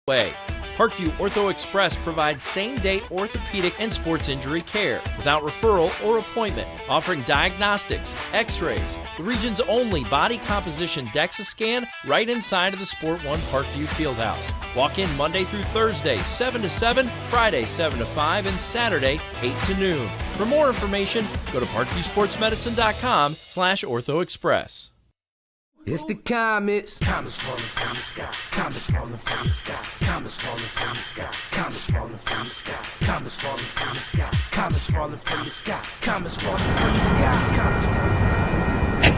way. Parkview Ortho Express provides same-day orthopedic and sports injury care without referral or appointment, offering diagnostics, x-rays, the region's only body composition DEXA scan right inside of the Sport One Parkview Fieldhouse. Walk in Monday through Thursday, 7 to 7, Friday, 7 to 5, and Saturday, 8 to noon. For more information, go to parkviewsportsmedicine.com/orthoexpress. It's the comets. Comets falling from the sky. Comets falling from the sky. Comets falling from the sky. Comets falling from the sky. Comets falling from the sky. Comets falling from the sky. Comets falling from the sky. Comets falling from the sky.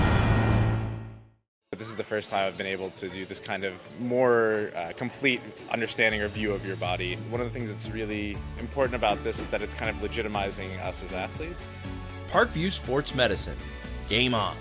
This is the first time I've been able to do this kind of more complete understanding or view of your body. One of the things that's really important about this is that it's kind of legitimizing us as athletes. Parkview Sports Medicine. Game on.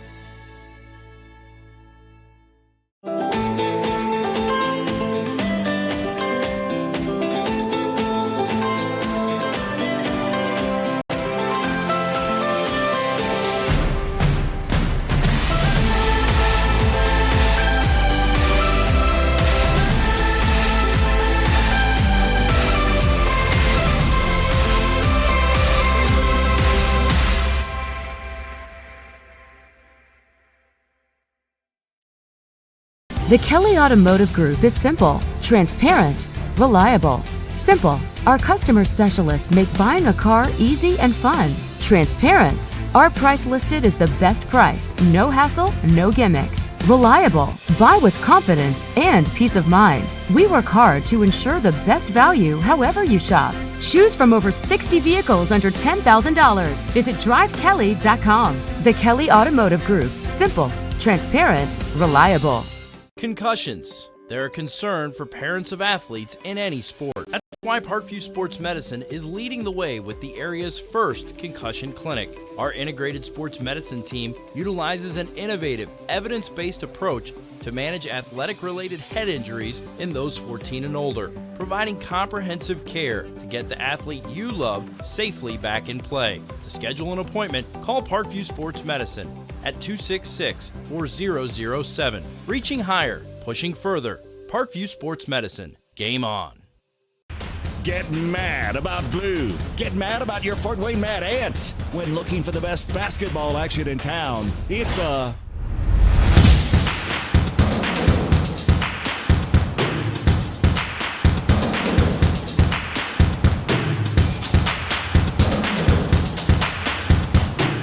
The Kelly Automotive Group is simple, transparent, reliable. Simple. Our customer specialists make buying a car easy and fun. Transparent. Our price listed is the best price. No hassle, no gimmicks. Reliable. Buy with confidence and peace of mind. We work hard to ensure the best value however you shop. Choose from over 60 vehicles under $10,000. Visit drivekelly.com. The Kelly Automotive Group. Simple, transparent, reliable. Concussions. They're a concern for parents of athletes in any sport. That's why Parkview Sports Medicine is leading the way with the area's first Concussion Clinic. Our integrated sports medicine team utilizes an innovative, evidence-based approach to manage athletic-related head injuries in those 14 and older, providing comprehensive care to get the athlete you love safely back in play. To schedule an appointment, call Parkview Sports Medicine at 266-4007. Reaching higher, pushing further. Parkview Sports Medicine. Game on. Get mad about blue. Get mad about your Fort Wayne Mad Ants. When looking for the best basketball action in town, it's the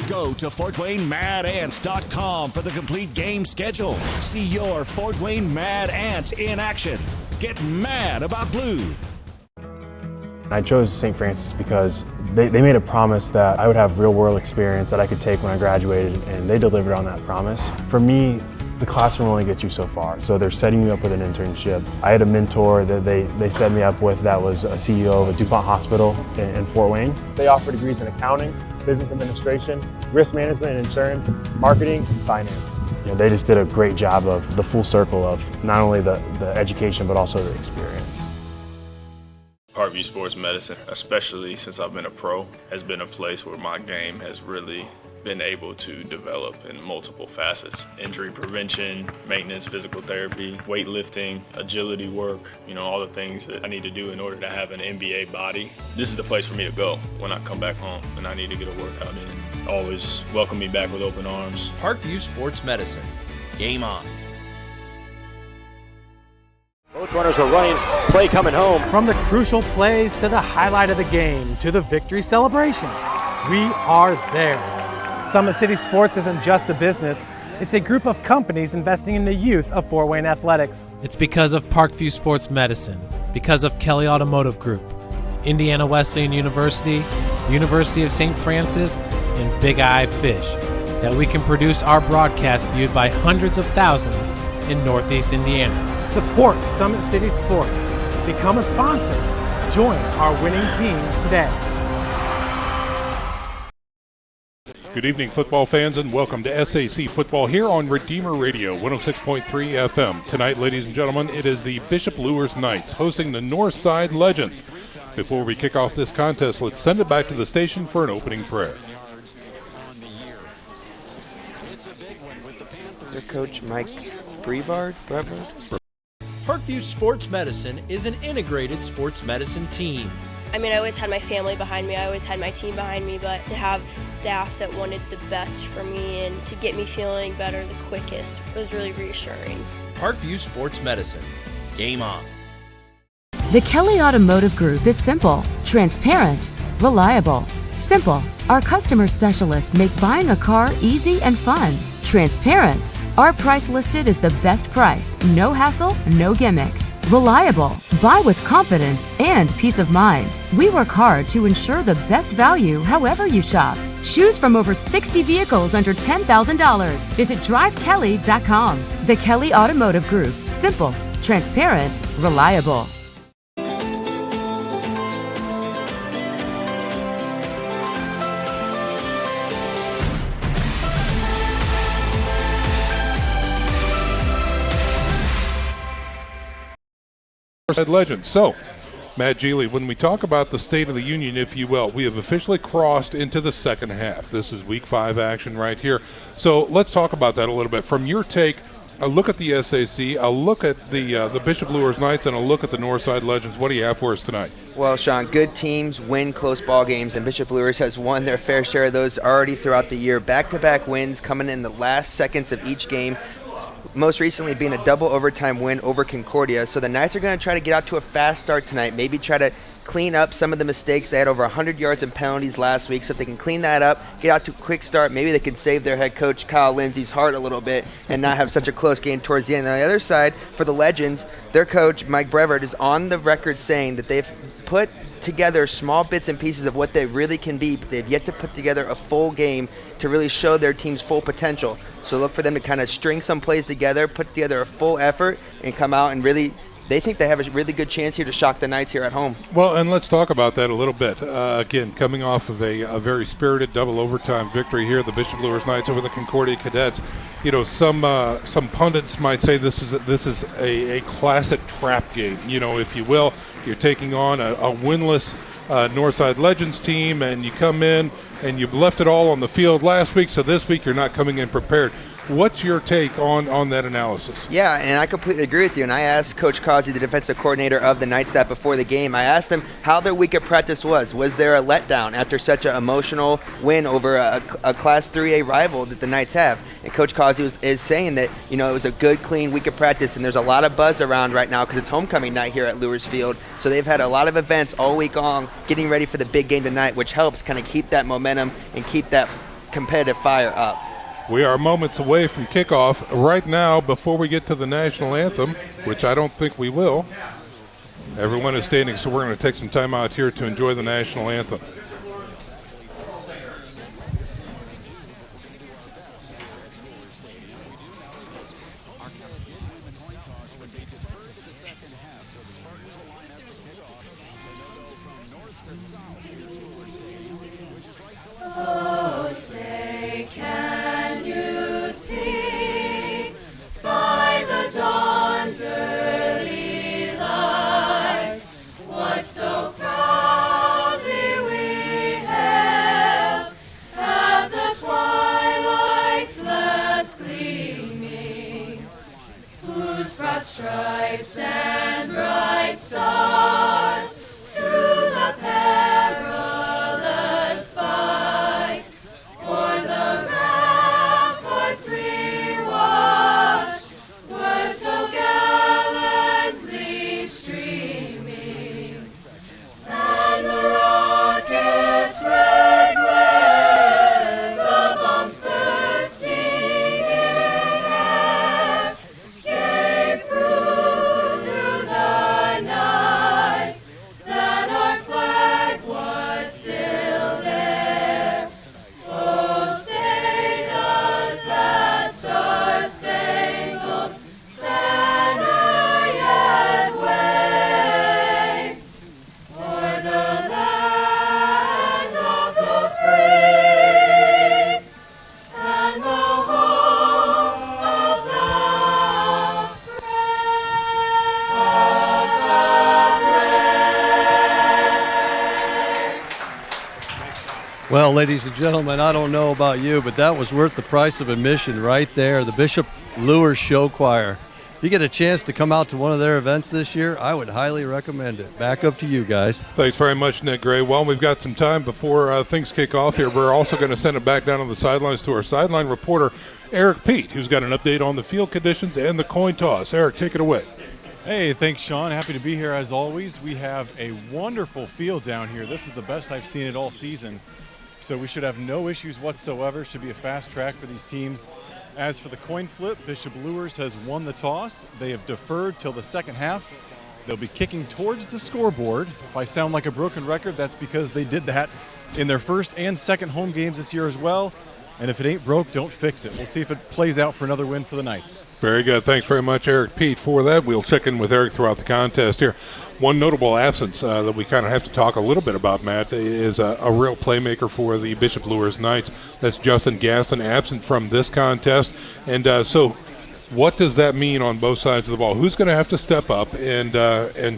Go to FortWayneMadAnts.com for the complete game schedule. See your Fort Wayne Mad Ants in action. Get mad about blue. I chose St. Francis because they made a promise that I would have real-world experience that I could take when I graduated, and they delivered on that promise. For me, the classroom only gets you so far, so they're setting you up with an internship. I had a mentor that they set me up with that was a CEO of a DuPont hospital in Fort Wayne. They offer degrees in accounting, business administration, risk management and insurance, marketing, and finance. You know, they just did a great job of the full circle of not only the education but also the experience. Parkview Sports Medicine, especially since I've been a pro, has been a place where my game has really been able to develop in multiple facets. Injury prevention, maintenance, physical therapy, weightlifting, agility work, all the things that I need to do in order to have an NBA body. This is the place for me to go when I come back home and I need to get a workout in. Always welcome me back with open arms. Parkview Sports Medicine. Game on. Both runners are running, play coming home. From the crucial plays to the highlight of the game to the victory celebration, we are there. Summit City Sports isn't just a business, it's a group of companies investing in the youth of Fort Wayne athletics. It's because of Parkview Sports Medicine, because of Kelly Automotive Group, Indiana Wesleyan University, University of St. Francis, and Big Eye Fish, that we can produce our broadcast viewed by hundreds of thousands in Northeast Indiana. Support Summit City Sports. Become a sponsor. Join our winning team today. Good evening, football fans, and welcome to SAC Football here on Redeemer Radio, 106.3 FM. Tonight, ladies and gentlemen, it is the Bishop Luers Knights hosting the Northside Legends. Before we kick off this contest, let's send it back to the station for an opening prayer. Is there Coach Mike Brevard? Parkview Sports Medicine is an integrated sports medicine team. I mean, I always had my family behind me, I always had my team behind me, but to have staff that wanted the best for me and to get me feeling better the quickest was really reassuring. Parkview Sports Medicine. Game on. The Kelly Automotive Group is simple, transparent, reliable. Simple. Our customer specialists make buying a car easy and fun. Transparent. Our price listed is the best price. No hassle, no gimmicks. Reliable. Buy with confidence and peace of mind. We work hard to ensure the best value however you shop. Choose from over 60 vehicles under $10,000. Visit drivekelly.com. The Kelly Automotive Group. Simple, transparent, reliable. Northside Legends. So, Matt Geely, when we talk about the State of the Union, if you will, we have officially crossed into the second half. This is Week 5 action right here. So let's talk about that a little bit. From your take, a look at the SAC, a look at the Bishop Luers Knights, and a look at the Northside Legends. What do you have for us tonight? Well, Sean, good teams win close ball games, and Bishop Luers has won their fair share of those already throughout the year. Back-to-back wins coming in the last seconds of each game. Most recently being a double overtime win over Concordia. So the Knights are going to try to get out to a fast start tonight, maybe try to clean up some of the mistakes. They had over 100 yards and penalties last week, so if they can clean that up, get out to a quick start, maybe they can save their head coach Kyle Lindsey's heart a little bit and not have such a close game towards the end. On the other side, for the Legends, their coach Mike Brevard is on the record saying that they've put together small bits and pieces of what they really can be, but they've yet to put together a full game to really show their team's full potential. So look for them to kind of string some plays together, put together a full effort, and come out and really, they think they have a really good chance here to shock the Knights here at home. Well, and let's talk about that a little bit. Again, coming off of a very spirited double overtime victory here, the Bishop Luers Knights over the Concordia Cadets. You know, some pundits might say this is a classic trap game, you know, if you will. You're taking on a winless Northside Legends team, and you come in and you've left it all on the field last week, so this week you're not coming in prepared. What's your take on that analysis? Yeah, and I completely agree with you. And I asked Coach Causey, the defensive coordinator of the Knights, that before the game. I asked him how their week of practice was. Was there a letdown after such an emotional win over a Class 3A rival that the Knights have? And Coach Causey is saying that, you know, it was a good, clean week of practice, and there's a lot of buzz around right now because it's homecoming night here at Luers Field. So they've had a lot of events all week long getting ready for the big game tonight, which helps kind of keep that momentum and keep that competitive fire up. We are moments away from kickoff. Right now, before we get to the national anthem, which I don't think we will, everyone is standing, so we're going to take some time out here to enjoy the national anthem. Oh, say, can you see by the dawn's early light what so proudly we hailed at the twilight's last gleaming, whose broad stripes and bright stars through the perilous fight o'er the ramparts we watched were so gallantly streaming, and the rocket's red glare, the bombs bursting in air, gave proof through the night that our flag was still there. Oh, say does that star-spangled banner yet wave o'er the land of the free and the home of the Well, ladies and gentlemen, I don't know about you, but that was worth the price of admission right there. The Bishop Luers Show Choir you get a chance to come out to one of their events this year, I would highly recommend it. Back up to you guys. Thanks very much, Nick Gray. Well, we've got some time before things kick off here. We're also going to send it back down on the sidelines to our sideline reporter, Eric Pete, who's got an update on the field conditions and the coin toss. Eric, take it away. Hey, thanks, Sean. Happy to be here as always. We have a wonderful field down here. This is the best I've seen it all season. So we should have no issues whatsoever. Should be a fast track for these teams. As for the coin flip, Bishop Luers has won the toss. They have deferred till the second half. They'll be kicking towards the scoreboard. If I sound like a broken record, that's because they did that in their first and second home games this year as well. And if it ain't broke, don't fix it. We'll see if it plays out for another win for the Knights. Very good. Thanks very much, Eric Pete, for that. We'll check in with Eric throughout the contest here. One notable absence that we kind of have to talk a little bit about, Matt, is a real playmaker for the Bishop Luers Knights. That's Justin Gaston, absent from this contest. And so what does that mean on both sides of the ball? Who's going to have to step up and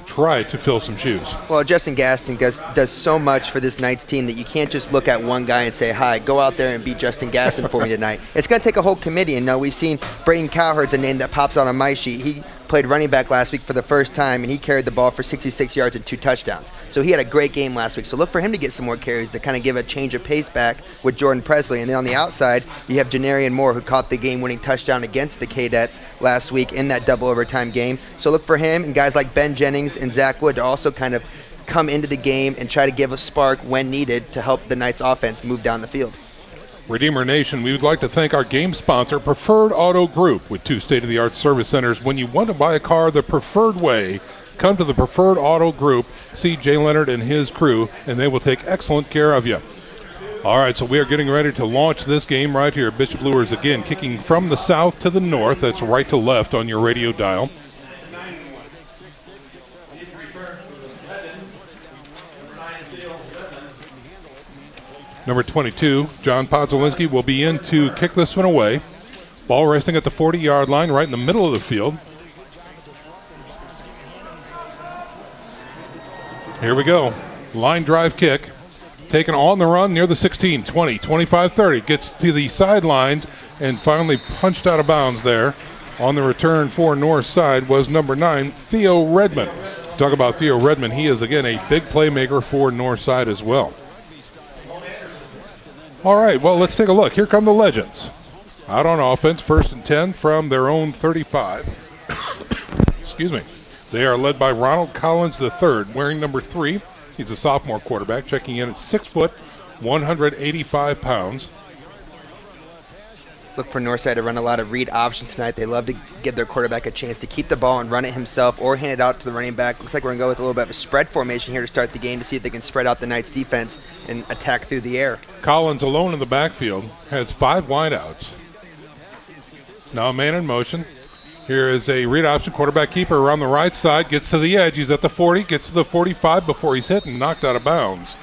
try to fill some shoes? Well, Justin Gaston does so much for this Knights team that you can't just look at one guy and say, hi, go out there and beat Justin Gaston for me tonight. It's going to take a whole committee. And now we've seen Braden Cowherd's a name that pops out on my sheet. He played running back last week for the first time, and he carried the ball for 66 yards and 2 touchdowns. So he had a great game last week. So look for him to get some more carries to kind of give a change of pace back with Jordan Presley. And then on the outside, you have Denarian Moore, who caught the game-winning touchdown against the Cadets last week in that double overtime game. So look for him and guys like Ben Jennings and Zach Wood to also kind of come into the game and try to give a spark when needed to help the Knights offense move down the field. Redeemer Nation, we would like to thank our game sponsor, Preferred Auto Group, with 2 state-of-the-art service centers. When you want to buy a car the preferred way, come to the Preferred Auto Group, see Jay Leonard and his crew, and they will take excellent care of you. All right, so we are getting ready to launch this game right here. Bishop Luers, again, kicking from the south to the north. That's right to left on your radio dial. Number 22, John Podzolinski, will be in to kick this one away. Ball resting at the 40-yard line, right in the middle of the field. Here we go. Line drive kick. Taken on the run near the 16, 20, 25, 30. Gets to the sidelines and finally punched out of bounds there. On the return for Northside was number 9, Theo Redmond. Talk about Theo Redmond. He is, again, a big playmaker for Northside as well. All right, well, let's take a look. Here come the Legends. Out on offense, 1st and 10 from their own 35. Excuse me. They are led by Ronald Collins III, wearing number 3. He's a sophomore quarterback, checking in at 6 foot, 185 pounds. Look for Northside to run a lot of read options tonight. They love to give their quarterback a chance to keep the ball and run it himself or hand it out to the running back. Looks like we're going to go with a little bit of a spread formation here to start the game to see if they can spread out the Knights' defense and attack through the air. Collins alone in the backfield, has 5 wideouts. Now a man in motion. Here is a read option quarterback keeper around the right side. Gets to the edge. He's at the 40, gets to the 45 before he's hit and knocked out of bounds.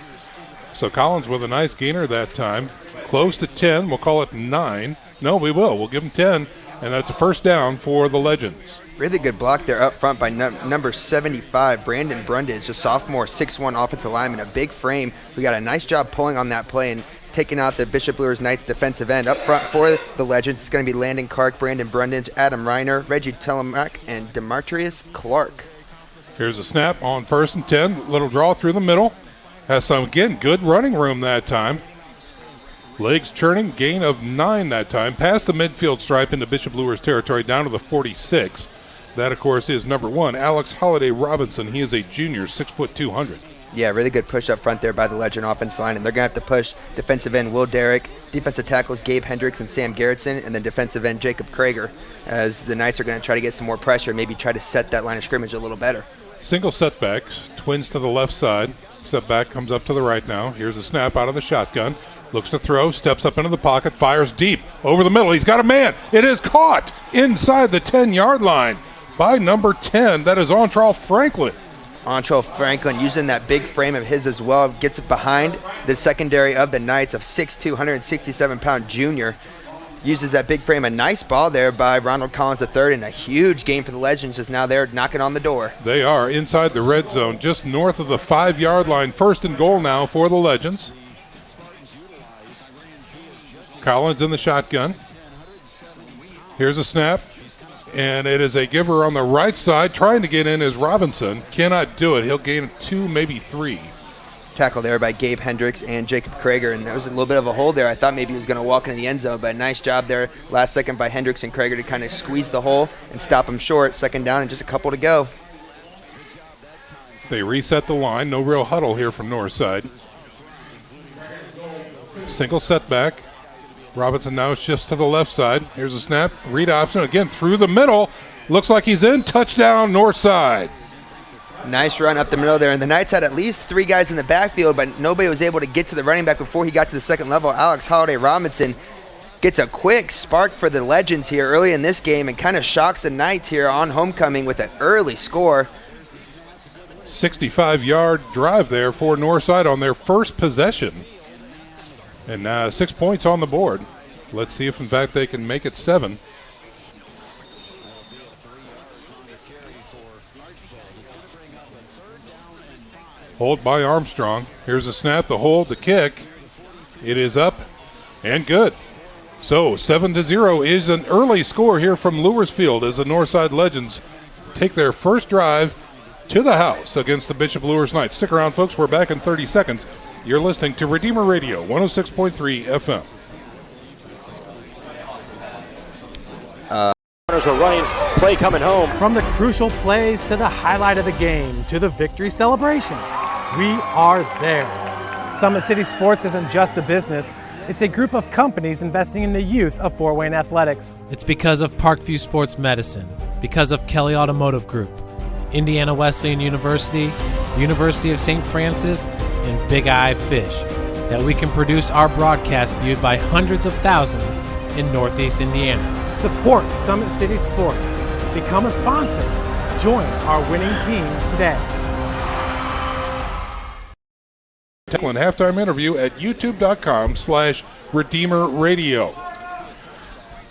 So Collins with a nice gainer that time. Close to 10. We'll call it 9. No, we will. We'll give him 10, and that's a first down for the Legends. Really good block there up front by number 75, Brandon Brundage, a sophomore 6'1" offensive lineman, a big frame. We got a nice job pulling on that play and taking out the Bishop Luers Knights defensive end. Up front for the Legends, it's going to be Landon Clark, Brandon Brundage, Adam Reiner, Reggie Telemack, and Demartrius Clark. Here's a snap on 1st and 10. Little draw through the middle. Has some, again, good running room that time. Legs churning, gain of 9 that time. Past the midfield stripe into Bishop Luers territory, down to the 46. That, of course, is number 1, Alex Holiday Robinson. He is a junior, 6 foot 200. Yeah, really good push up front there by the Legend offense line, and they're going to have to push defensive end Will Derrick, defensive tackles Gabe Hendricks and Sam Garrettson, and then defensive end Jacob Krager, as the Knights are going to try to get some more pressure, maybe try to set that line of scrimmage a little better. Single setbacks, twins to the left side. Setback comes up to the right now. Here's a snap out of the shotgun. Looks to throw, steps up into the pocket, fires deep over the middle. He's got a man. It is caught inside the 10-yard line by number 10. That is Antrell Franklin. Antrell Franklin using that big frame of his as well. Gets it behind the secondary of the Knights of 6'2", 167-pound junior. Uses that big frame. A nice ball there by Ronald Collins III, and a huge game for the Legends as now they're knocking on the door. They are inside the red zone, just north of the 5-yard line. 1st and goal now for the Legends. Collins in the shotgun. Here's a snap. And it is a giver on the right side. Trying to get in is Robinson. Cannot do it. He'll gain 2, maybe 3. Tackle there by Gabe Hendricks and Jacob Krager, and there was a little bit of a hole there. I thought maybe he was going to walk into the end zone, but a nice job there last second by Hendricks and Krager to kind of squeeze the hole and stop him short. Second down and just a couple to go. They reset the line. No real huddle here from Northside. Single setback. Robinson now shifts to the left side. Here's a snap. Read option again through the middle. Looks like he's in. Touchdown, Northside. Nice run up the middle there, and the Knights had at least 3 guys in the backfield, but nobody was able to get to the running back before he got to the second level. Alex Holiday Robinson gets a quick spark for the Legends here early in this game and kind of shocks the Knights here on homecoming with an early score. 65-yard drive there for Northside on their first possession. And 6 points on the board. Let's see if, in fact, they can make it 7. Hold by Armstrong. Here's a snap, the hold, the kick. It is up and good. So 7-0 is an early score here from Luers Field as the Northside Legends take their first drive to the house against the Bishop Luers Knights. Stick around, folks. We're back in 30 seconds. You're listening to Redeemer Radio, 106.3 FM. Runners are running, play coming home. From the crucial plays to the highlight of the game to the victory celebration, we are there. Summit City Sports isn't just a business, it's a group of companies investing in the youth of Fort Wayne athletics. It's because of Parkview Sports Medicine, because of Kelly Automotive Group, Indiana Wesleyan University, University of St. Francis, and Big Eye Fish, that we can produce our broadcast viewed by hundreds of thousands in Northeast Indiana. Support Summit City Sports. Become a sponsor. Join our winning team today. Techland halftime interview at youtube.com/Redeemer Radio.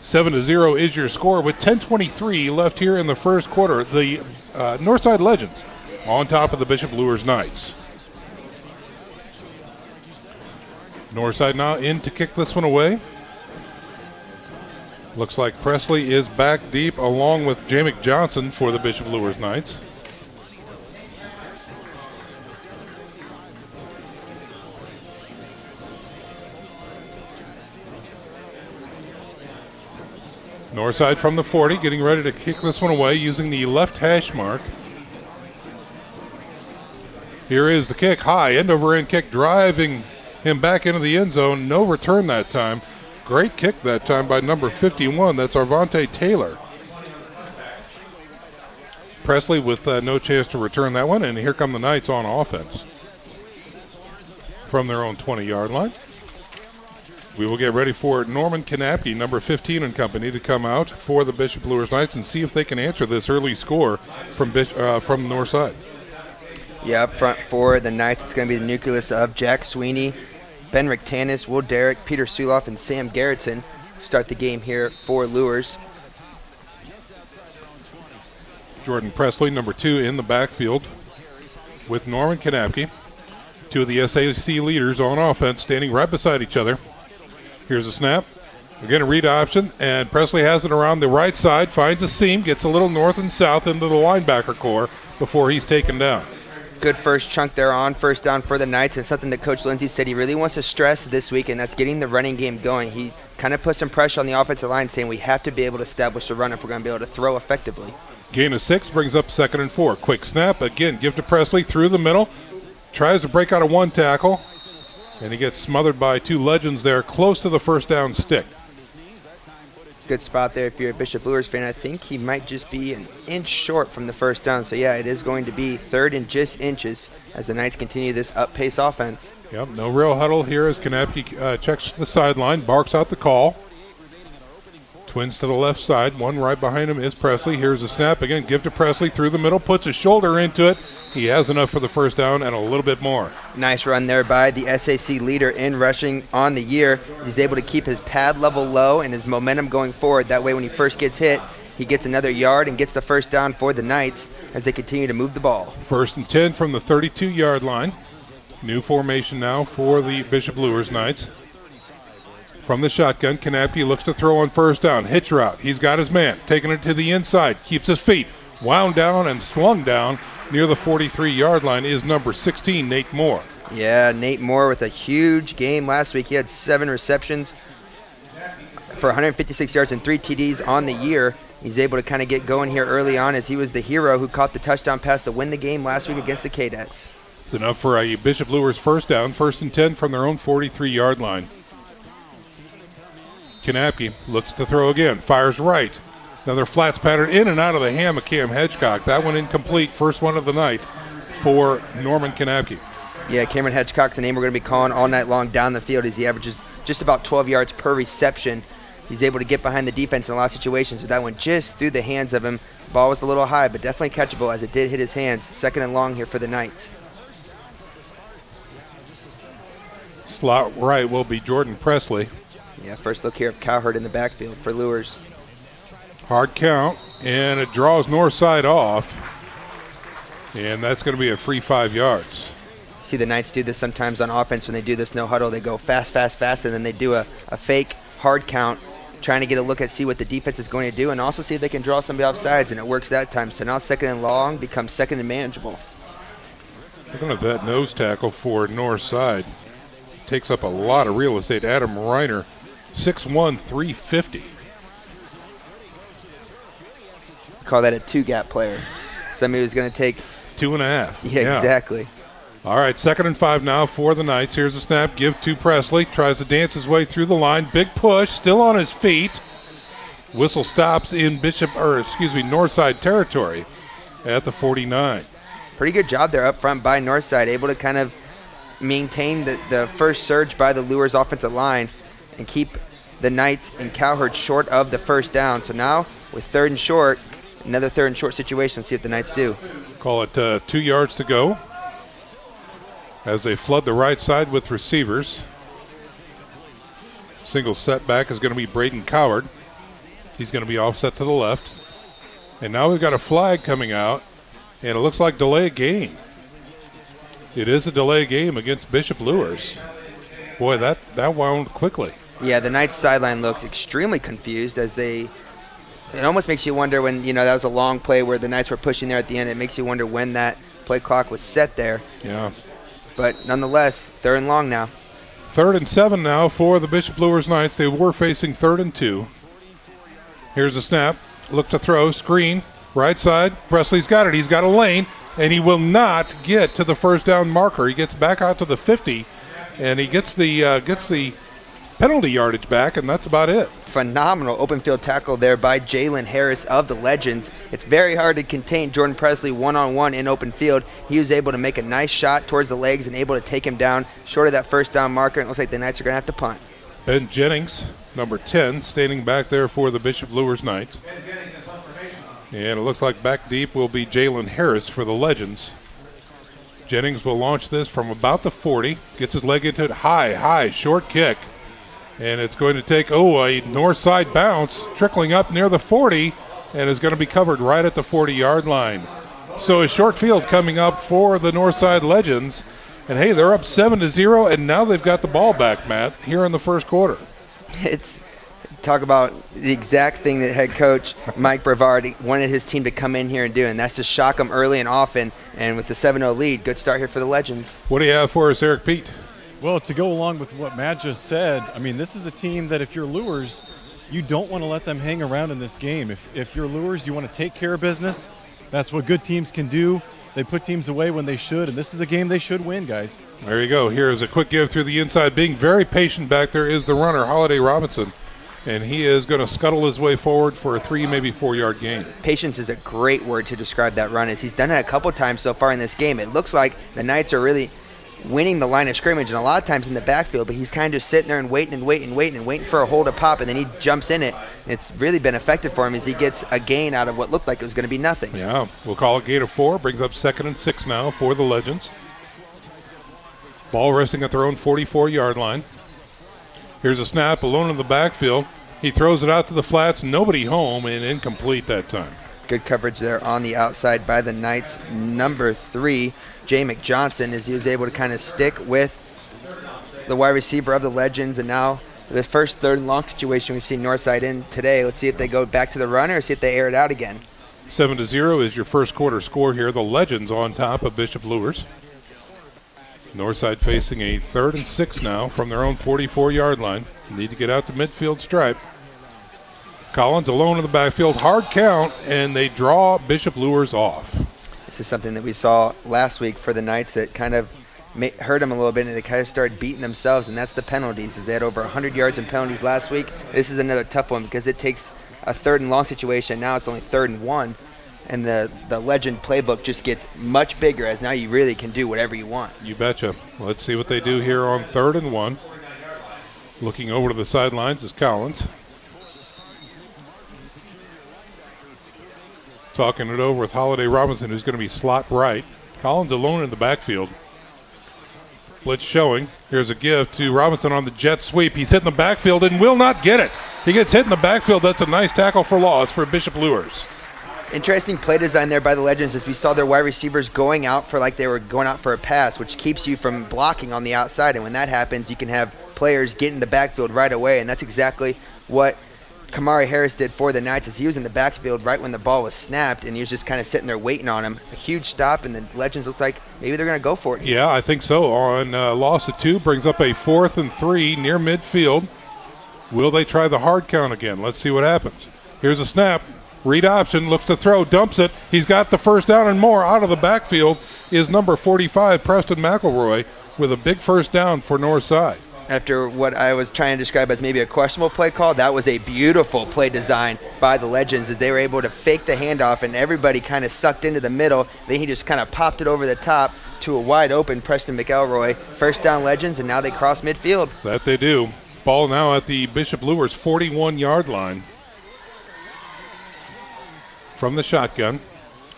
7-0 is your score with 10:23 left here in the first quarter. The Northside Legends on top of the Bishop Luers Knights. Northside now in to kick this one away. Looks like Presley is back deep along with Jamek Johnson for the Bishop Luers Knights. Northside from the 40, getting ready to kick this one away using the left hash mark. Here is the kick, high, end-over-end kick, driving him back into the end zone. No return that time. Great kick that time by number 51. That's Arvante Taylor. Presley with no chance to return that one, and here come the Knights on offense from their own 20-yard line. We will get ready for Norman Kanapke, number 15 and company, to come out for the Bishop Luers Knights and see if they can answer this early score from Northside. Yeah, up front for the Knights, it's going to be the nucleus of Jack Sweeney, Ben Rictanis, Will Derrick, Peter Suloff, and Sam Garrettson start the game here for Luers. Jordan Presley, number 2, in the backfield with Norman Kanapke. Two of the SAC leaders on offense standing right beside each other. Here's a snap. Again, a read option, and Presley has it around the right side, finds a seam, gets a little north and south into the linebacker core before he's taken down. Good first chunk there on first down for the Knights, and something that Coach Lindsay said he really wants to stress this week, and that's getting the running game going. He kind of put some pressure on the offensive line, saying we have to be able to establish a run if we're going to be able to throw effectively. Gain of 6 brings up 2nd and 4. Quick snap, again, give to Presley through the middle. Tries to break out of one tackle, and he gets smothered by 2 Legends there close to the first down stick. Good spot there if you're a Bishop Luers fan. I think he might just be an inch short from the first down. So, yeah, it is going to be 3rd and just inches as the Knights continue this up-pace offense. Yep, no real huddle here as Kanapke checks the sideline, barks out the call. Twins to the left side. One right behind him is Presley. Here's a snap. Again, give to Presley through the middle, puts his shoulder into it. He has enough for the first down and a little bit more. Nice run there by the SAC leader in rushing on the year. He's able to keep his pad level low and his momentum going forward. That way when he first gets hit, he gets another yard and gets the first down for the Knights as they continue to move the ball. 1st and 10 from the 32-yard line. New formation now for the Bishop Luers Knights. From the shotgun, Kanapke looks to throw on first down. Hitch route. He's got his man. Taking it to the inside. Keeps his feet. Wound down and slung down near the 43-yard line is number 16, Nate Moore. Yeah, Nate Moore with a huge game last week. He had 7 receptions for 156 yards and 3 TDs on the year. He's able to kind of get going here early on as he was the hero who caught the touchdown pass to win the game last week against the Cadets. It's enough for a Bishop Luers first down, 1st and 10 from their own 43-yard line. Kanapke looks to throw again, fires right. Another flats pattern in and out of the hand of Cam Hedgecock. That one incomplete, first one of the night for Norman Kanapke. Yeah, Cameron Hedgecock's a name we're going to be calling all night long down the field as he averages just about 12 yards per reception. He's able to get behind the defense in a lot of situations, but that one just through the hands of him. Ball was a little high, but definitely catchable as it did hit his hands. 2nd and long here for the Knights. Slot right will be Jordan Presley. Yeah, first look here of Cowherd in the backfield for Luers. Hard count, and it draws Northside off. And that's going to be a free 5 yards. See the Knights do this sometimes on offense when they do this no huddle. They go fast, fast, fast, and then they do a fake hard count, trying to get a look at see what the defense is going to do and also see if they can draw somebody off sides, and it works that time. So now 2nd and long becomes 2nd and manageable. Looking at that nose tackle for Northside. Takes up a lot of real estate. Adam Reiner, 6'1", 350. Call that a 2-gap player. Somebody who's going to take 2.5. Yeah, exactly. All right, 2nd and 5 now for the Knights. Here's a snap, give to Presley. Tries to dance his way through the line. Big push, still on his feet. Whistle stops in Northside territory at the 49. Pretty good job there up front by Northside, able to kind of maintain the first surge by the Luers offensive line and keep the Knights and Cowherd short of the first down. So now with 3rd and short, another 3rd and short situation. Let's see what the Knights do. Call it 2 yards to go as they flood the right side with receivers. Single setback is going to be Braden Cowherd. He's going to be offset to the left. And now we've got a flag coming out, and it looks like delay of game. It is a delay game against Bishop Luers. Boy, that wound quickly. Yeah, the Knights sideline looks extremely confused as it almost makes you wonder when, that was a long play where the Knights were pushing there at the end. It makes you wonder when that play clock was set there. Yeah. But nonetheless, 3rd and long now. 3rd and 7 now for the Bishop Luers Knights. They were facing 3rd and 2. Here's a snap. Look to throw. Screen. Right side. Presley's got it. He's got a lane. And he will not get to the first down marker. He gets back out to the 50. And he gets the penalty yardage back, and that's about it. Phenomenal open field tackle there by Jalen Harris of the Legends. It's very hard to contain Jordan Presley one-on-one in open field. He was able to make a nice shot towards the legs and able to take him down short of that first down marker. It looks like the Knights are going to have to punt. Ben Jennings, number 10, standing back there for the Bishop Luers Knights. And it looks like back deep will be Jalen Harris for the Legends. Jennings will launch this from about the 40. Gets his leg into it. High, short kick. And it's going to take, a north side bounce, trickling up near the 40, and is going to be covered right at the 40-yard line. So a short field coming up for the Northside Legends. And, hey, they're up 7-0, and now they've got the ball back, Matt, here in the first quarter. Talk about the exact thing that head coach Mike Brevard wanted his team to come in here and do, and that's to shock them early and often. And with the 7-0 lead, good start here for the Legends. What do you have for us, Eric Pete? Well, to go along with what Matt just said, I mean, this is a team that if you're Luers, you don't want to let them hang around in this game. If you're Luers, you want to take care of business. That's what good teams can do. They put teams away when they should, and this is a game they should win, guys. There you go. Here's a quick give through the inside. Being very patient back there is the runner, Holiday Robinson. And he is going to scuttle his way forward for a 3, maybe 4-yard gain. Patience is a great word to describe that run, as he's done it a couple times so far in this game. It looks like the Knights are really winning the line of scrimmage, and a lot of times in the backfield, but he's kind of just sitting there and waiting for a hole to pop, and then he jumps in it. And it's really been effective for him as he gets a gain out of what looked like it was going to be nothing. Yeah, we'll call it gain of 4. Brings up 2nd and 6 now for the Legends. Ball resting at their own 44-yard line. Here's a snap, alone in the backfield. He throws it out to the flats, nobody home, and incomplete that time. Good coverage there on the outside by the Knights. Number 3, Jay McJohnson, as he was able to kind of stick with the wide receiver of the Legends, and now the first third and long situation we've seen Northside in today. Let's see if they go back to the run or see if they air it out again. 7-0 is your first quarter score here. The Legends on top of Bishop Luers. Northside facing a 3rd and 6 now from their own 44-yard line. Need to get out the midfield stripe. Collins alone in the backfield, hard count, and they draw Bishop Luers off. This is something that we saw last week for the Knights that kind of hurt them a little bit, and they kind of started beating themselves, and that's the penalties. They had over 100 yards in penalties last week. This is another tough one because it takes a 3rd and long situation. Now it's only 3rd and 1, and the Legend playbook just gets much bigger as now you really can do whatever you want. You betcha. Let's see what they do here on 3rd and 1. Looking over to the sidelines is Collins. Talking it over with Holiday Robinson, who's going to be slot right. Collins alone in the backfield. Blitz showing. Here's a give to Robinson on the jet sweep. He's hit in the backfield and will not get it. He gets hit in the backfield. That's a nice tackle for loss for Bishop Luers. Interesting play design there by the Legends as we saw their wide receivers going out for like they were going out for a pass, which keeps you from blocking on the outside. And when that happens, you can have players get in the backfield right away. And that's exactly what Kamari Harris did for the Knights as he was in the backfield right when the ball was snapped, and he was just kind of sitting there waiting on him. A huge stop, and the Legends looks like maybe they're going to go for it. Yeah, I think so. On loss of 2, brings up a 4th and 3 near midfield. Will they try the hard count again? Let's see what happens. Here's a snap. Read option, looks to throw, dumps it. He's got the first down and more. Out of the backfield is number 45, Preston McElroy, with a big first down for Northside. After what I was trying to describe as maybe a questionable play call, that was a beautiful play design by the Legends as they were able to fake the handoff and everybody kind of sucked into the middle. Then he just kind of popped it over the top to a wide open Preston McElroy. First down Legends, and now they cross midfield. That they do. Ball now at the Bishop Luers 41-yard line. From the shotgun.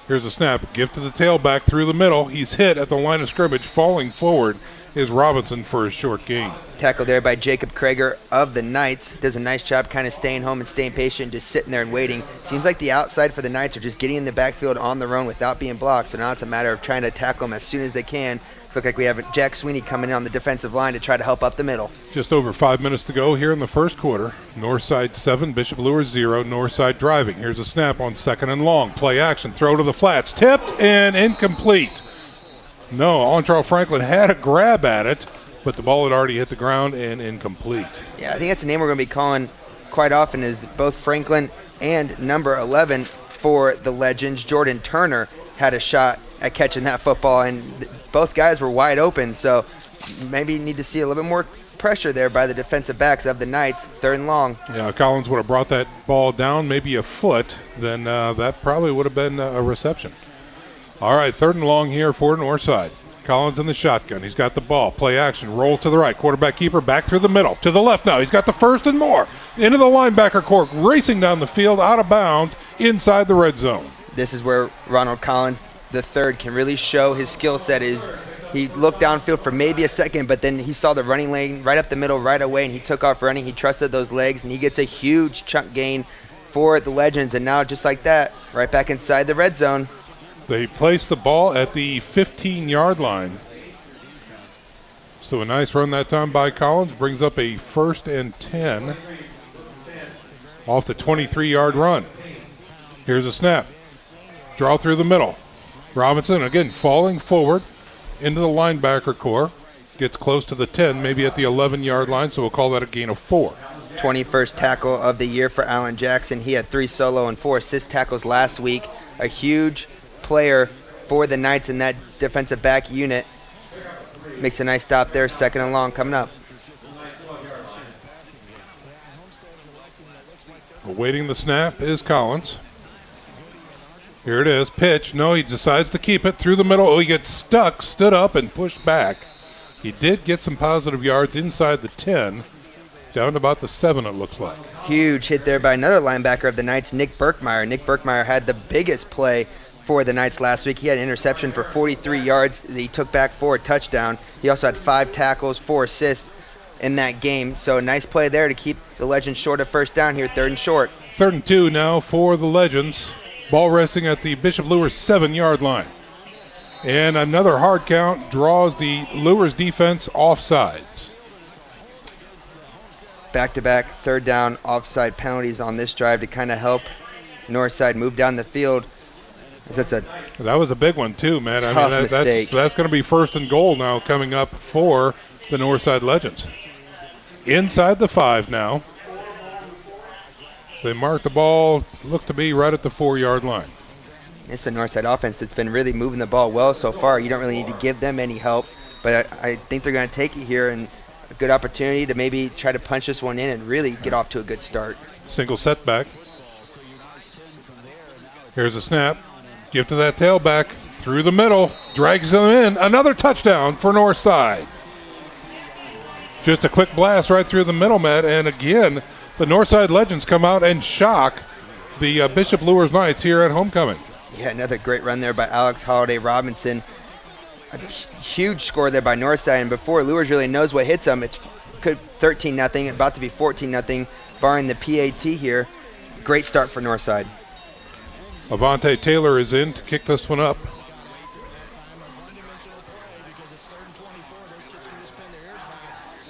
Here's a snap. Give to the tailback through the middle. He's hit at the line of scrimmage. Falling forward is Robinson for a short gain. Tackle there by Jacob Krager of the Knights. Does a nice job kind of staying home and staying patient, just sitting there and waiting. Seems like the outside for the Knights are just getting in the backfield on their own without being blocked. So now it's a matter of trying to tackle them as soon as they can. Looks like we have Jack Sweeney coming in on the defensive line to try to help up the middle. Just over 5 minutes to go here in the first quarter. Northside 7, Bishop Luers 0. Northside driving. Here's a snap on 2nd and long. Play action. Throw to the flats. Tipped and incomplete. No, Ontrell Franklin had a grab at it, but the ball had already hit the ground and incomplete. Yeah, I think that's a name we're going to be calling quite often is both Franklin and number 11 for the Legends. Jordan Turner had a shot at catching that football, and both guys were wide open, so maybe you need to see a little bit more pressure there by the defensive backs of the Knights, 3rd and long. Yeah, Collins would have brought that ball down maybe a foot, then that probably would have been a reception. All right, 3rd and long here for Northside. Collins in the shotgun. He's got the ball. Play action. Roll to the right. Quarterback keeper back through the middle. To the left now. He's got the 1st and more. Into the linebacker court. Racing down the field. Out of bounds. Inside the red zone. This is where Ronald Collins III can really show his skill set. He looked downfield for maybe a second, but then he saw the running lane right up the middle right away, and he took off running. He trusted those legs, and he gets a huge chunk gain for the Legends. And now just like that, right back inside the red zone. They place the ball at the 15-yard line. So a nice run that time by Collins. Brings up a 1st and 10 off the 23-yard run. Here's a snap. Draw through the middle. Robinson, again, falling forward into the linebacker core. Gets close to the 10, maybe at the 11-yard line, so we'll call that a gain of 4. 21st tackle of the year for Allen Jackson. He had 3 solo and 4 assist tackles last week. A huge player for the Knights in that defensive back unit. Makes a nice stop there. 2nd and long coming up. Awaiting the snap is Collins. Here it is. Pitch. No, he decides to keep it through the middle. Oh, he gets stuck, stood up, and pushed back. He did get some positive yards inside the 10, down to about the 7, it looks like. Huge hit there by another linebacker of the Knights, Nick Burkmeyer. Nick Burkmeyer had the biggest play for the Knights last week. He had an interception for 43 yards that he took back for a touchdown. He also had 5 tackles, 4 assists in that game. So a nice play there to keep the Legends short of 1st down here, 3rd and short. 3rd and 2 now for the Legends. Ball resting at the Bishop Luers 7-yard line. And another hard count draws the Luers defense offsides. back-to-back third down offside penalties on this drive to kind of help Northside move down the field. That was a big one too, man. Mistake. That's going to be 1st and goal now coming up for the Northside Legends. Inside the 5 now. They mark the ball, look to be right at the 4-yard line. It's a Northside offense that's been really moving the ball well so far. You don't really need to give them any help, but I think they're going to take it here, and a good opportunity to maybe try to punch this one in and really get off to a good start. Single setback. Here's a snap. Give to that tailback. Through the middle. Drags them in. Another touchdown for Northside. Just a quick blast right through the middle, Matt. And again, the Northside Legends come out and shock the Bishop Luers Knights here at homecoming. Yeah, another great run there by Alex Holiday Robinson. A huge score there by Northside, and before Luers really knows what hits them, it's 13-0, about to be 14-0, barring the PAT here. Great start for Northside. Avante Taylor is in to kick this one up.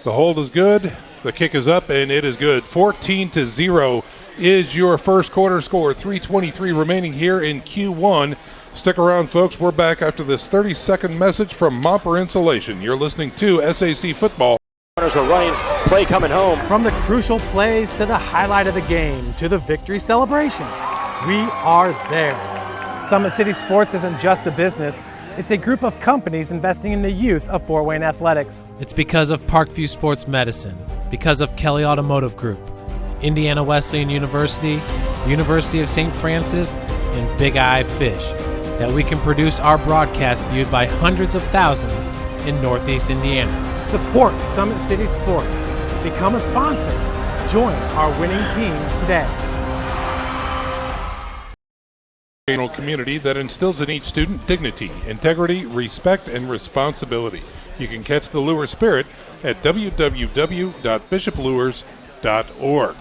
The hold is good. The kick is up, and it is good. 14-0 is your first quarter score. 3:23 remaining here in Q1. Stick around, folks. We're back after this 30-second message from Mopper Insulation. You're listening to SAC Football. Runners are running, play coming home. From the crucial plays to the highlight of the game to the victory celebration, we are there. Summit City Sports isn't just a business. It's a group of companies investing in the youth of Fort Wayne athletics. It's because of Parkview Sports Medicine, because of Kelly Automotive Group, Indiana Wesleyan University, University of St. Francis, and Big Eye Fish, that we can produce our broadcast viewed by hundreds of thousands in Northeast Indiana. Support Summit City Sports. Become a sponsor. Join our winning team today. Community that instills in each student dignity, integrity, respect, and responsibility. You can catch the Luers spirit at www.bishopluers.org.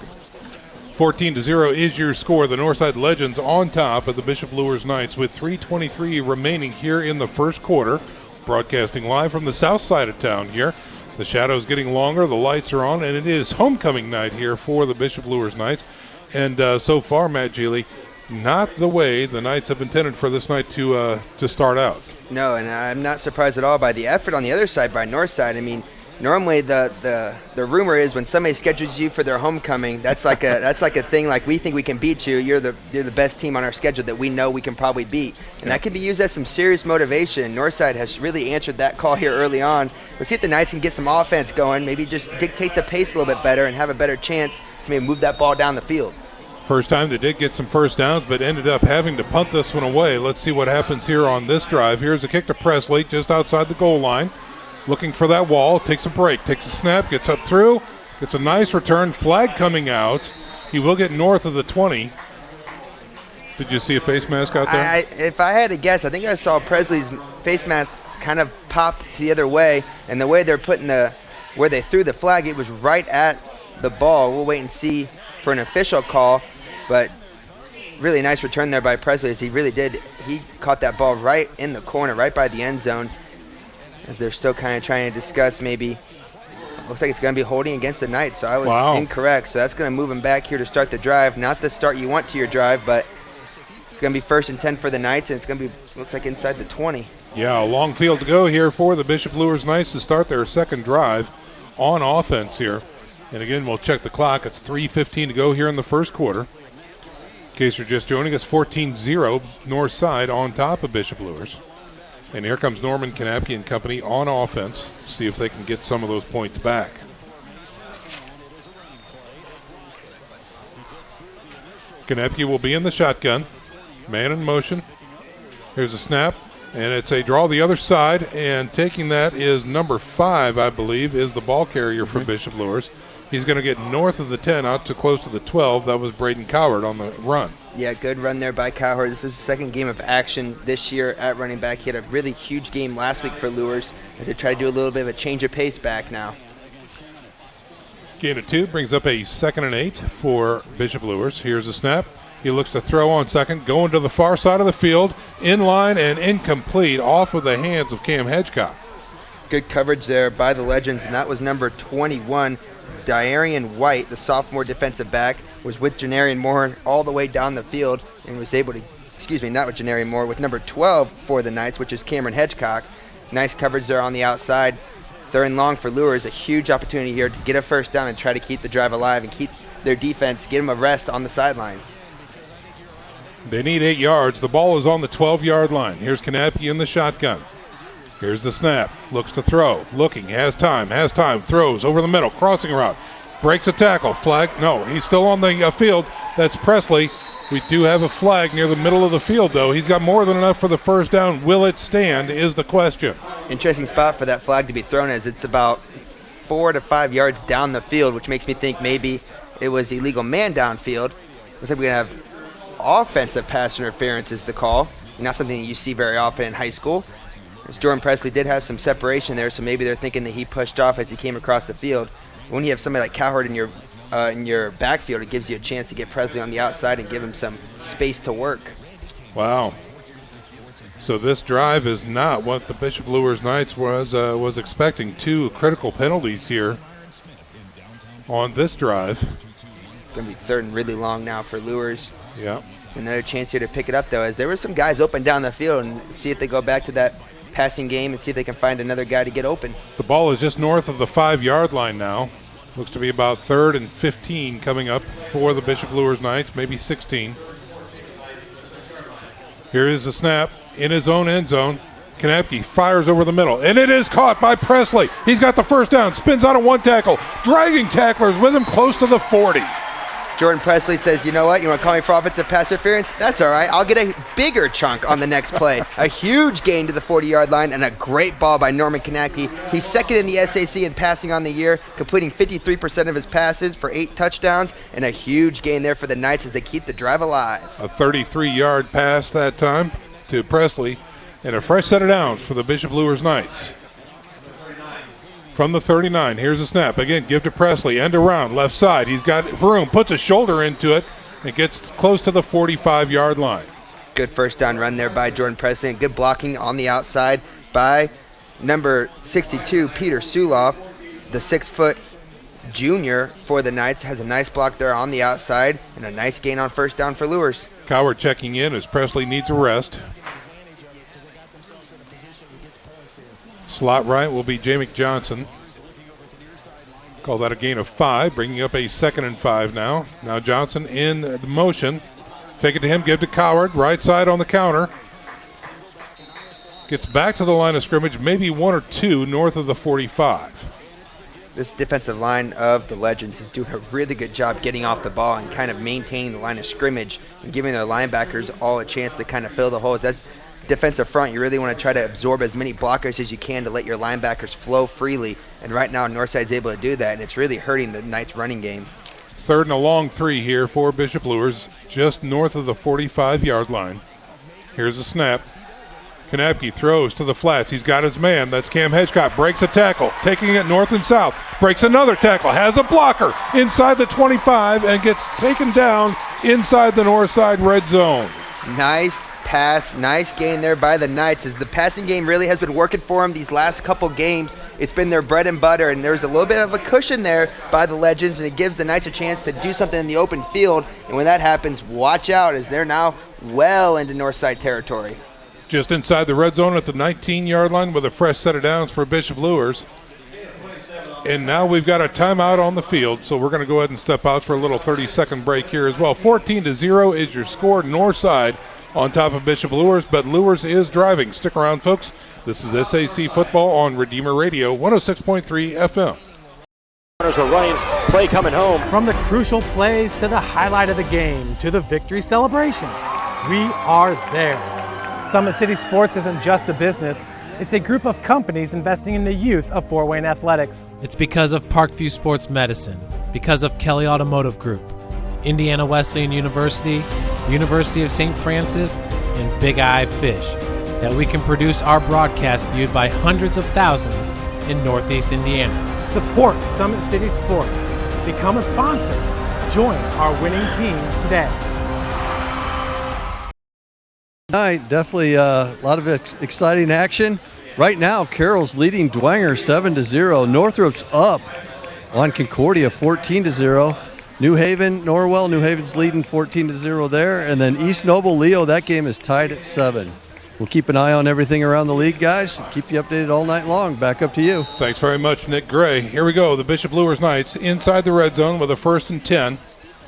14-0 is your score. The Northside Legends on top of the Bishop Luers Knights with 3:23 remaining here in the first quarter. Broadcasting live from the south side of town here. The shadow's getting longer, the lights are on, and it is homecoming night here for the Bishop Luers Knights. And so far, Matt Geely, not the way the Knights have intended for this night to start out. No, and I'm not surprised at all by the effort on the other side by Northside. I mean, normally the rumor is when somebody schedules you for their homecoming, that's like a thing like we think we can beat you. You're the best team on our schedule that we know we can probably beat, and that can be used as some serious motivation. Northside has really answered that call here early on. Let's see if the Knights can get some offense going, maybe just dictate the pace a little bit better and have a better chance to maybe move that ball down the field. First time they did get some first downs, but ended up having to punt this one away. Let's see what happens here on this drive. Here's a kick to Presley just outside the goal line. Looking for that wall, takes a break, takes a snap, gets up through, gets a nice return, flag coming out. He will get north of the 20. Did you see a face mask out there? If I had to guess, I think I saw Presley's face mask kind of pop to the other way, and the way they're putting where they threw the flag, it was right at the ball. We'll wait and see for an official call, but really nice return there by Presley as he really did. He caught that ball right in the corner, right by the end zone. As they're still kind of trying to discuss maybe, looks like it's going to be holding against the Knights, so I was incorrect. So that's going to move them back here to start the drive. Not the start you want to your drive, but it's going to be 1st and 10 for the Knights, and it's going to be, looks like inside the 20. Yeah, a long field to go here for the Bishop Luers Knights to start their second drive on offense here. And again, we'll check the clock. It's 3:15 to go here in the first quarter. In case you're just joining us, 14-0 Northside on top of Bishop Luers. And here comes Norman Kanapke and company on offense. See if they can get some of those points back. Kanapke will be in the shotgun. Man in motion. Here's a snap. And it's a draw the other side. And taking that is number 5, I believe, is the ball carrier for Bishop Luers. He's going to get north of the 10 out to close to the 12. That was Braden Coward on the run. Yeah, good run there by Coward. This is the second game of action this year at running back. He had a really huge game last week for Luers as they try to do a little bit of a change of pace back now. Gain of 2 brings up a 2nd and 8 for Bishop Luers. Here's a snap. He looks to throw on second, going to the far side of the field, in line and incomplete, off of the hands of Cam Hedgecock. Good coverage there by the Legends, and that was number 21, Denarian White, the sophomore defensive back, was with Denarian Moore all the way down the field and was able to, not with Denarian Moore, with number 12 for the Knights, which is Cameron Hedgecock. Nice coverage there on the outside. 3rd and long for Luers. A huge opportunity here to get a first down and try to keep the drive alive and keep their defense, get them a rest on the sidelines. They need 8 yards. The ball is on the 12-yard line. Here's Kanapke in the shotgun. Here's the snap. Looks to throw. Looking. Has time. Throws over the middle. Crossing route. Breaks a tackle. Flag. No, he's still on the field. That's Presley. We do have a flag near the middle of the field, though. He's got more than enough for the first down. Will it stand is the question. Interesting spot for that flag to be thrown, as it's about 4 to 5 yards down the field, which makes me think maybe it was illegal man downfield. Looks like we're going to have offensive pass interference is the call. Not something that you see very often in high school. As Jordan Presley did have some separation there, so maybe they're thinking that he pushed off as he came across the field. When you have somebody like Cowherd in your backfield, it gives you a chance to get Presley on the outside and give him some space to work. Wow. So this drive is not what the Bishop Luers Knights was expecting. 2 critical penalties here on this drive. It's going to be 3rd and really long now for Luers. Yeah. Another chance here to pick it up, though, as there were some guys open down the field, and see if they go back to that passing game and see if they can find another guy to get open. The ball is just north of the 5-yard line now. Looks to be about 3rd and 15 coming up for the Bishop Luers Knights, maybe 16. Here is the snap in his own end zone. Kanapke fires over the middle, and it is caught by Presley. He's got the first down, spins out of 1 tackle, dragging tacklers with him close to the 40. Jordan Presley says, you know what, you want to call me for offensive pass interference? That's all right. I'll get a bigger chunk on the next play. A huge gain to the 40-yard line and a great ball by Norman Kanapke. He's 2nd in the SAC in passing on the year, completing 53% of his passes for 8 touchdowns, and a huge gain there for the Knights as they keep the drive alive. A 33-yard pass that time to Presley, and a fresh set of downs for the Bishop Luers Knights. From the 39, here's a snap. Again, give to Presley, end around, left side. He's got room, puts a shoulder into it, and gets close to the 45-yard line. Good first down run there by Jordan Presley, and good blocking on the outside by number 62, Peter Suloff. The 6-foot junior for the Knights has a nice block there on the outside, and a nice gain on first down for Luers. Coward checking in as Presley needs a rest. Slot right will be Jamie Johnson. Call that a gain of 5, bringing up a 2nd and 5 now. Now Johnson in the motion. Take it to him, give to Coward. Right side on the counter. Gets back to the line of scrimmage, maybe 1 or 2 north of the 45. This defensive line of the Legends is doing a really good job getting off the ball and kind of maintaining the line of scrimmage and giving their linebackers all a chance to kind of fill the holes. That's defensive front. You really want to try to absorb as many blockers as you can to let your linebackers flow freely, and right now Northside's able to do that, and it's really hurting the Knights running game. 3rd and a long 3 here for Bishop Luers, just north of the 45-yard line. Here's a snap. Kanapke throws to the flats. He's got his man. That's Cam Hedgecock. Breaks a tackle, taking it north and south. Breaks another tackle. Has a blocker inside the 25 and gets taken down inside the north side red zone. Nice pass, nice gain there by the Knights, as the passing game really has been working for them these last couple games. It's been their bread and butter, and there's a little bit of a cushion there by the Legends, and it gives the Knights a chance to do something in the open field. And when that happens, watch out, as they're now well into Northside territory. Just inside the red zone at the 19-yard line with a fresh set of downs for Bishop Luers. And now we've got a timeout on the field, so we're going to go ahead and step out for a little 30-second break here as well. 14-0 is your score. Northside on top of Bishop Luers, but Luers is driving. Stick around, folks. This is SAC football on Redeemer Radio, 106.3 FM. Runners are running, play coming home. From the crucial plays to the highlight of the game to the victory celebration, we are there. Summit City Sports isn't just a business. It's a group of companies investing in the youth of Fort Wayne athletics. It's because of Parkview Sports Medicine, because of Kelly Automotive Group, Indiana Wesleyan University, University of St. Francis, and Big Eye Fish, that we can produce our broadcast viewed by hundreds of thousands in Northeast Indiana. Support Summit City Sports. Become a sponsor. Join our winning team today. Tonight, definitely a lot of exciting action. Right now, Carroll's leading Dwenger 7-0. Northrop's up on Concordia 14-0. New Haven, Norwell, New Haven's leading 14-0 there. And then East Noble, Leo, that game is tied at 7. We'll keep an eye on everything around the league, guys. Keep you updated all night long. Back up to you. Thanks very much, Nick Gray. Here we go. The Bishop Luers Knights inside the red zone with a 1st and 10.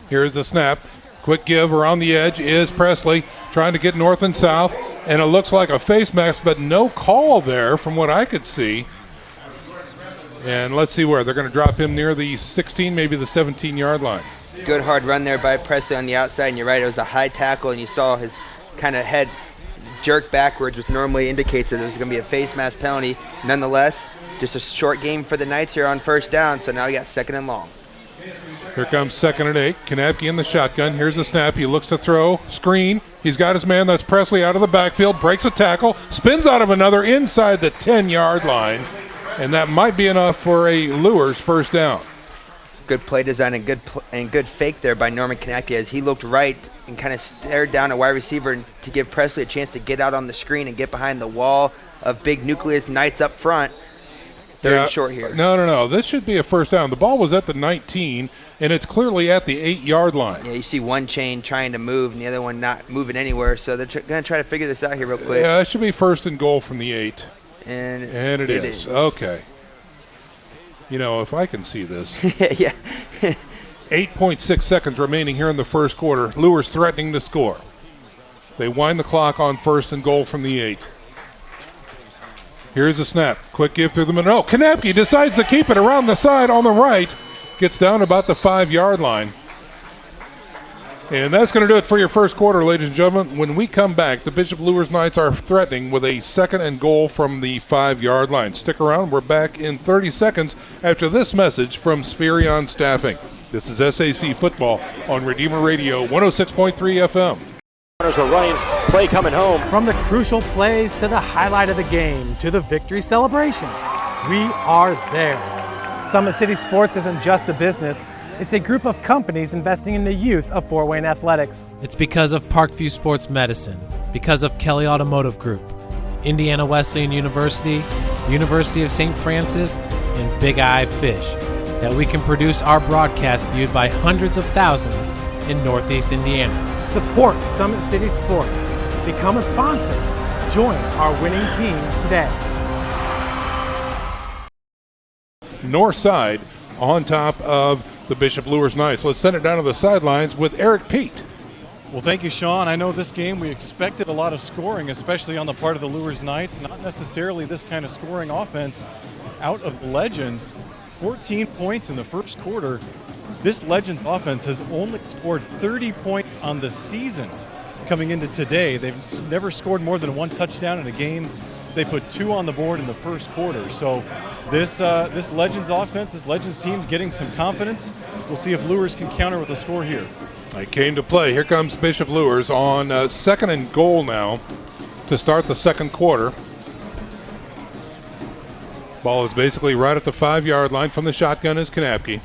Here's the snap. Quick give around the edge is Presley trying to get north and south. And it looks like a face mask, but no call there from what I could see. And let's see where. They're going to drop him near the 16, maybe the 17-yard line. Good hard run there by Presley on the outside. And you're right, it was a high tackle, and you saw his kind of head jerk backwards, which normally indicates that there's going to be a face mask penalty. Nonetheless, just a short game for the Knights here on 1st down, so now we got 2nd and long. Here comes 2nd and 8. Kanapke in the shotgun. Here's the snap. He looks to throw. Screen. He's got his man. That's Presley out of the backfield. Breaks a tackle. Spins out of another inside the 10-yard line. And that might be enough for a Luers 1st down. Good play design and good fake there by Norman Kanapke as he looked right and kind of stared down a wide receiver to give Presley a chance to get out on the screen and get behind the wall of big nucleus Knights up front. 3rd and short here. No. This should be a 1st down. The ball was at the 19, and it's clearly at the 8-yard line. Yeah, you see one chain trying to move and the other one not moving anywhere, so they're going to try to figure this out here real quick. Yeah, it should be 1st and goal from the 8. And it is. Okay. You know, if I can see this. Yeah. 8.6 seconds remaining here in the 1st quarter. Luers threatening to score. They wind the clock on 1st and goal from the 8. Here's a snap. Quick give through the middle. Oh, Kanapke decides to keep it around the side on the right. Gets down about the 5-yard line. And that's going to do it for your 1st quarter, ladies and gentlemen. When we come back, the Bishop Luers Knights are threatening with a 2nd and goal from the 5-yard line. Stick around. We're back in 30 seconds after this message from Spirion Staffing. This is SAC Football on Redeemer Radio 106.3 FM. Runners are running, play coming home. From the crucial plays to the highlight of the game to the victory celebration, we are there. Summit City Sports isn't just a business. It's a group of companies investing in the youth of Fort Wayne athletics. It's because of Parkview Sports Medicine, because of Kelly Automotive Group, Indiana Wesleyan University, University of St. Francis, and Big Eye Fish, that we can produce our broadcast viewed by hundreds of thousands in Northeast Indiana. Support Summit City Sports. Become a sponsor. Join our winning team today. Northside on top of the Bishop Luers Knights. Let's send it down to the sidelines with Eric Pete. Well, thank you, Sean. I know this game we expected a lot of scoring, especially on the part of the Luers Knights. Not necessarily this kind of scoring offense out of Legends. 14 points in the 1st quarter. This Legends offense has only scored 30 points on the season coming into today. They've never scored more than 1 touchdown in a game. They put 2 on the board in the 1st quarter. So this Legends offense, this Legends team getting some confidence. We'll see if Luers can counter with a score here. They came to play. Here comes Bishop Luers on 2nd and goal now to start the 2nd quarter. Ball is basically right at the 5-yard line. From the shotgun is Kanapke.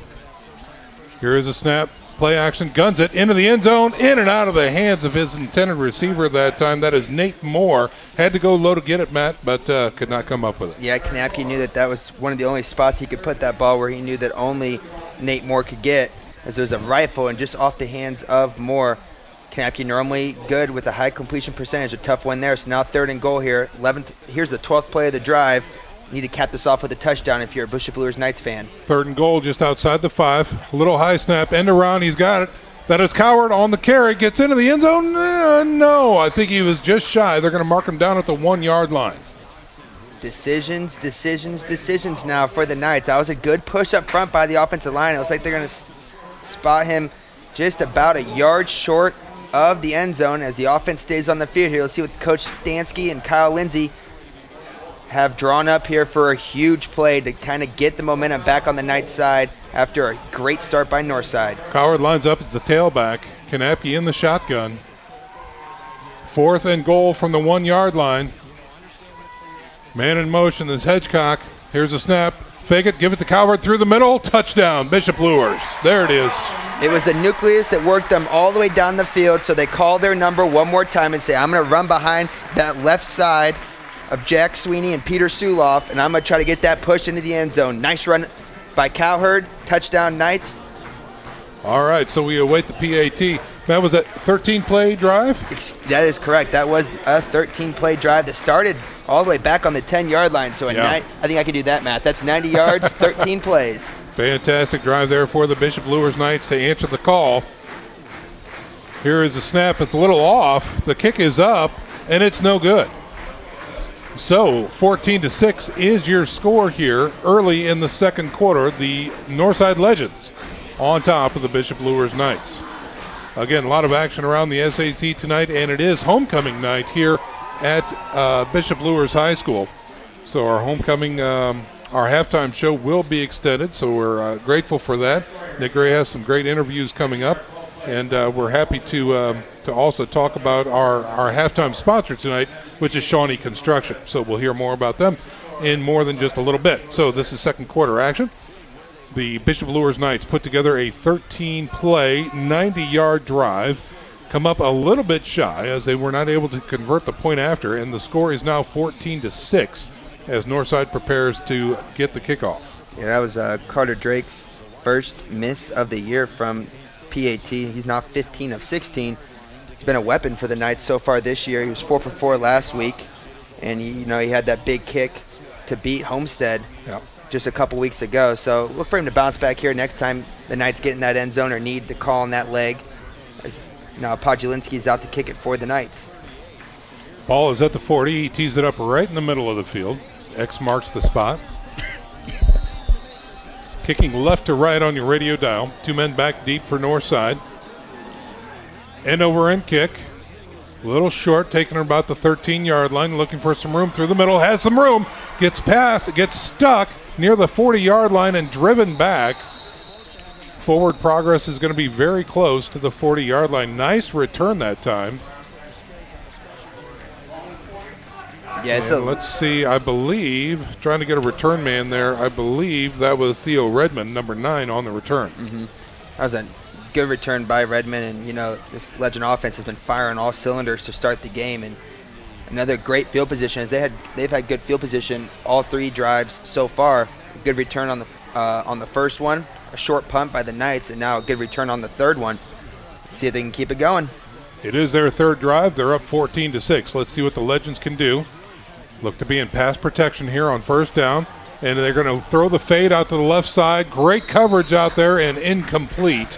Here is a snap. Play action, guns it into the end zone, in and out of the hands of his intended receiver that time. That is Nate Moore. Had to go low to get it, Matt, but could not come up with it. Yeah, Kanapke knew that was one of the only spots he could put that ball where he knew that only Nate Moore could get, as there was a rifle and just off the hands of Moore. Kanapke normally good with a high completion percentage, a tough one there. So now 3rd and goal here. Here's the 12th play of the drive. You need to cap this off with a touchdown if you're a Bishop Luers Knights fan. 3rd and goal just outside the 5. A little high snap, end around, he's got it. That is Coward on the carry, gets into the end zone. No, I think he was just shy. They're going to mark him down at the 1-yard line. Decisions now for the Knights. That was a good push up front by the offensive line. It looks like they're going to spot him just about a yard short of the end zone as the offense stays on the field here. Let's see what Coach Stansky and Kyle Lindsay have drawn up here for a huge play to kind of get the momentum back on the Knights side after a great start by Northside. Coward lines up as the tailback. Kanapke in the shotgun. 4th and goal from the 1-yard line. Man in motion is Hedgecock. Here's a snap. Fake it, give it to Coward through the middle. Touchdown, Bishop Luers. There it is. It was the nucleus that worked them all the way down the field, so they call their number one more time and say, I'm going to run behind that left side of Jack Sweeney and Peter Suloff, and I'm going to try to get that push into the end zone. Nice run by Cowherd. Touchdown Knights. All right, so we await the PAT. That was a 13-play drive? That is correct. That was a 13-play drive that started all the way back on the 10-yard line. So I think I can do that math. That's 90 yards, 13 plays. Fantastic drive there for the Bishop Luers Knights to answer the call. Here is the snap. It's a little off. The kick is up, and it's no good. So 14-6 is your score here early in the second quarter. The Northside Legends on top of the Bishop Luers Knights. Again, a lot of action around the SAC tonight, and it is homecoming night here at Bishop Luers High School. So our homecoming, our halftime show will be extended, so we're grateful for that. Nick Gray has some great interviews coming up, and we're happy to also talk about our halftime sponsor tonight, which is Shawnee Construction. So we'll hear more about them in more than just a little bit. So this is second quarter action. The Bishop Luers Knights put together a 13-play, 90-yard drive, come up a little bit shy as they were not able to convert the point after, and the score is now 14-6 as Northside prepares to get the kickoff. Yeah, that was Carter Drake's first miss of the year from PAT. He's now 15 of 16. He's been a weapon for the Knights so far this year. He was 4 for 4 last week, and he had that big kick to beat Homestead just a couple weeks ago. So look for him to bounce back here next time the Knights get in that end zone or need to call on that leg. As now Podjulinski's out to kick it for the Knights. Ball is at the 40. He tees it up right in the middle of the field. X marks the spot. Kicking left to right on your radio dial. 2 men back deep for Northside. End over end kick. A little short, taking her about the 13-yard line, looking for some room through the middle. Has some room. Gets past, gets stuck near the 40-yard line and driven back. Forward progress is going to be very close to the 40-yard line. Nice return that time. Yeah, so let's see. I believe, trying to get a return man there, I believe that was Theo Redmond, number 9, on the return. That was a good return by Redmond, and this Legend offense has been firing all cylinders to start the game, and another great field position. They've had good field position all 3 drives so far. A good return on the first one, a short punt by the Knights, and now a good return on the third one. See if they can keep it going. It is their third drive. They're up 14-6. Let's see what the Legends can do. Look to be in pass protection here on first down, and they're going to throw the fade out to the left side. Great coverage out there and incomplete.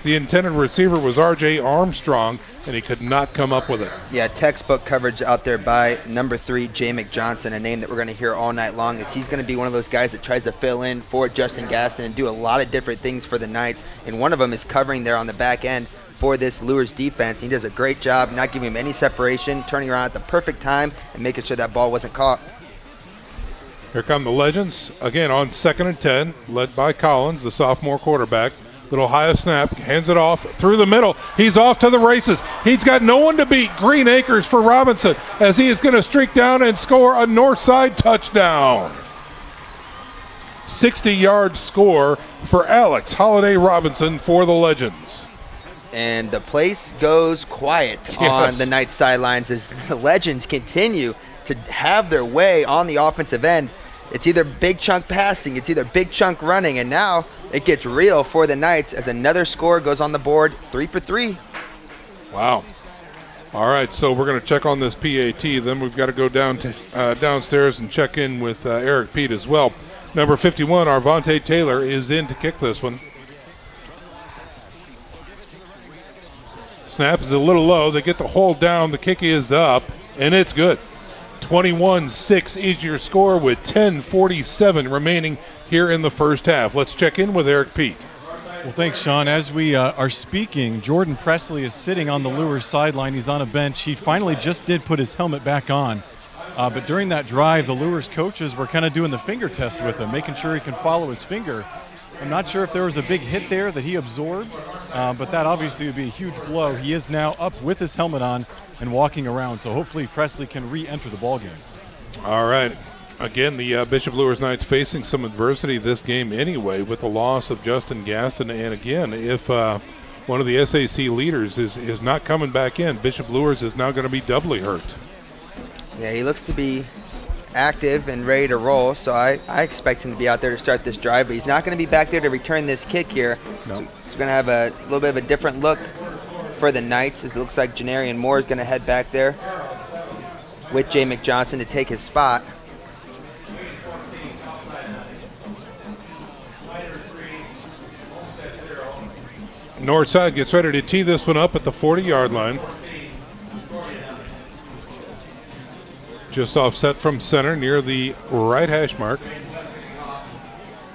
The intended receiver was R.J. Armstrong, and he could not come up with it. Yeah, textbook coverage out there by number 3, Jay McJohnson, a name that we're going to hear all night long. He's going to be one of those guys that tries to fill in for Justin Gaston and do a lot of different things for the Knights, and one of them is covering there on the back end for this Luers defense. He does a great job not giving him any separation, turning around at the perfect time, and making sure that ball wasn't caught. Here come the Legends, again on 2nd and 10, led by Collins, the sophomore quarterback. Little high snap, hands it off through the middle. He's off to the races. He's got no one to beat. Green Acres for Robinson as he is going to streak down and score a Northside touchdown. 60-yard score for Alex Holiday Robinson for the Legends. And the place goes quiet on the Knights sidelines as the Legends continue to have their way on the offensive end. It's either big chunk passing, it's either big chunk running, and now it gets real for the Knights as another score goes on the board, 3 for 3. Wow. All right, so we're going to check on this PAT. Then we've got to go down to, downstairs and check in with Eric Pete as well. Number 51, Arvante Taylor, is in to kick this one. Snap is a little low. They get the hold down. The kick is up, and it's good. 21-6 is your score with 10:47 remaining here in the first half. Let's check in with Eric Pete. Well, thanks, Sean. As we are speaking, Jordan Presley is sitting on the Luers sideline. He's on a bench. He finally just did put his helmet back on. But during that drive, the Luers coaches were kind of doing the finger test with him, making sure he can follow his finger. I'm not sure if there was a big hit there that he absorbed, but that obviously would be a huge blow. He is now up with his helmet on and walking around, so hopefully Presley can re-enter the ballgame. All right. Again, the Bishop Luers Knights facing some adversity this game anyway with the loss of Justin Gaston. And again, if one of the SAC leaders is not coming back in, Bishop Luers is now going to be doubly hurt. Yeah, he looks to be active and ready to roll, so I expect him to be out there to start this drive, but he's not going to be back there to return this kick here. No. So he's going to have a little bit of a different look for the Knights, as it looks like Denarian Moore is going to head back there with Jay McJohnson to take his spot. Northside gets ready to tee this one up at the 40-yard line. Just offset from center near the right hash mark.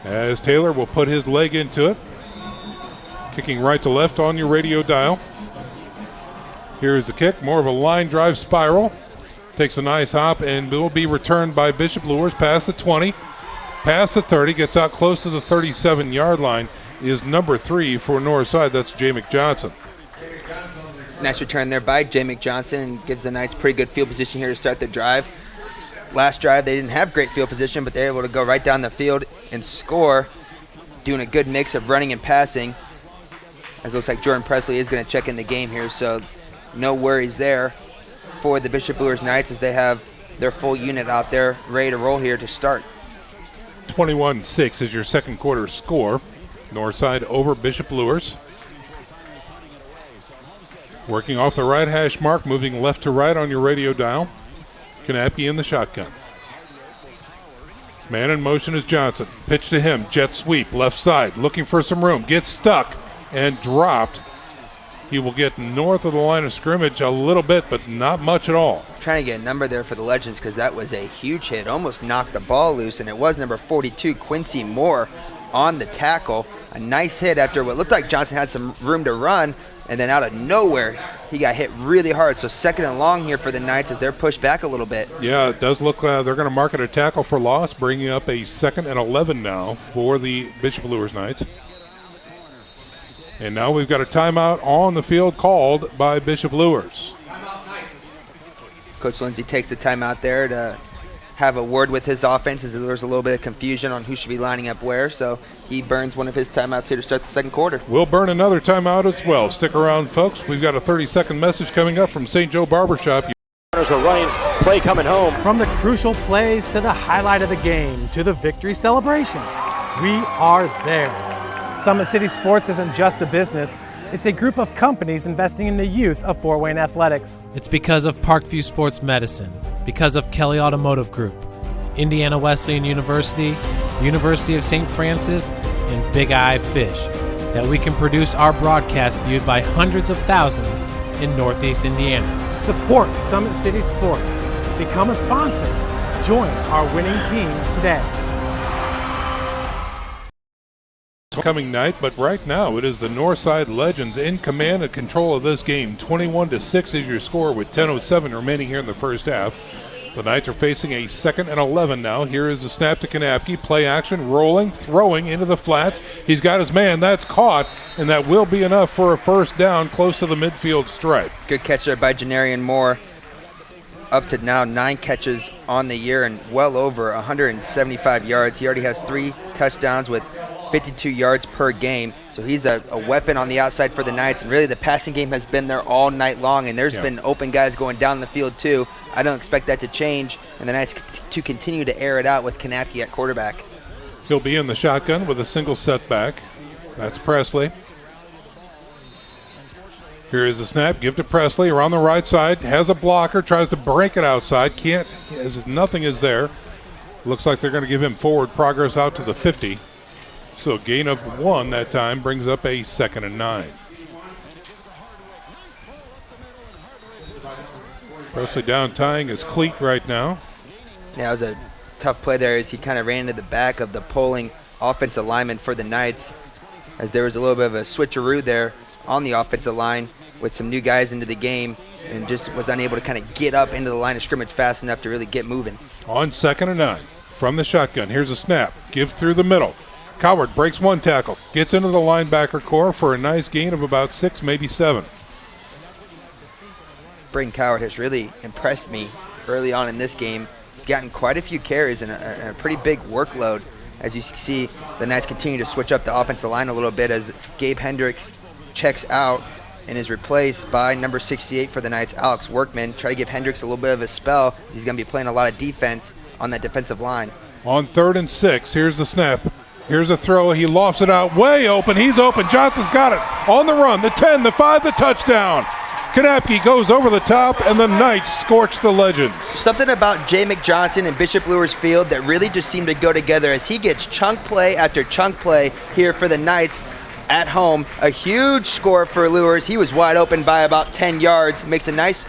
As Taylor will put his leg into it. Kicking right to left on your radio dial. Here's the kick, more of a line drive spiral. Takes a nice hop and will be returned by Bishop Luers past the 20, past the 30, gets out close to the 37-yard line. Is number 3 for Northside. That's Jay McJohnson. Nice return there by Jay McJohnson, and gives the Knights pretty good field position here to start the drive. Last drive, they didn't have great field position, but they're able to go right down the field and score, doing a good mix of running and passing. As it looks like Jordan Presley is going to check in the game here, so no worries there for the Bishop Luers Knights, as they have their full unit out there ready to roll here to start. 21-6 is your second quarter score. Northside over Bishop Luers. Working off the right hash mark, moving left to right on your radio dial. Kanapke in the shotgun. Man in motion is Johnson. Pitch to him, jet sweep, left side, looking for some room. Gets stuck and dropped. He will get north of the line of scrimmage a little bit, but not much at all. Trying to get a number there for the Legends, because that was a huge hit. Almost knocked the ball loose, and it was number 42, Quincy Moore, on the tackle. A nice hit after what looked like Johnson had some room to run, and then out of nowhere, he got hit really hard. So second and long here for the Knights as they're pushed back a little bit. Yeah, it does look they're going to mark it a tackle for loss, bringing up a 2nd and 11 now for the Bishop Luers Knights. And now we've got a timeout on the field called by Bishop Luers. Coach Lindsay takes the timeout there to have a word with his offense, as there's a little bit of confusion on who should be lining up where, so he burns one of his timeouts here to start the second quarter. We'll burn another timeout as well. Stick around, folks. We've got a 30-second message coming up from St. Joe Barbershop. Runners are running, play coming home. From the crucial plays to the highlight of the game to the victory celebration, we are there. Summit City Sports isn't just a business, it's a group of companies investing in the youth of Fort Wayne athletics. It's because of Parkview Sports Medicine, because of Kelly Automotive Group, Indiana Wesleyan University, University of St. Francis, and Big Eye Fish, that we can produce our broadcast viewed by hundreds of thousands in Northeast Indiana. Support Summit City Sports. Become a sponsor. Join our winning team today. Coming night, but right now it is the Northside Legends in command and control of this game. 21-6 is your score with 10:07 remaining here in the first half. The Knights are facing a 2nd and 11 now. Here is the snap to Kanapke. Play action, rolling, throwing into the flats. He's got his man. That's caught, and that will be enough for a first down close to the midfield stripe. Good catch there by Denarian Moore. Up to now 9 catches on the year and well over 175 yards. He already has 3 touchdowns with 52 yards per game. So he's a weapon on the outside for the Knights. And really the passing game has been there all night long, and there's been open guys going down the field too. I don't expect that to change, and the Knights to continue to air it out with Kanapke at quarterback. He'll be in the shotgun with a single setback. That's Presley. Here is the snap. Give to Presley around the right side. Has a blocker. Tries to break it outside. Can't. As nothing is there. Looks like they're going to give him forward progress out to the 50. So a gain of 1 that time brings up a 2nd and 9. Presley down tying his cleat right now. Yeah, it was a tough play there as he kind of ran into the back of the pulling offensive lineman for the Knights, as there was a little bit of a switcheroo there on the offensive line with some new guys into the game, and just was unable to kind of get up into the line of scrimmage fast enough to really get moving. On 2nd and 9 from the shotgun. Here's a snap. Give through the middle. Coward breaks 1 tackle. Gets into the linebacker core for a nice gain of about 6, maybe 7. Braden Coward has really impressed me early on in this game. He's gotten quite a few carries and a pretty big workload. As you see, the Knights continue to switch up the offensive line a little bit as Gabe Hendricks checks out and is replaced by number 68 for the Knights, Alex Workman. Try to give Hendricks a little bit of a spell. He's going to be playing a lot of defense. on that defensive line. On 3rd and 6, here's the snap. Here's a throw. He lofts it out way open. He's open. Johnson's got it. On the run. The 10, the 5, the touchdown. Kanapke goes over the top, and the Knights scorch the Legends. Something about Jay McJohnson and Bishop Luers Field that really just seemed to go together as he gets chunk play after chunk play here for the Knights at home. A huge score for Luers. He was wide open by about 10 yards. Makes a nice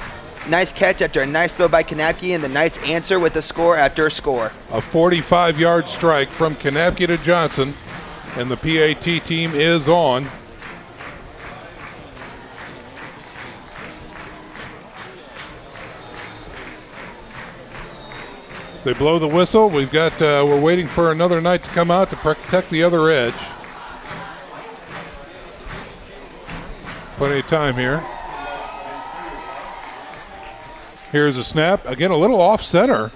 catch after a nice throw by Kanapke, and the Knights answer with a score after a score. A 45-yard strike from Kanapke to Johnson, and the PAT team is on. They blow the whistle. We've got. We're waiting for another Knight to come out to protect the other edge. Plenty of time here. Here's a snap. Again, a little off center.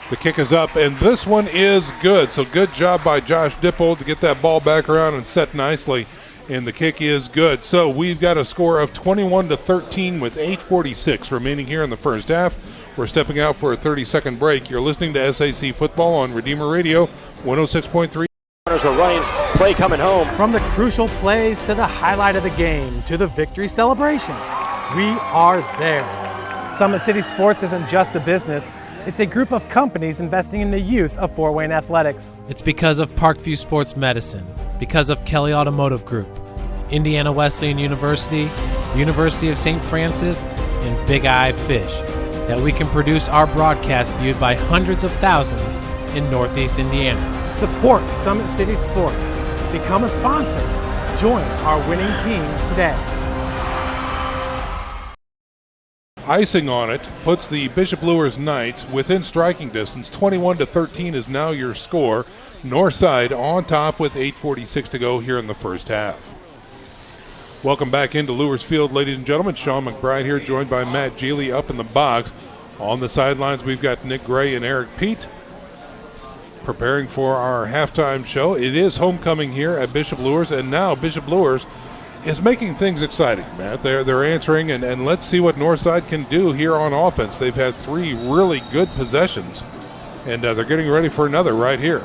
The kick is up, and this one is good. So good job by Josh Dippold to get that ball back around and set nicely. And the kick is good. So we've got a score of 21-13 with 8:46 remaining here in the first half. We're stepping out for a 30-second break. You're listening to SAC Football on Redeemer Radio, 106.3. Runners are running, play coming home. From the crucial plays to the highlight of the game to the victory celebration, we are there. Summit City Sports isn't just a business, it's a group of companies investing in the youth of Fort Wayne athletics. It's because of Parkview Sports Medicine, because of Kelly Automotive Group, Indiana Wesleyan University, University of St. Francis, and Big Eye Fish, that we can produce our broadcast viewed by hundreds of thousands in Northeast Indiana. Support Summit City Sports. Become a sponsor. Join our winning team today. Icing on it puts the Bishop Luers Knights within striking distance. 21-13 is now your score. Northside on top with 8:46 to go here in the first half. Welcome back into Luers Field, ladies and gentlemen. Sean McBride here, joined by Matt Geely up in the box. On the sidelines, we've got Nick Gray and Eric Pete preparing for our halftime show. It is homecoming here at Bishop Luers, and now Bishop Luers is making things exciting, Matt. They're answering, and let's see what Northside can do here on offense. They've had 3 really good possessions, and they're getting ready for another right here.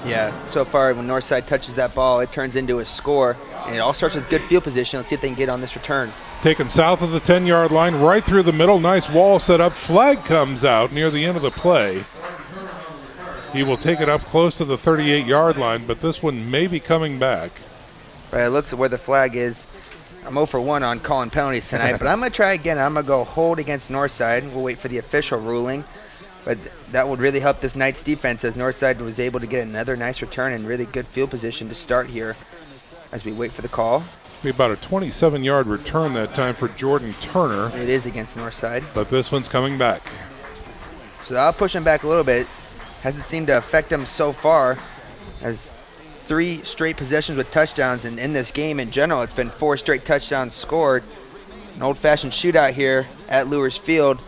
Yeah, so far when Northside touches that ball, it turns into a score, and it all starts with good field position. Let's see if they can get on this return. Taken south of the 10-yard line, right through the middle. Nice wall set up. Flag comes out near the end of the play. He will take it up close to the 38-yard line, but this one may be coming back. Right, it looks at where the flag is. I'm 0 for 1 on calling penalties tonight, but I'm going to try again. I'm going to go hold against Northside. We'll wait for the official ruling. But that would really help this Knights defense as Northside was able to get another nice return and really good field position to start here as we wait for the call. Be about a 27-yard return that time for Jordan Turner. It is against Northside. But this one's coming back. So I'll push him back a little bit. Hasn't seemed to affect him so far, as 3 straight possessions with touchdowns, and in this game in general, it's been 4 straight touchdowns scored. An old-fashioned shootout here at Luers Field.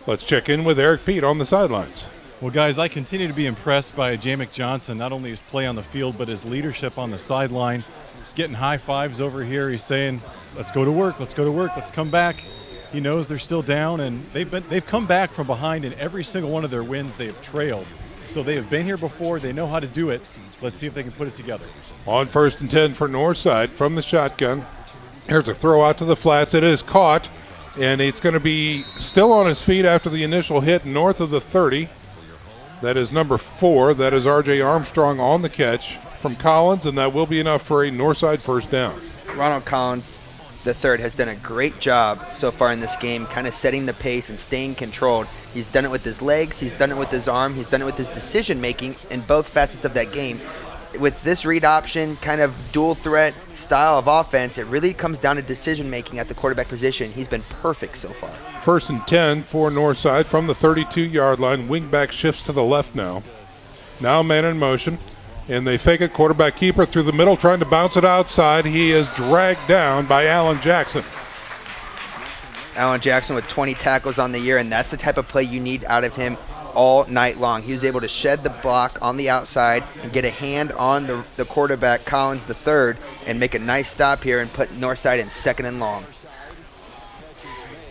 Let's check in with Eric Pete on the sidelines. Well, guys, I continue to be impressed by Jay McJohnson, not only his play on the field, but his leadership on the sideline. Getting high fives over here. He's saying, let's go to work, let's go to work, let's come back. He knows they're still down, and they've come back from behind in every single one of their wins. They have trailed. So they have been here before. They know how to do it. Let's see if they can put it together. On 1st and 10 for Northside from the shotgun. Here's a throw out to the flats. It is caught, and it's going to be still on his feet after the initial hit north of the 30. That is number 4. That is R.J. Armstrong on the catch from Collins, and that will be enough for a Northside first down. Ronald Collins III has done a great job so far in this game, kind of setting the pace and staying controlled. He's done it with his legs, he's done it with his arm, he's done it with his decision-making in both facets of that game. With this read option, kind of dual threat style of offense, it really comes down to decision-making at the quarterback position. He's been perfect so far. 1st and 10 for Northside from the 32-yard line. Wingback shifts to the left now. Now man in motion. And they fake it, quarterback keeper through the middle, trying to bounce it outside. He is dragged down by Alan Jackson. Alan Jackson with 20 tackles on the year, and that's the type of play you need out of him all night long. He was able to shed the block on the outside and get a hand on the quarterback, Collins III, and make a nice stop here and put Northside in 2nd and long.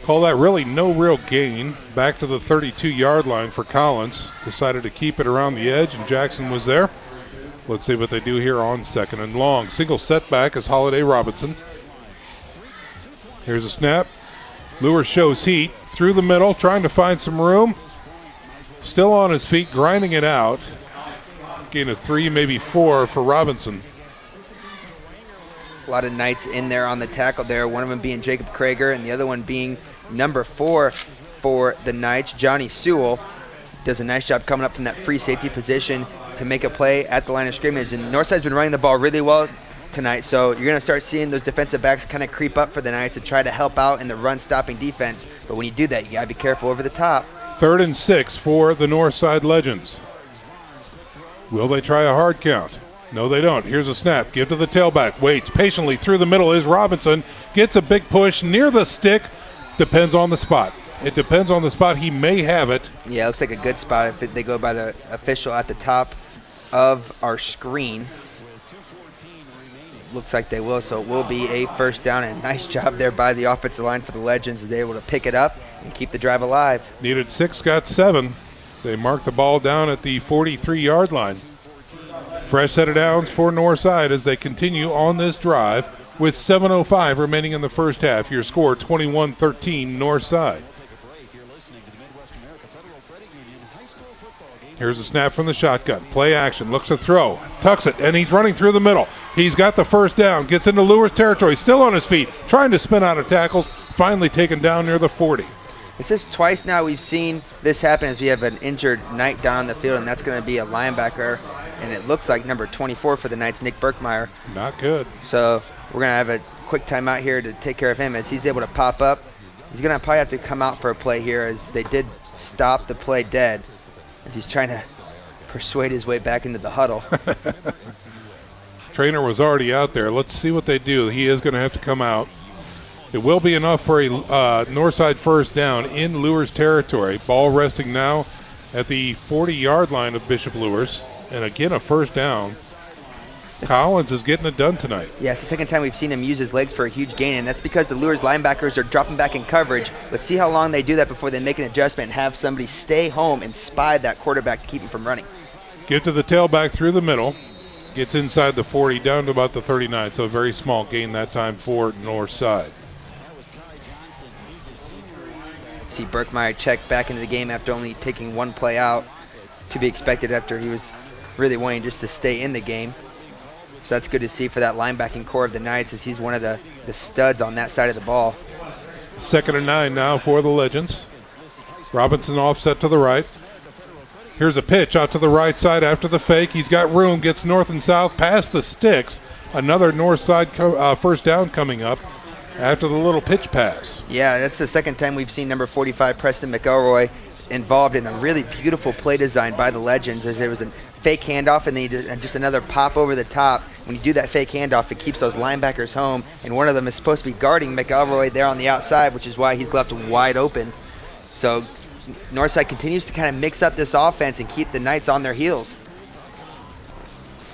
Call that really no real gain. Back to the 32-yard line for Collins. Decided to keep it around the edge, and Jackson was there. Let's see what they do here on 2nd and long. Single setback is Holiday Robinson. Here's a snap. Luers shows heat through the middle, trying to find some room. Still on his feet, grinding it out. Gain of 3, maybe 4 for Robinson. A lot of Knights in there on the tackle there, one of them being Jacob Krager and the other one being number 4 for the Knights, Johnny Sewell. Does a nice job coming up from that free safety position to make a play at the line of scrimmage. And Northside's been running the ball really well tonight, so you're going to start seeing those defensive backs kind of creep up for the Knights to try to help out in the run-stopping defense. But when you do that, you got to be careful over the top. 3rd and 6 for the Northside Legends. Will they try a hard count? No, they don't. Here's a snap. Give to the tailback. Waits patiently through the middle is Robinson. Gets a big push near the stick. Depends on the spot. It depends on the spot. He may have it. Yeah, it looks like a good spot if they go by the official at the top of our screen. Looks like they will, so it will be a first down, and a nice job there by the offensive line for the Legends as they're able to pick it up and keep the drive alive. Needed 6, got 7. They marked the ball down at the 43-yard line. Fresh set of downs for Northside as they continue on this drive with 7:05 remaining in the first half. Your score 21-13 Northside. Here's a snap from the shotgun. Play action, looks to throw, tucks it, and he's running through the middle. He's got the first down, gets into Luers territory, still on his feet, trying to spin out of tackles, finally taken down near the 40. It's just twice now we've seen this happen as we have an injured Knight down on the field, and that's going to be a linebacker, and it looks like number 24 for the Knights, Nick Berkmeyer. Not good. So we're going to have a quick timeout here to take care of him as he's able to pop up. He's going to probably have to come out for a play here as they did stop the play dead as he's trying to persuade his way back into the huddle. Trainer was already out there. Let's see what they do. He is going to have to come out. It will be enough for a Northside first down in Luers territory. Ball resting now at the 40-yard line of Bishop Luers. And again, a first down. Collins is getting it done tonight. Yeah, it's the second time we've seen him use his legs for a huge gain, and that's because the Luers linebackers are dropping back in coverage. Let's see how long they do that before they make an adjustment and have somebody stay home and spy that quarterback to keep him from running. Get to the tailback through the middle. Gets inside the 40 down to about the 39, so a very small gain that time for Northside. See Berkmeyer check back into the game after only taking one play out, to be expected after he was really wanting just to stay in the game. So that's good to see for that linebacking core of the Knights as he's one of the studs on that side of the ball. 2nd and 9 now for the Legends. Robinson offset to the right. Here's a pitch out to the right side after the fake. He's got room, gets north and south past the sticks. Another north side first down coming up after the little pitch pass. Yeah, that's the second time we've seen number 45, Preston McElroy, involved in a really beautiful play design by the Legends as there was a fake handoff and then just another pop over the top. When you do that fake handoff, it keeps those linebackers home, and one of them is supposed to be guarding McElroy there on the outside, which is why he's left wide open. So Northside continues to kind of mix up this offense and keep the Knights on their heels.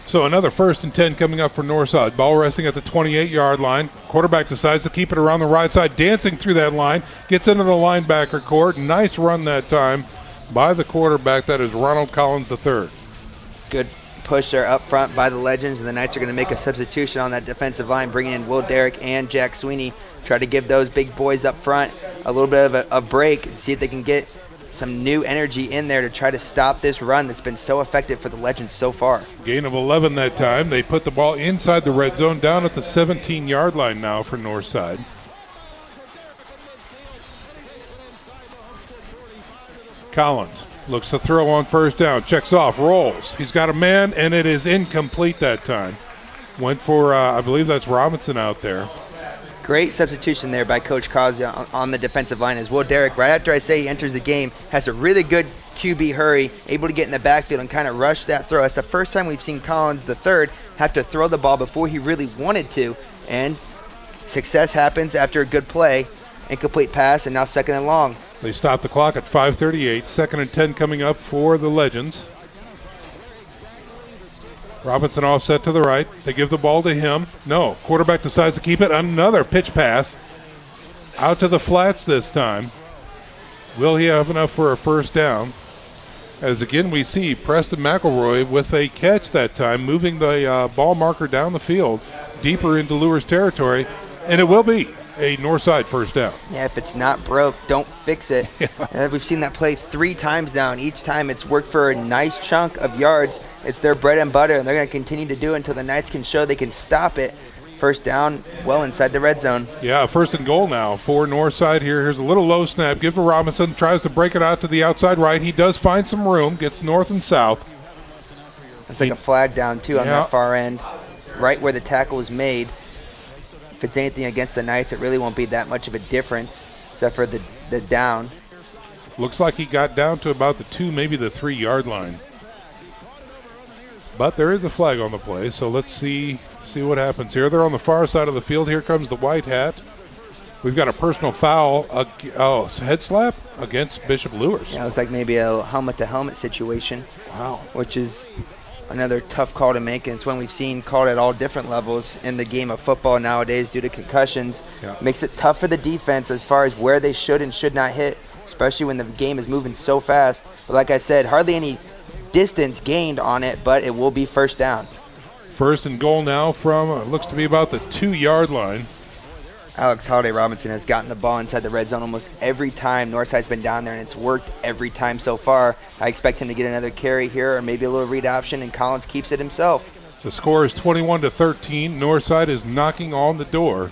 So another 1st and 10 coming up for Northside. Ball resting at the 28-yard line. Quarterback decides to keep it around the right side, dancing through that line. Gets into the linebacker court. Nice run that time by the quarterback. That is Ronald Collins III. Good push there up front by the Legends, and the Knights are going to make a substitution on that defensive line, bringing in Will Derrick and Jack Sweeney. Try to give those big boys up front a little bit of a break and see if they can get some new energy in there to try to stop this run that's been so effective for the Legends so far. Gain of 11 that time. They put the ball inside the red zone, down at the 17-yard line now for Northside. Collins looks to throw on first down, checks off, rolls. He's got a man, and it is incomplete that time. Went for, I believe that's Robinson out there. Great substitution there by Coach Crosby on the defensive line as Will Derrick, right after I say he enters the game, has a really good QB hurry, able to get in the backfield and kind of rush that throw. That's the first time we've seen Collins III have to throw the ball before he really wanted to, and success happens after a good play. Incomplete pass, and now 2nd and long. They stop the clock at 5:38. 2nd and 10 coming up for the Legends. Robinson offset to the right. They give the ball to him. No. Quarterback decides to keep it. Another pitch pass Out to the flats this time. Will he have enough for a first down? As again we see Preston McElroy with a catch that time, moving the ball marker down the field, deeper into Luers territory, and it will be a Northside first down. Yeah, if it's not broke, don't fix it. We've seen that play 3 times now, and each time it's worked for a nice chunk of yards. It's their bread and butter, and they're going to continue to do it until the Knights can show they can stop it. First down, well inside the red zone. Yeah, first and goal now for Northside here. Here's a little low snap. Give to Robinson. Tries to break it out to the outside right. He does find some room. Gets north and south. It's like a flag down, too, on that far end. Right where the tackle was made. If it's anything against the Knights, it really won't be that much of a difference, except for the down. Looks like he got down to about the 2, maybe the 3-yard line. But there is a flag on the play, so let's see what happens here. They're on the far side of the field. Here comes the white hat. We've got a personal foul, head slap against Bishop Luers. Yeah, it was like maybe a helmet-to-helmet situation. Wow. Which is another tough call to make, and it's one we've seen called at all different levels in the game of football nowadays due to concussions. Yeah. Makes it tough for the defense as far as where they should and should not hit, especially when the game is moving so fast. But like I said, hardly any distance gained on it, but it will be first down. First and goal now from, looks to be about the 2-yard line. Alex Holiday-Robinson has gotten the ball inside the red zone almost every time Northside's been down there, and it's worked every time so far. I expect him to get another carry here or maybe a little read option, and Collins keeps it himself. The score is 21-13. Northside is knocking on the door.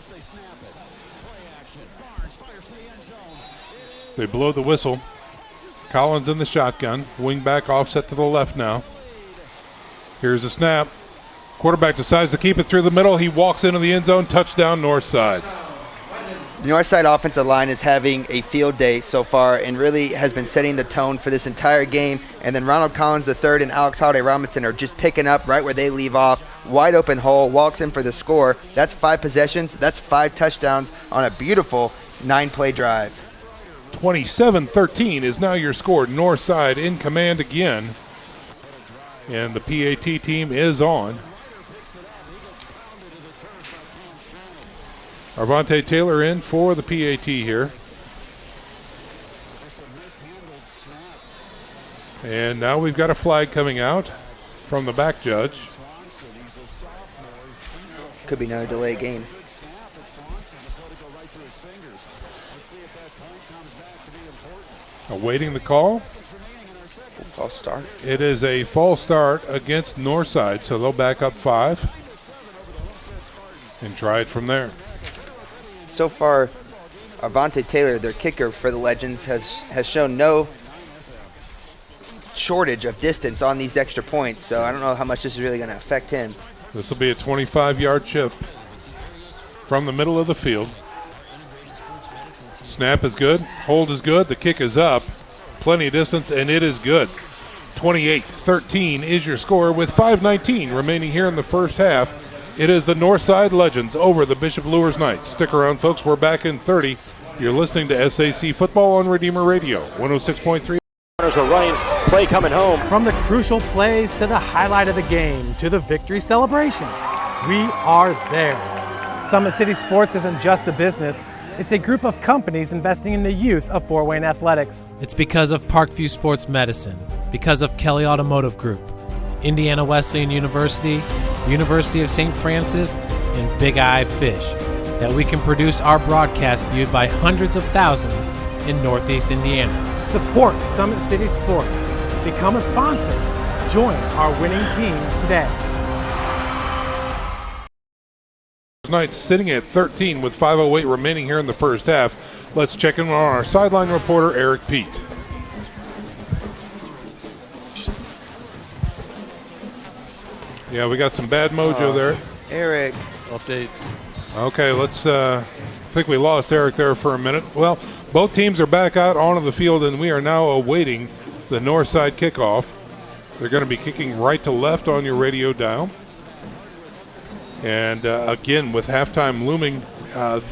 They blow the whistle. Collins in the shotgun. Wing back offset to the left now. Here's a snap. Quarterback decides to keep it through the middle. He walks into the end zone. Touchdown, Northside. The Northside offensive line is having a field day so far and really has been setting the tone for this entire game. And then Ronald Collins III and Alex Holiday-Robinson are just picking up right where they leave off. Wide open hole, walks in for the score. That's 5 possessions. That's 5 touchdowns on a beautiful 9-play drive. 27-13 is now your score. Northside in command again. And the PAT team is on. Arvante Taylor in for the PAT here. And now we've got a flag coming out from the back judge. Could be another delay game. Awaiting the call. False start. It is a false start against Northside, so they'll back up 5 and try it from there. So far, Arvante Taylor, their kicker for the Legends, has shown no shortage of distance on these extra points, so I don't know how much this is really going to affect him. This will be a 25-yard chip from the middle of the field. Snap is good. Hold is good. The kick is up. Plenty of distance, and it is good. 28-13 is your score with 5:19 remaining here in the first half. It is the Northside Legends over the Bishop Luers Knights. Stick around, folks. We're back in 30. You're listening to SAC Football on Redeemer Radio, 106.3. Runners are running. Play coming home. From the crucial plays to the highlight of the game to the victory celebration, we are there. Summit City Sports isn't just a business. It's a group of companies investing in the youth of Fort Wayne athletics. It's because of Parkview Sports Medicine, because of Kelly Automotive Group, Indiana Wesleyan University, University of St. Francis, and Big Eye Fish, that we can produce our broadcast viewed by hundreds of thousands in Northeast Indiana. Support Summit City Sports. Become a sponsor. Join our winning team today. Knights sitting at 13 with 5:08 remaining here in the first half. Let's check in on our sideline reporter, Eric Pete. Yeah, we got some bad mojo there. Eric. Updates. Okay, let's, I think we lost Eric there for a minute. Well, both teams are back out onto the field, and we are now awaiting the Northside kickoff. They're going to be kicking right to left on your radio dial. And again, with halftime looming,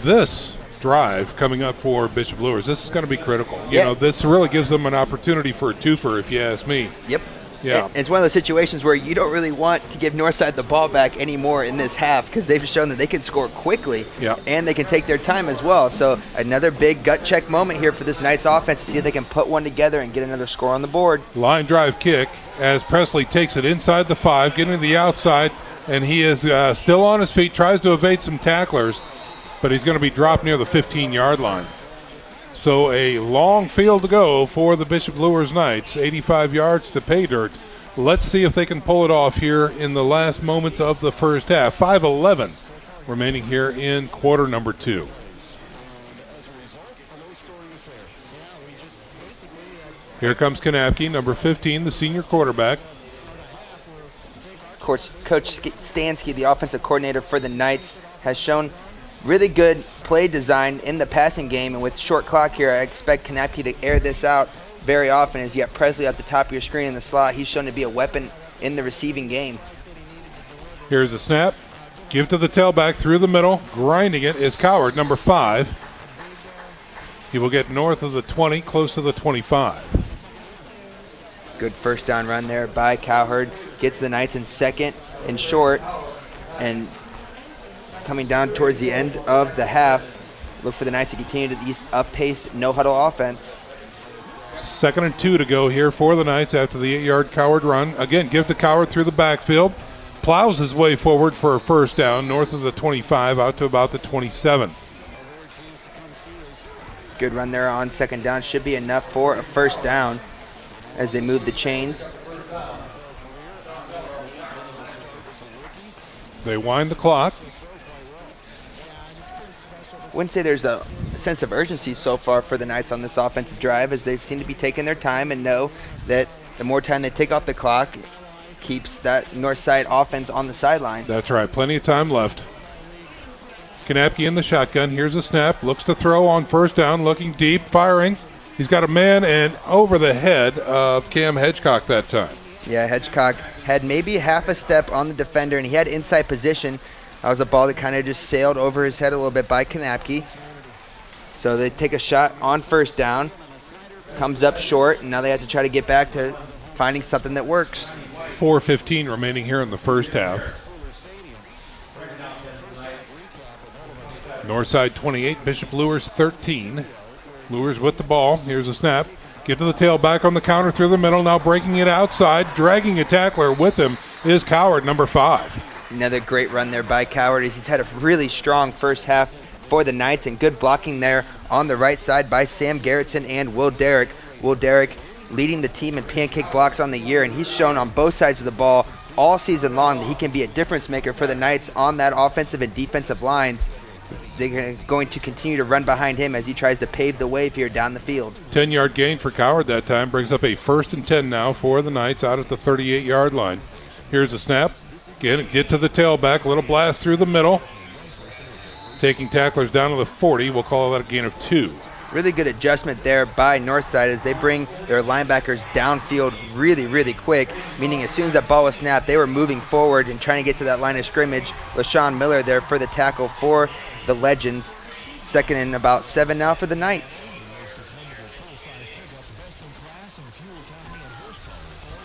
this drive coming up for Bishop Luers, this is going to be critical. You know, this really gives them an opportunity for a twofer, if you ask me. Yep. Yeah. It's one of those situations where you don't really want to give Northside the ball back anymore in this half because they've shown that they can score quickly and they can take their time as well. So another big gut check moment here for this Knights offense to see if they can put one together and get another score on the board. Line drive kick as Presley takes it inside the 5, getting to the outside, and he is still on his feet, tries to evade some tacklers, but he's going to be dropped near the 15-yard line. So a long field to go for the Bishop Luers Knights, 85 yards to pay dirt. Let's see if they can pull it off here in the last moments of the first half. 5:11 remaining here in quarter number 2. Here comes Kanapke, number 15, the senior quarterback. Coach Stansky, the offensive coordinator for the Knights, has shown really good play design in the passing game, and with short clock here, I expect Kanapke to air this out very often. As you got Presley at the top of your screen in the slot, he's shown to be a weapon in the receiving game. Here's a snap. Give to the tailback through the middle. Grinding it is Coward, number 5. He will get north of the 20, close to the 25. Good first down run there by Cowherd. Gets the Knights in second and short, and coming down towards the end of the half, look for the Knights to continue to this up-pace, no-huddle offense. 2nd and 2 to go here for the Knights after the 8-yard Coward run. Again, give to Coward through the backfield. Plows his way forward for a first down, north of the 25, out to about the 27. Good run there on second down. Should be enough for a first down as they move the chains. They wind the clock. Wouldn't say there's a sense of urgency so far for the Knights on this offensive drive, as they seem to be taking their time and know that the more time they take off the clock keeps that Northside offense on the sideline. That's right, plenty of time left. Kanapke in the shotgun. Here's a snap. Looks to throw on first down, looking deep, firing. He's got a man and over the head of Cam Hedgecock that time. Yeah, Hedgecock had maybe half a step on the defender, and he had inside position. That was a ball that kind of just sailed over his head a little bit by Kanapke. So they take a shot on first down. Comes up short, and now they have to try to get back to finding something that works. 4:15 remaining here in the first half. Northside 28, Bishop Luers 13. Luers with the ball. Here's a snap. Get to the tailback on the counter through the middle. Now breaking it outside. Dragging a tackler with him is Coward, number 5. Another great run there by Coward. He's had a really strong first half for the Knights, and good blocking there on the right side by Sam Garrettson and Will Derrick. Will Derrick leading the team in pancake blocks on the year, and he's shown on both sides of the ball all season long that he can be a difference maker for the Knights on that offensive and defensive lines. They're going to continue to run behind him as he tries to pave the way here down the field. 10-yard gain for Coward that time. Brings up a 1st and 10 now for the Knights out at the 38-yard line. Here's a snap. Get to the tailback. Little blast through the middle. Taking tacklers down to the 40. We'll call that a gain of 2. Really good adjustment there by Northside as they bring their linebackers downfield really, really quick, meaning as soon as that ball was snapped, they were moving forward and trying to get to that line of scrimmage. LaShawn Miller there for the tackle for the Legends. 2nd and about 7 now for the Knights.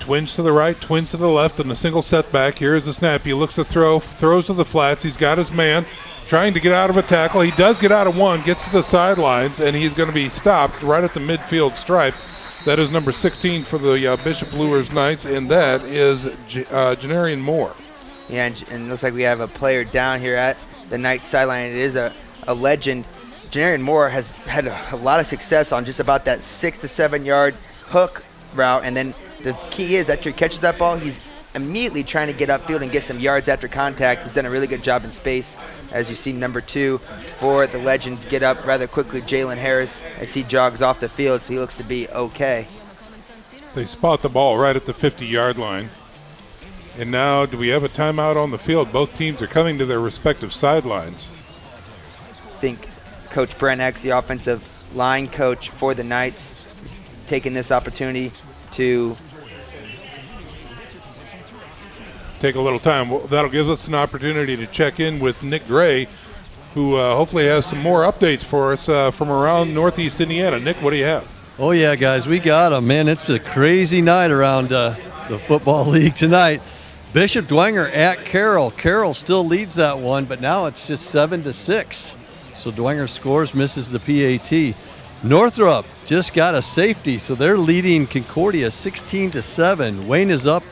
Twins to the right, twins to the left, and a single setback. Here's the snap. He looks to throw, throws to the flats. He's got his man trying to get out of a tackle. He does get out of one, gets to the sidelines, and he's going to be stopped right at the midfield stripe. That is number 16 for the Bishop Luers Knights, and that is Denarian Moore. Yeah, and it looks like we have a player down here at the Knights sideline. It is a legend. Denarian Moore has had a lot of success on just about that 6 to 7 yard hook route, and then the key is after he catches that ball, he's immediately trying to get upfield and get some yards after contact. He's done a really good job in space. As you see, number 2 for the Legends get up rather quickly, Jalen Harris, as he jogs off the field, so he looks to be okay. They spot the ball right at the 50-yard line. And now, do we have a timeout on the field? Both teams are coming to their respective sidelines. I think Coach Brent X, the offensive line coach for the Knights, is taking this opportunity to take a little time. Well, that'll give us an opportunity to check in with Nick Gray, who hopefully has some more updates for us from around Northeast Indiana. Nick, what do you have? Oh, yeah, guys, we got them, man. It's a crazy night around the football league tonight. Bishop Dwenger at Carroll. Carroll still leads that one, but now it's just 7-6. So Dwenger scores, misses the PAT. Northrop just got a safety, so they're leading Concordia 16-7. Wayne is up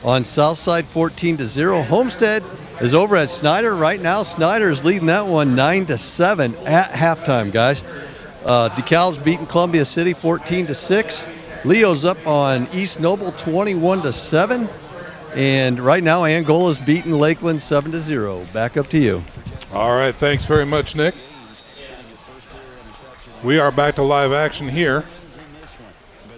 on Southside 14-0. Homestead is over at Snyder right now. Snyder is leading that one 9-7 at halftime, guys. DeKalb's beating Columbia City 14-6. Leo's up on East Noble 21-7. And right now Angola's beating Lakeland 7-0. Back up to you. All right, thanks very much, Nick. We are back to live action here.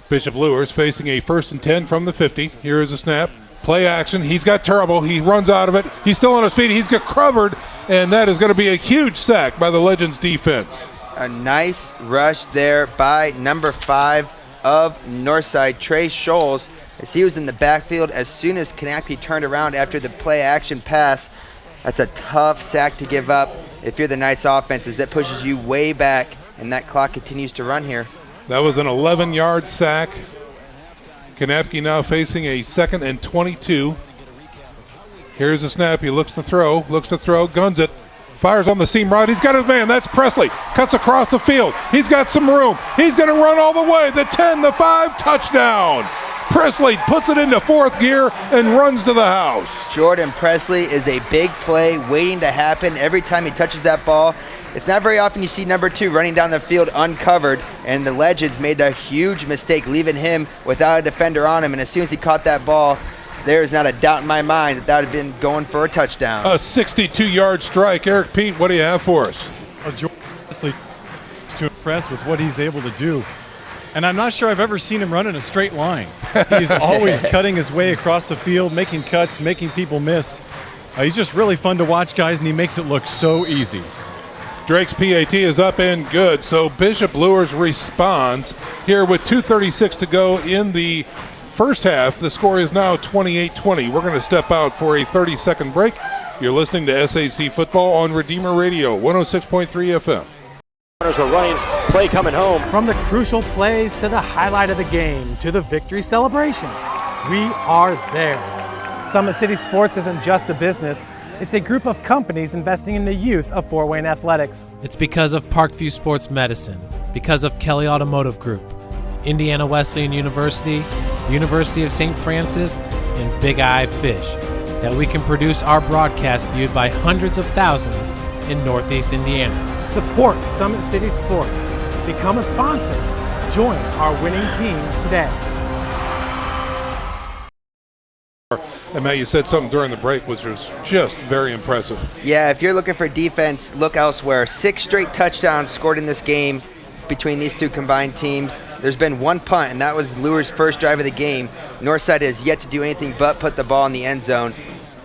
Bishop Luers facing a 1st and 10 from the 50. Here is a snap. Play action. He's got Terrible. He runs out of it. He's still on his feet. He's got covered, and that is going to be a huge sack by the Legends defense. A nice rush there by number 5 of Northside, Trey Scholes, as he was in the backfield as soon as Kanapke turned around after the play action pass. That's a tough sack to give up if you're the Knights offense, as that pushes you way back, and that clock continues to run here. That was an 11-yard sack. Kanapke now facing a 2nd and 22. Here's a snap. He looks to throw, guns it. Fires on the seam right. He's got his man. That's Presley. Cuts across the field. He's got some room. He's going to run all the way. The 10, the 5, touchdown. Presley puts it into 4th gear and runs to the house. Jordan Presley is a big play waiting to happen every time he touches that ball. It's not very often you see number 2 running down the field uncovered, and the Legends made a huge mistake leaving him without a defender on him, and as soon as he caught that ball, there is not a doubt in my mind that would have been going for a touchdown. A 62-yard strike. Eric Pete, what do you have for us? Jordan Presley is too impressed with what he's able to do. And I'm not sure I've ever seen him run in a straight line. He's always cutting his way across the field, making cuts, making people miss. He's just really fun to watch, guys, and he makes it look so easy. Drake's PAT is up and good, so Bishop Luers responds here with 2:36 to go in the first half. The score is now 28-20. We're going to step out for a 30-second break. You're listening to SAC Football on Redeemer Radio, 106.3 FM. Runners are running, play coming home. From the crucial plays to the highlight of the game to the victory celebration, we are there. Summit City Sports isn't just a business. It's a group of companies investing in the youth of Fort Wayne athletics. It's because of Parkview Sports Medicine, because of Kelly Automotive Group, Indiana Wesleyan University, University of St. Francis, and Big Eye Fish, that we can produce our broadcast viewed by hundreds of thousands in Northeast Indiana. Support Summit City Sports. Become a sponsor. Join our winning team today. And Matt, you said something during the break which was just very impressive. Yeah, if you're looking for defense, look elsewhere. 6 straight touchdowns scored in this game between these two combined teams. There's been 1 punt, and that was Luers' first drive of the game. Northside has yet to do anything but put the ball in the end zone.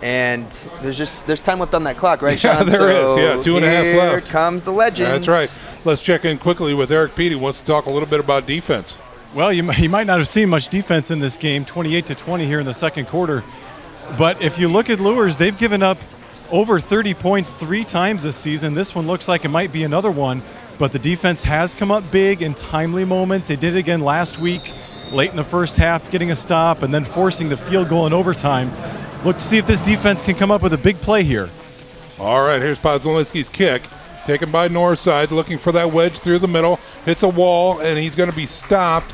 And there's time left on that clock, right, Sean? Yeah, there is. Yeah, 2.5 left. Here comes the Legends. That's right. Let's check in quickly with Eric Pete, who wants to talk a little bit about defense. Well, you might not have seen much defense in this game, 28-20 here in the second quarter. But if you look at Luers, they've given up over 30 points 3 times this season. This one looks like it might be another one. But the defense has come up big in timely moments. They did it again last week, late in the first half, getting a stop and then forcing the field goal in overtime. Look to see if this defense can come up with a big play here. All right, here's Podzolinski's kick. Taken by Northside, looking for that wedge through the middle. Hits a wall, and he's going to be stopped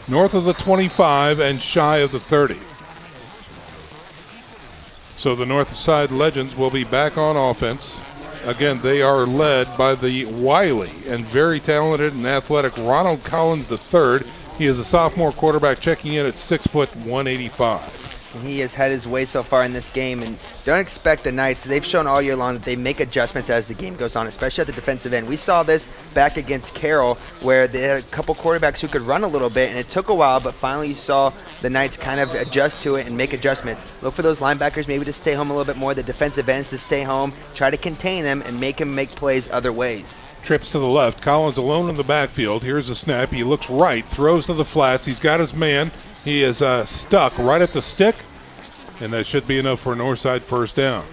north of the 25 and shy of the 30. So the Northside Legends will be back on offense. Again, they are led by the wily and very talented and athletic Ronald Collins III. He is a sophomore quarterback checking in at 6 foot 185. And he has had his way so far in this game, and don't expect the Knights. They've shown all year long that they make adjustments as the game goes on, especially at the defensive end. We saw this back against Carroll, where they had a couple quarterbacks who could run a little bit, and it took a while, but finally you saw the Knights kind of adjust to it and make adjustments. Look for those linebackers maybe to stay home a little bit more, the defensive ends to stay home, try to contain them and make them make plays other ways. Trips to the left. Collins alone in the backfield. Here's a snap. He looks right, throws to the flats. He's got his man. He is stuck right at the stick. And that should be enough for a Northside first down.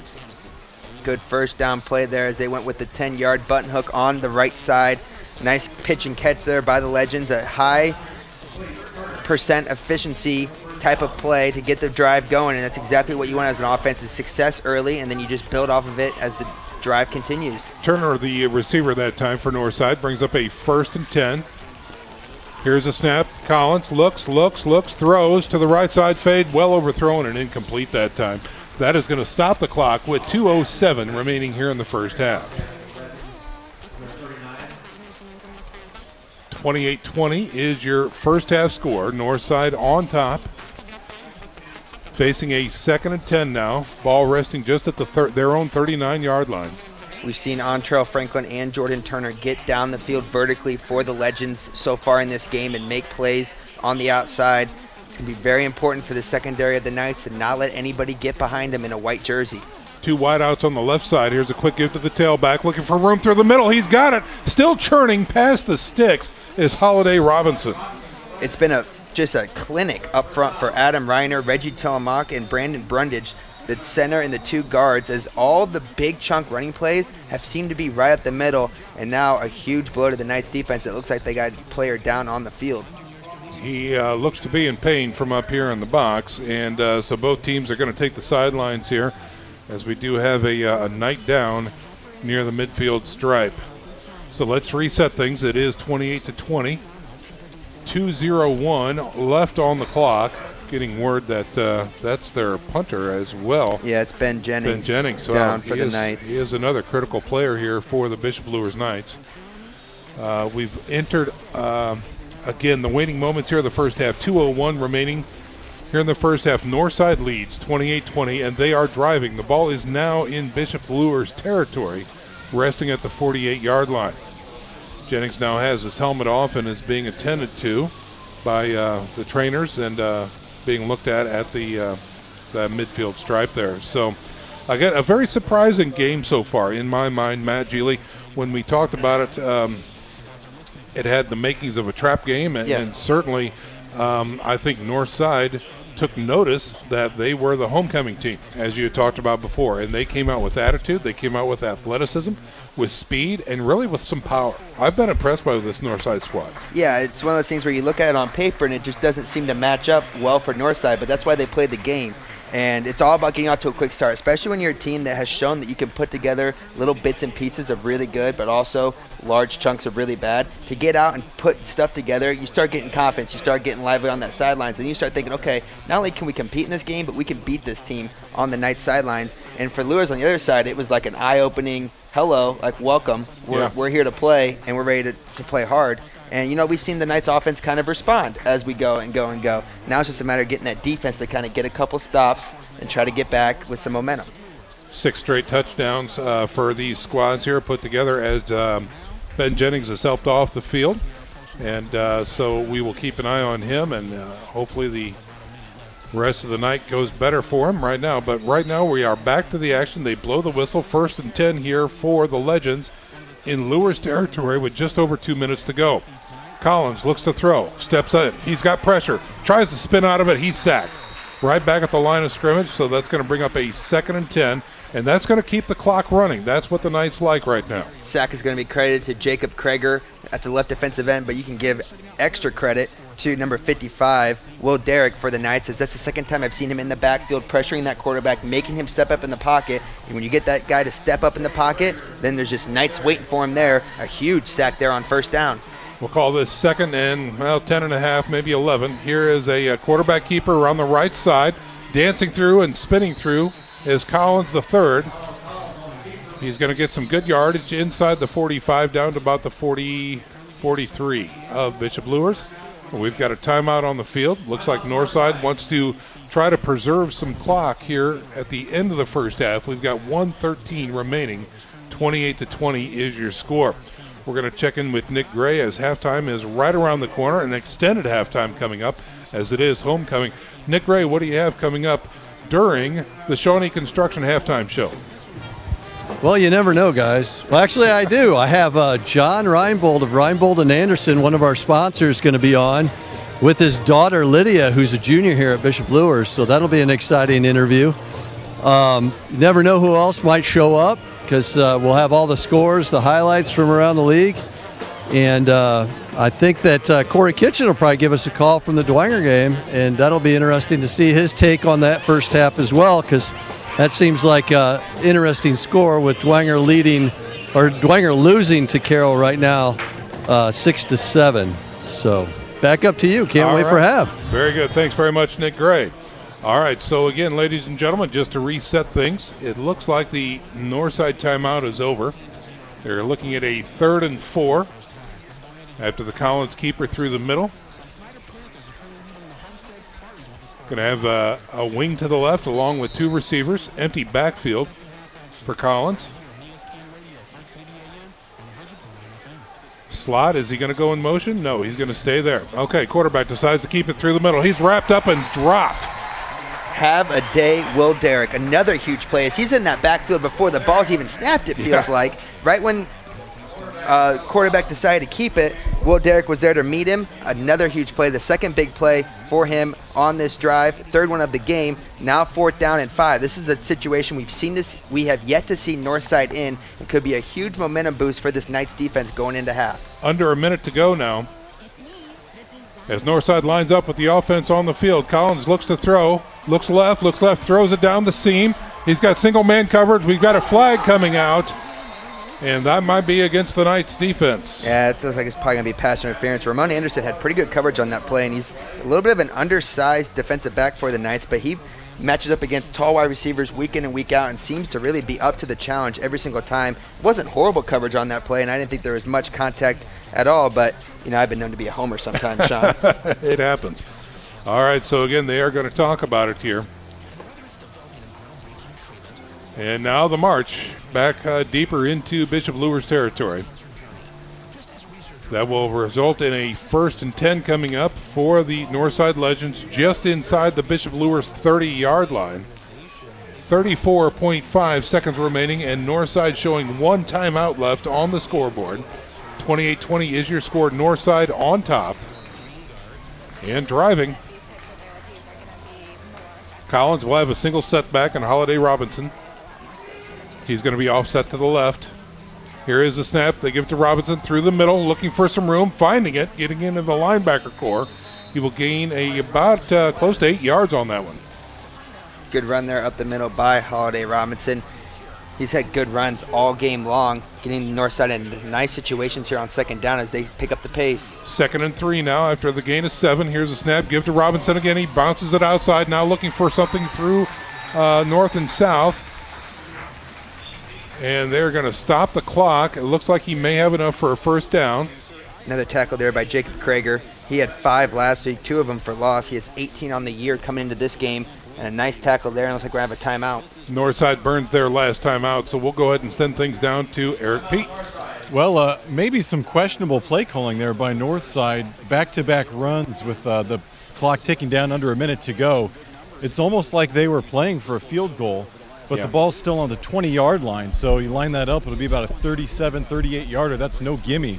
Good first down play there as they went with the 10-yard button hook on the right side. Nice pitch and catch there by the Legends. A high percent efficiency type of play to get the drive going, and that's exactly what you want as an offense, is success early, and then you just build off of it as the drive continues. Turner, the receiver that time for Northside, brings up a 1st and 10. Here's a snap. Collins looks, throws to the right side fade, well overthrown and incomplete that time. That is going to stop the clock with 2:07 remaining here in the first half. 28-20 is your first half score. Northside on top. Facing a 2nd and 10 now. Ball resting just at their own 39-yard line. We've seen Antrell Franklin and Jordan Turner get down the field vertically for the Legends so far in this game and make plays on the outside. It's going to be very important for the secondary of the Knights to not let anybody get behind them in a white jersey. 2 wideouts on the left side. Here's a quick give to the tailback, looking for room through the middle. He's got it. Still churning past the sticks is Holiday Robinson. It's been just a clinic up front for Adam Reiner, Reggie Tillamook, and Brandon Brundage, the center and the 2 guards, as all the big chunk running plays have seemed to be right up the middle, and now a huge blow to the Knights defense. It looks like they got a player down on the field. He looks to be in pain from up here in the box, and so both teams are going to take the sidelines here, as we do have a Knight down near the midfield stripe. So let's reset things. It is 28-20. 2:01 left on the clock. Getting word that that's their punter as well. Yeah, it's Ben Jennings. Ben Jennings down for the Knights. He is another critical player here for the Bishop Luers Knights. We've entered, again, the waning moments here of the first half. 2:01 remaining here in the first half. Northside leads 28-20, and they are driving. The ball is now in Bishop Luers territory, resting at the 48-yard line. Jennings now has his helmet off and is being attended to by the trainers and being looked at the midfield stripe there. So I got a very surprising game so far in my mind, Matt Geely. When we talked about it, it had the makings of a trap game, and certainly I think Northside took notice that they were the homecoming team, as you had talked about before, and they came out with attitude, they came out with athleticism, with speed, and really with some power. I've been impressed by this Northside squad. Yeah, it's one of those things where you look at it on paper and it just doesn't seem to match up well for Northside, but that's why they played the game. And it's all about getting out to a quick start, especially when you're a team that has shown that you can put together little bits and pieces of really good, but also large chunks of really bad. To get out and put stuff together, you start getting confidence, you start getting lively on that sidelines, and you start thinking, okay, not only can we compete in this game, but we can beat this team on the Knights sidelines. And for Luers on the other side, it was like an eye-opening hello, like welcome. We're here to play, and we're ready to play hard. And, you know, we've seen the Knights offense kind of respond as we go and go and go. Now it's just a matter of getting that defense to kind of get a couple stops and try to get back with some momentum. 6 straight touchdowns for these squads here put together as Ben Jennings is helped off the field. And so we will keep an eye on him, and hopefully the rest of the night goes better for him right now. But right now we are back to the action. They blow the whistle. 1st and 10 here for the Legends in Luers territory with just over 2 minutes to go. Collins looks to throw, steps in, he's got pressure, tries to spin out of it, he's sacked. Right back at the line of scrimmage, so that's going to bring up a 2nd and 10, and that's going to keep the clock running. That's what the Knights like right now. Sack is going to be credited to Jacob Krager at the left defensive end, but you can give extra credit to number 55, Will Derrick, for the Knights, as that's the second time I've seen him in the backfield pressuring that quarterback, making him step up in the pocket. And when you get that guy to step up in the pocket, then there's just Knights waiting for him there. A huge sack there on 1st down. We'll call this 2nd and 10 and a half, maybe 11. Here is a quarterback keeper around the right side. Dancing through and spinning through is Collins the third. He's going to get some good yardage inside the 45 down to about the 43 of Bishop Luers. We've got a timeout on the field. Looks like Northside wants to try to preserve some clock here at the end of the first half. We've got 1:13 remaining. 28-20 is your score. We're going to check in with Nick Gray as halftime is right around the corner, an extended halftime coming up as it is homecoming. Nick Gray, what do you have coming up during the Shawnee Construction halftime show? Well, you never know, guys. Well, actually, I do. I have John Reinbold of Reinbold and Anderson, one of our sponsors, going to be on with his daughter, Lydia, who's a junior here at Bishop Luers. So that'll be an exciting interview. You never know who else might show up because we'll have all the scores, the highlights from around the league. And I think that Corey Kitchen will probably give us a call from the Dwenger game, and that'll be interesting to see his take on that first half as well, because that seems like an interesting score with Dwenger losing to Carroll right now, 6-7. So back up to you. Can't wait for half. Very good. Thanks very much, Nick Gray. All right, so again, ladies and gentlemen, just to reset things, it looks like the Northside timeout is over. They're looking at a 3rd and 4 after the Collins keeper through the middle. Going to have a wing to the left along with 2 receivers. Empty backfield for Collins. Slot, is he going to go in motion? No, he's going to stay there. Okay, quarterback decides to keep it through the middle. He's wrapped up and dropped. Have a day, Will Derrick. Another huge play. As he's in that backfield before the ball's even snapped, it feels like. Right when quarterback decided to keep it, Will Derrick was there to meet him. Another huge play, the second big play for him on this drive. 3rd one of the game. Now 4th down and 5. This is the situation we have yet to see Northside in. It could be a huge momentum boost for this Knights defense going into half. Under a minute to go now. As Northside lines up with the offense on the field, Collins looks to throw, looks left, throws it down the seam. He's got single man coverage. We've got a flag coming out, and that might be against the Knights defense. Yeah, it looks like it's probably going to be pass interference. Ramon Anderson had pretty good coverage on that play, and he's a little bit of an undersized defensive back for the Knights, but he matches up against tall wide receivers week in and week out and seems to really be up to the challenge every single time. It wasn't horrible coverage on that play, and I didn't think there was much contact at all, but I've been known to be a homer sometimes, Sean. It happens. All right, so again, they are going to talk about it here. And now the march back deeper into Bishop Luers territory. That will result in a 1st and 10 coming up for the Northside Legends just inside the Bishop Luers 30-yard line. 34.5 seconds remaining, and Northside showing 1 timeout left on the scoreboard. 28-20 is your score. Northside on top and driving. Collins will have a single setback on Holiday Robinson. He's going to be offset to the left. Here is the snap. They give it to Robinson through the middle, looking for some room, finding it, getting into the linebacker core. He will gain about close to 8 yards on that one. Good run there up the middle by Holiday Robinson. He's had good runs all game long, getting the Northside in nice situations here on 2nd down as they pick up the pace. 2nd and 3 now after the gain of 7. Here's a snap. Give to Robinson again. He bounces it outside, now looking for something through north and south. And they're going to stop the clock. It looks like he may have enough for a 1st down. Another tackle there by Jacob Krager. He had 5 last week, 2 of them for loss. He has 18 on the year coming into this game. And a nice tackle there, and it looks like we're going to have a timeout. Northside burned their last timeout, so we'll go ahead and send things down to Eric Pete. Well, maybe some questionable play calling there by Northside. Back-to-back runs with the clock ticking down under a minute to go. It's almost like they were playing for a field goal, but the ball's still on the 20-yard line. So you line that up, it'll be about a 37, 38-yarder. That's no gimme.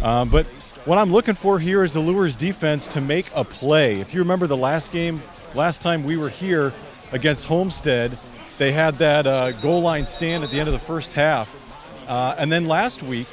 But what I'm looking for here is the Luers defense to make a play. If you remember the last time we were here against Homestead, they had that goal line stand at the end of the first half. And then last week,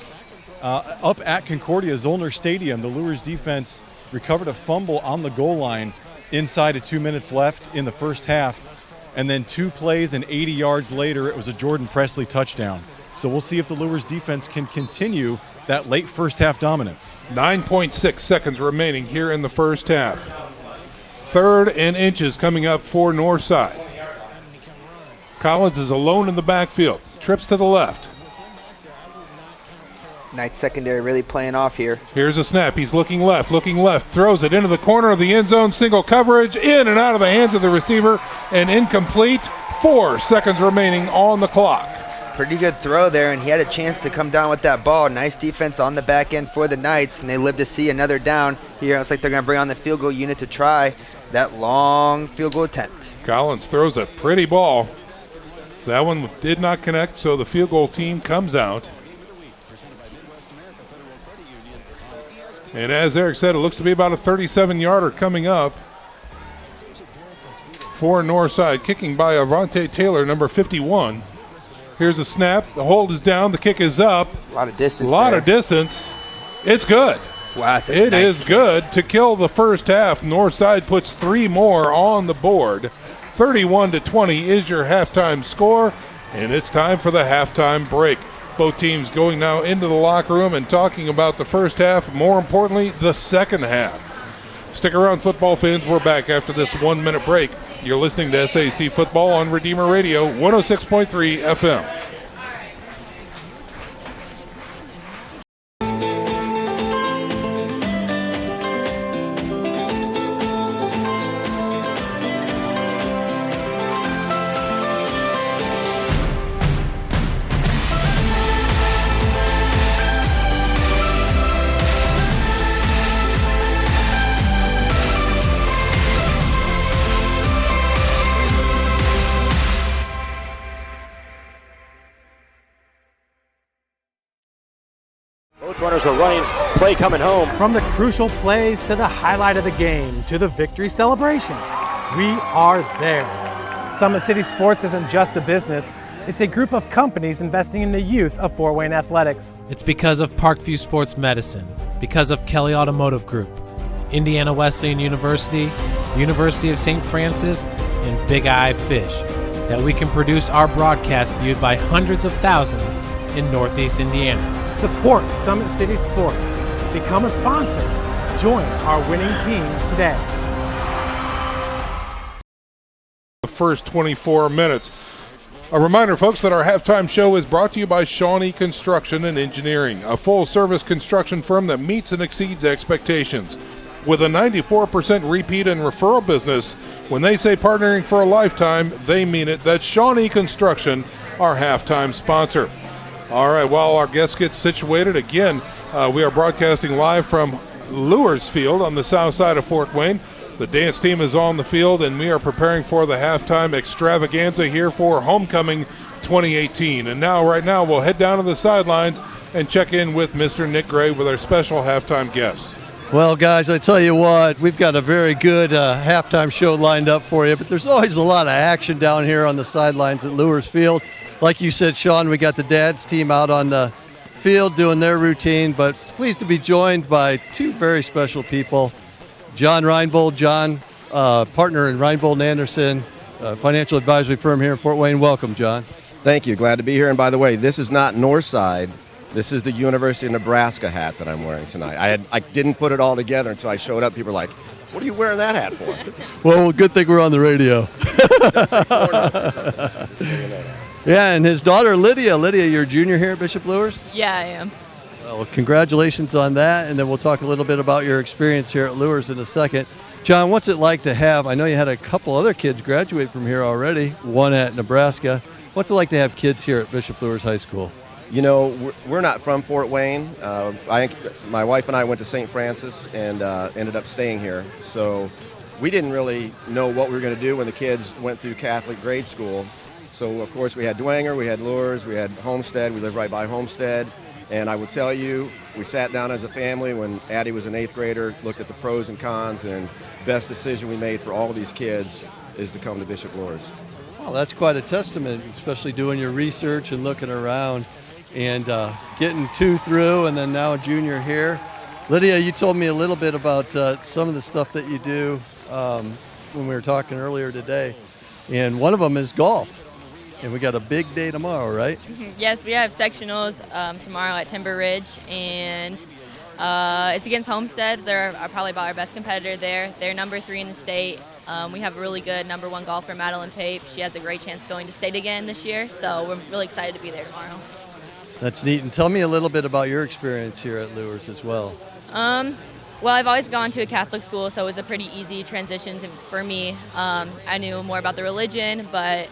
up at Concordia Zollner Stadium, the Luers defense recovered a fumble on the goal line inside of 2 minutes left in the first half. And then 2 plays and 80 yards later, it was a Jordan Presley touchdown. So we'll see if the Luers defense can continue that late first half dominance. 9.6 seconds remaining here in the first half. 3rd and inches coming up for Northside. Collins is alone in the backfield. Trips to the left. Knights secondary really playing off here. Here's a snap. He's looking left. Throws it into the corner of the end zone. Single coverage. In and out of the hands of the receiver. And incomplete. 4 seconds remaining on the clock. Pretty good throw there, and he had a chance to come down with that ball. Nice defense on the back end for the Knights, and they live to see another down here. It looks like they're going to bring on the field goal unit to try that long field goal attempt. Collins throws a pretty ball. That one did not connect, so the field goal team comes out. And as Eric said, it looks to be about a 37-yarder coming up for Northside, kicking by Avante Taylor, number 51. Here's a snap. The hold is down. The kick is up. A lot of distance. Of distance. It's good. Wow, it is good to kill the first half. Northside puts 3 more on the board. 31-20 is your halftime score, and it's time for the halftime break. Both teams going now into the locker room and talking about the first half, more importantly, the second half. Stick around, football fans. We're back after this 1-minute break. You're listening to SAC Football on Redeemer Radio, 106.3 FM. Both runners are running, play coming home. From the crucial plays to the highlight of the game to the victory celebration, we are there. Summit City Sports isn't just a business, it's a group of companies investing in the youth of Fort Wayne athletics. It's because of Parkview Sports Medicine, because of Kelly Automotive Group, Indiana Wesleyan University, University of St. Francis, and Big Eye Fish, that we can produce our broadcast viewed by hundreds of thousands in Northeast Indiana. Support Summit City Sports. Become a sponsor. Join our winning team today. The first 24 minutes. A reminder, folks, that our halftime show is brought to you by Shawnee Construction and Engineering, a full-service construction firm that meets and exceeds expectations. With a 94% repeat and referral business, when they say partnering for a lifetime, they mean it. That's Shawnee Construction, our halftime sponsor. All right, while our guests get situated, again, we are broadcasting live from Luers Field on the south side of Fort Wayne. The dance team is on the field, and we are preparing for the halftime extravaganza here for Homecoming 2018. And now, right now, we'll head down to the sidelines and check in with Mr. Nick Gray with our special halftime guests. Well, guys, I tell you what, we've got a very good halftime show lined up for you, but there's always a lot of action down here on the sidelines at Luers Field. Like you said, Sean, we got the dad's team out on the field doing their routine, but pleased to be joined by 2 very special people. John Reinbold, partner in Reinbold and Anderson, financial advisory firm here in Fort Wayne. Welcome, John. Thank you. Glad to be here. And by the way, this is not Northside. This is the University of Nebraska hat that I'm wearing tonight. I didn't put it all together until I showed up. People were like, what are you wearing that hat for? Well, good thing we're on the radio. Yeah, and his daughter, Lydia. Lydia, you're a junior here at Bishop Luers? Yeah, I am. Well, congratulations on that, and then we'll talk a little bit about your experience here at Luers in a second. John, what's it like to have, I know you had a couple other kids graduate from here already, one at Nebraska. What's it like to have kids here at Bishop Luers High School? You know, we're not from Fort Wayne. My wife and I went to St. Francis and ended up staying here. So we didn't really know what we were going to do when the kids went through Catholic grade school. So, of course, we had Dwenger, we had Luers, we had Homestead. We live right by Homestead. And I would tell you, we sat down as a family when Addie was an 8th grader, looked at the pros and cons, and best decision we made for all of these kids is to come to Bishop Luers. Well, that's quite a testament, especially doing your research and looking around and getting 2 through and then now a junior here. Lydia, you told me a little bit about some of the stuff that you do when we were talking earlier today, and one of them is golf. And we got a big day tomorrow, right? Yes, we have sectionals tomorrow at Timber Ridge, and it's against Homestead. They're probably about our best competitor there. They're number 3 in the state. We have a really good number 1 golfer, Madeline Pape. She has a great chance going to state again this year, so we're really excited to be there tomorrow. That's neat. And tell me a little bit about your experience here at Luers as well. Well, I've always gone to a Catholic school, so it was a pretty easy transition for me. I knew more about the religion, but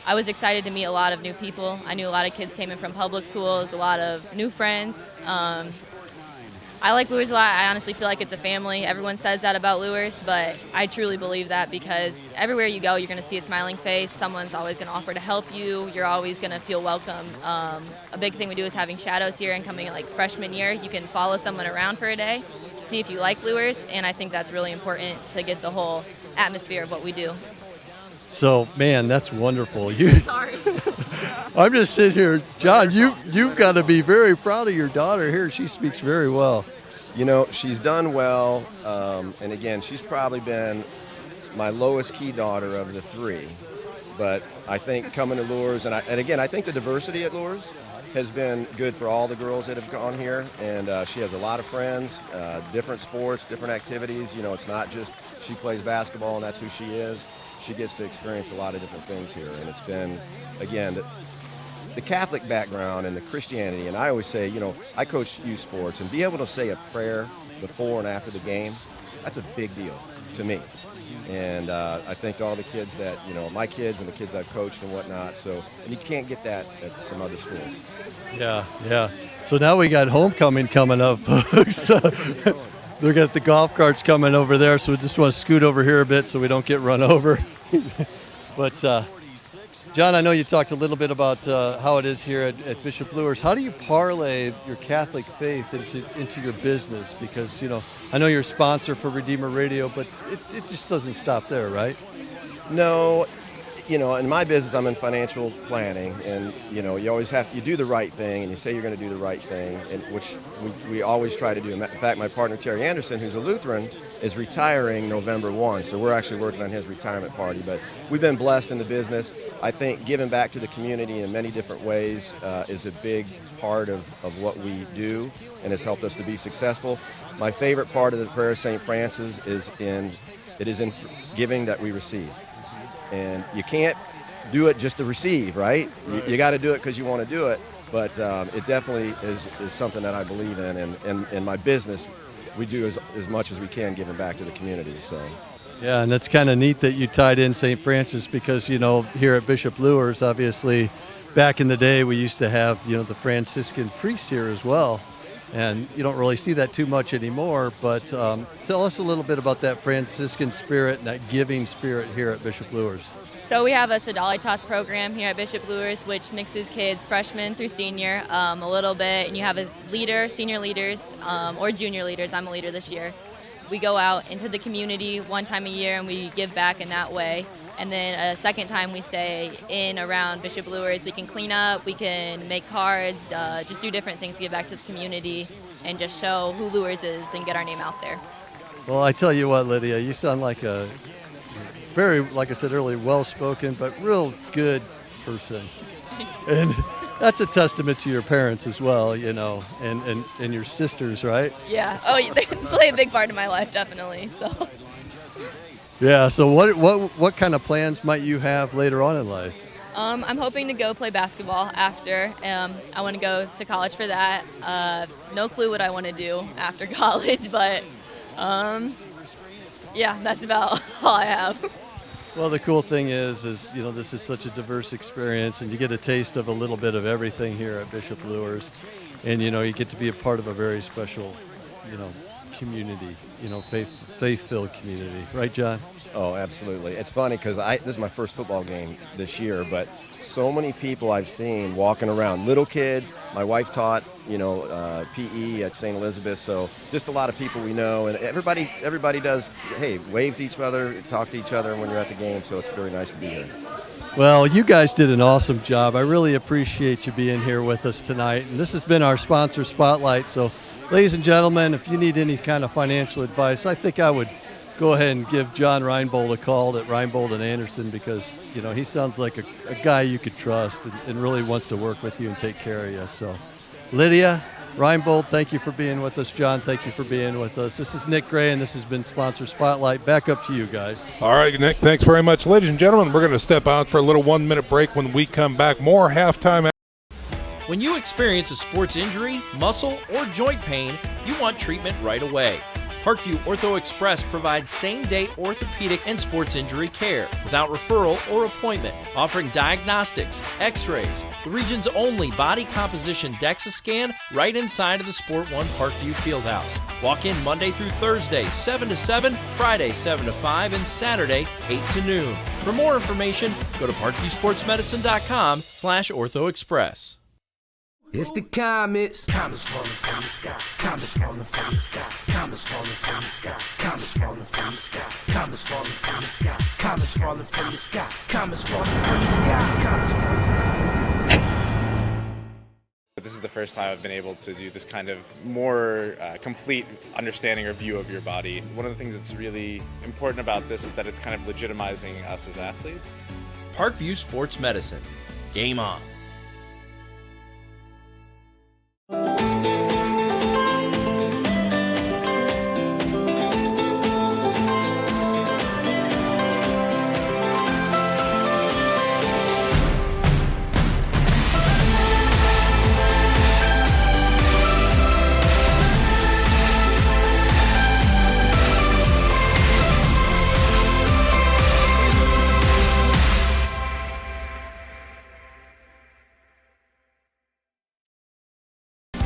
I was excited to meet a lot of new people. I knew a lot of kids came in from public schools, a lot of new friends. I like Luers a lot. I honestly feel like it's a family. Everyone says that about Luers, but I truly believe that because everywhere you go, you're going to see a smiling face. Someone's always going to offer to help you. You're always going to feel welcome. A big thing we do is having shadows here and coming like freshman year. You can follow someone around for a day, see if you like Luers, and I think that's really important to get the whole atmosphere of what we do. So, man, that's wonderful. Sorry. I'm just sitting here. John, you've got to be very proud of your daughter here. She speaks very well. You know, she's done well, and again, she's probably been my lowest key daughter of the three. But I think coming to Luers, and again, I think the diversity at Luers has been good for all the girls that have gone here, and she has a lot of friends, different sports, different activities. You know, it's not just she plays basketball and that's who she is. She gets to experience a lot of different things here, and it's been, again, the Catholic background and the Christianity. And I always say, you know, I coach youth sports, and be able to say a prayer before and after the game, that's a big deal to me. And I think all the kids that, you know, my kids and the kids I've coached and whatnot, so, and you can't get that at some other schools. Yeah. So now we got homecoming coming up, folks. They've got the golf carts coming over there, so we just want to scoot over here a bit so we don't get run over. But, John, I know you talked a little bit about how it is here at Bishop Luers. How do you parlay your Catholic faith into your business? Because, you know, I know you're a sponsor for Redeemer Radio, but it just doesn't stop there, right? No, you know, in my business, I'm in financial planning, and, you know, you always you do the right thing, and you say you're going to do the right thing, and which we always try to do. In fact, my partner, Terry Anderson, who's a Lutheran, is retiring November 1, so we're actually working on his retirement party. But we've been blessed in the business. I think giving back to the community in many different ways is a big part of what we do, and has helped us to be successful. My favorite part of the prayer of St. Francis is in giving that we receive. And you can't do it just to receive, right? You got to do it because you want to do it. But it definitely is something that I believe in. And in my business, we do as much as we can giving back to the community. So. Yeah, and it's kind of neat that you tied in St. Francis because, you know, here at Bishop Luers, obviously, back in the day, we used to have, you know, the Franciscan priests here as well. And you don't really see that too much anymore, but tell us a little bit about that Franciscan spirit and that giving spirit here at Bishop Luers. So we have a Sodalitas program here at Bishop Luers, which mixes kids freshman through senior a little bit, and you have a leader, senior leaders, or junior leaders. I'm a leader this year. We go out into the community one time a year, and we give back in that way. And then a second time we stay in around Bishop Luers. We can clean up, we can make cards, just do different things to give back to the community and just show who Luers is and get our name out there. Well, I tell you what, Lydia, you sound like a very, like I said earlier, well-spoken, but real good person. And that's a testament to your parents as well, you know, and your sisters, right? Yeah. Oh, they play a big part in my life, definitely. So. Yeah. So what kind of plans might you have later on in life? I'm hoping to go play basketball after. I want to go to college for that. No clue what I want to do after college, but yeah, that's about all I have. Well, the cool thing is you know, this is such a diverse experience, and you get a taste of a little bit of everything here at Bishop Luers, and you know, you get to be a part of a very special, you know, community, you know, faith-filled community, right, John? Oh, absolutely. It's funny because this is my first football game this year, but so many people I've seen walking around, little kids. My wife taught, you know, PE at St. Elizabeth, so just a lot of people we know, and everybody does, hey, wave to each other, talk to each other when you're at the game, so it's very nice to be here. Well, you guys did an awesome job. I really appreciate you being here with us tonight, and this has been our sponsor spotlight, so ladies and gentlemen, if you need any kind of financial advice, I think I would go ahead and give John Reinbold a call at Reinbold and Anderson because, you know, he sounds like a guy you could trust and really wants to work with you and take care of you. So, Lydia, Reinbold, thank you for being with us. John, thank you for being with us. This is Nick Gray, and this has been Sponsor Spotlight. Back up to you guys. All right, Nick, thanks very much. Ladies and gentlemen, we're going to step out for a little 1-minute break. When we come back, more halftime. When you experience a sports injury, muscle, or joint pain, you want treatment right away. Parkview Ortho Express provides same-day orthopedic and sports injury care without referral or appointment, offering diagnostics, x-rays, the region's only body composition DEXA scan right inside of the Sport One Parkview Fieldhouse. Walk in Monday through Thursday, 7 to 7, Friday, 7 to 5, and Saturday, 8 to noon. For more information, go to parkviewsportsmedicine.com/orthoexpress. It's the comets. Comets falling from the sky. Comets falling from the sky. Comets falling from the sky. Comets falling from the sky. Comets falling from the sky. Comets falling from the sky. Comets falling from the sky. Comets falling from the sky. This is the first time I've been able to do this kind of more complete understanding or view of your body. One of the things that's really important about this is that it's kind of legitimizing us as athletes. Parkview Sports Medicine. Game on.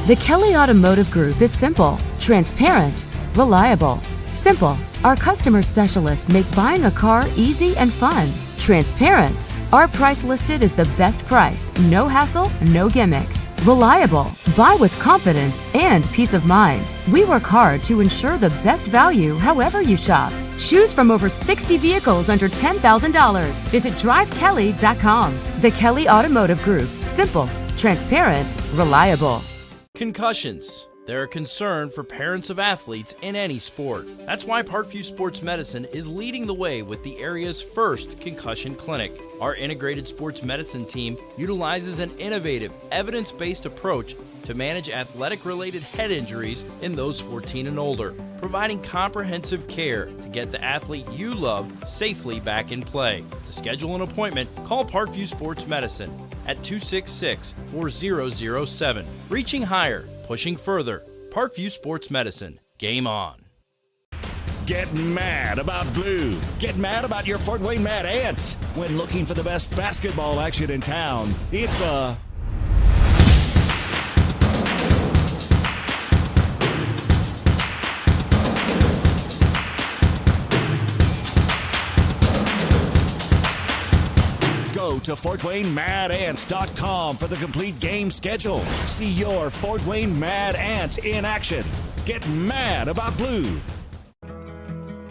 The Kelly Automotive Group is simple, transparent, reliable. Simple. Our customer specialists make buying a car easy and fun. Transparent. Our price listed is the best price. No hassle, no gimmicks. Reliable. Buy with confidence and peace of mind. We work hard to ensure the best value however you shop. Choose from over 60 vehicles under $10,000. Visit drivekelly.com. The Kelly Automotive Group. Simple, transparent, reliable. Concussions. They're a concern for parents of athletes in any sport. That's why Parkview Sports Medicine is leading the way with the area's first Concussion Clinic. Our integrated sports medicine team utilizes an innovative, evidence-based approach to manage athletic-related head injuries in those 14 and older, providing comprehensive care to get the athlete you love safely back in play. To schedule an appointment, call Parkview Sports Medicine at 266-4007. Reaching higher, pushing further. Parkview Sports Medicine. Game on. Get mad about blue. Get mad about your Fort Wayne Mad Ants. When looking for the best basketball action in town, it's the Go to FortWayneMadAnts.com for the complete game schedule. See your Fort Wayne Mad Ants in action. Get mad about blue.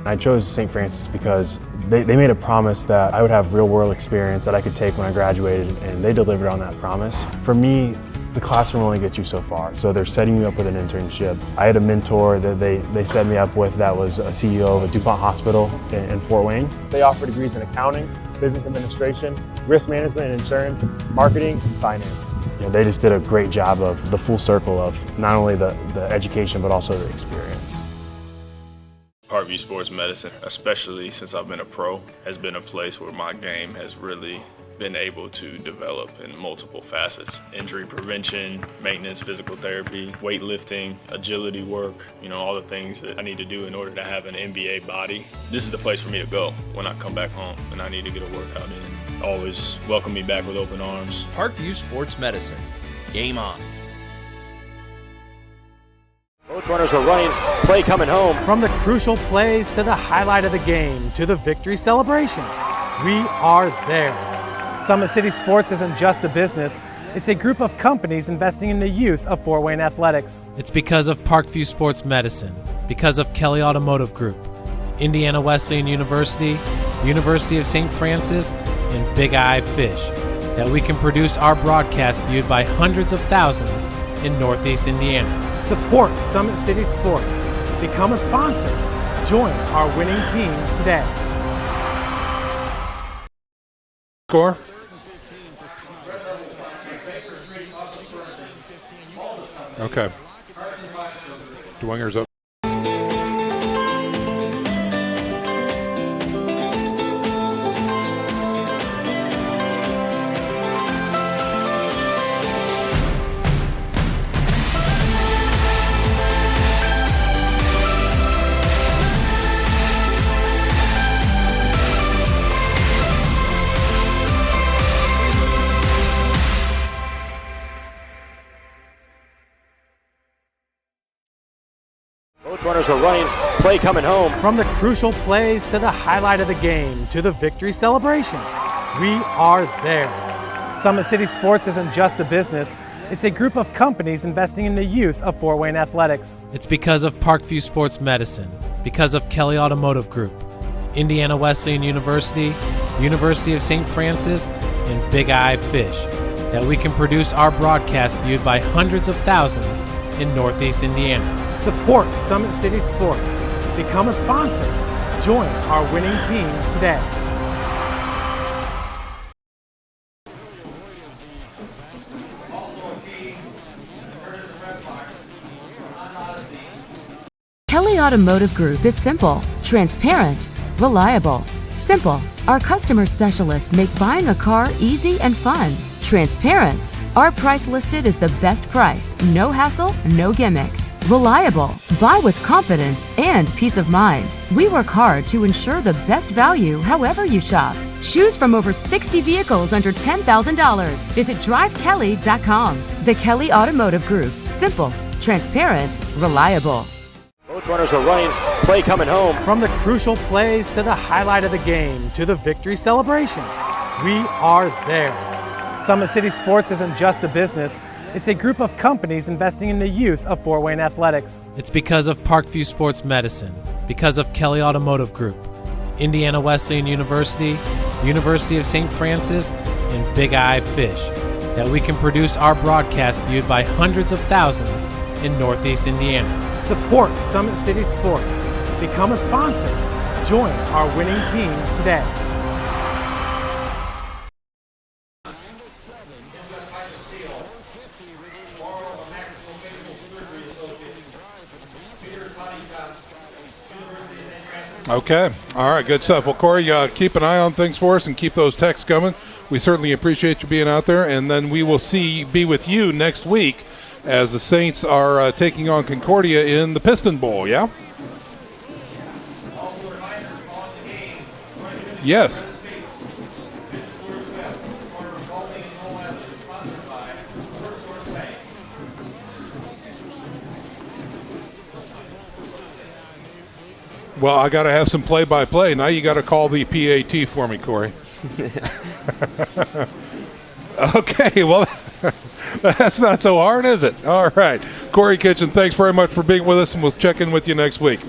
I chose St. Francis because they made a promise that I would have real-world experience that I could take when I graduated, and they delivered on that promise. For me, the classroom only gets you so far, so they're setting you up with an internship. I had a mentor that they set me up with that was a CEO of a DuPont hospital in Fort Wayne. They offer degrees in accounting, business administration, risk management and insurance, marketing, and finance. You know, they just did a great job of the full circle of not only the education but also the experience. Parkview Sports Medicine, especially since I've been a pro, has been a place where my game has really been able to develop in multiple facets. Injury prevention, maintenance, physical therapy, weightlifting, agility work, all the things that I need to do in order to have an NBA body. This is the place for me to go when I come back home and I need to get a workout in. Always welcome me back with open arms. Parkview Sports Medicine. Game on. Both runners are running, play coming home. From the crucial plays to the highlight of the game to the victory celebration, we are there. Summit City Sports isn't just a business, it's a group of companies investing in the youth of Fort Wayne athletics. It's because of Parkview Sports Medicine, because of Kelly Automotive Group, Indiana Wesleyan University, University of St. Francis, and Big Eye Fish, that we can produce our broadcast viewed by hundreds of thousands in Northeast Indiana. Support Summit City Sports. Become a sponsor. Join our winning team today. Score? Okay. Dwinger's up. Both runners are running, play coming home. From the crucial plays to the highlight of the game to the victory celebration, we are there. Summit City Sports isn't just a business, it's a group of companies investing in the youth of Fort Wayne athletics. It's because of Parkview Sports Medicine, because of Kelly Automotive Group, Indiana Wesleyan University, University of St. Francis, and Big Eye Fish, that we can produce our broadcast viewed by hundreds of thousands in Northeast Indiana. Support Summit City Sports. Become a sponsor. Join our winning team today. Kelly Automotive Group is simple, transparent, reliable. Simple. Our customer specialists make buying a car easy and fun. Transparent. Our price listed is the best price. No hassle, no gimmicks. Reliable. Buy with confidence and peace of mind. We work hard to ensure the best value however you shop. Choose from over 60 vehicles under $10,000. Visit drivekelly.com. The Kelly Automotive Group. Simple, transparent, reliable. Both runners are running, play coming home. From the crucial plays to the highlight of the game to the victory celebration, we are there. Summit City Sports isn't just a business, it's a group of companies investing in the youth of Fort Wayne athletics. It's because of Parkview Sports Medicine, because of Kelly Automotive Group, Indiana Wesleyan University, University of St. Francis, and Big Eye Fish, that we can produce our broadcast viewed by hundreds of thousands in Northeast Indiana. Support Summit City Sports. Become a sponsor. Join our winning team today. Okay. All right. Good stuff. Well, Corey, keep an eye on things for us and keep those texts coming. We certainly appreciate you being out there. And then we will be with you next week as the Saints are taking on Concordia in the Piston Bowl, yeah? Yes. Well, I got to have some play-by-play. Now you got to call the PAT for me, Corey. Okay, well, that's not so hard, is it? All right. Corey Kitchen, thanks very much for being with us, and we'll check in with you next week.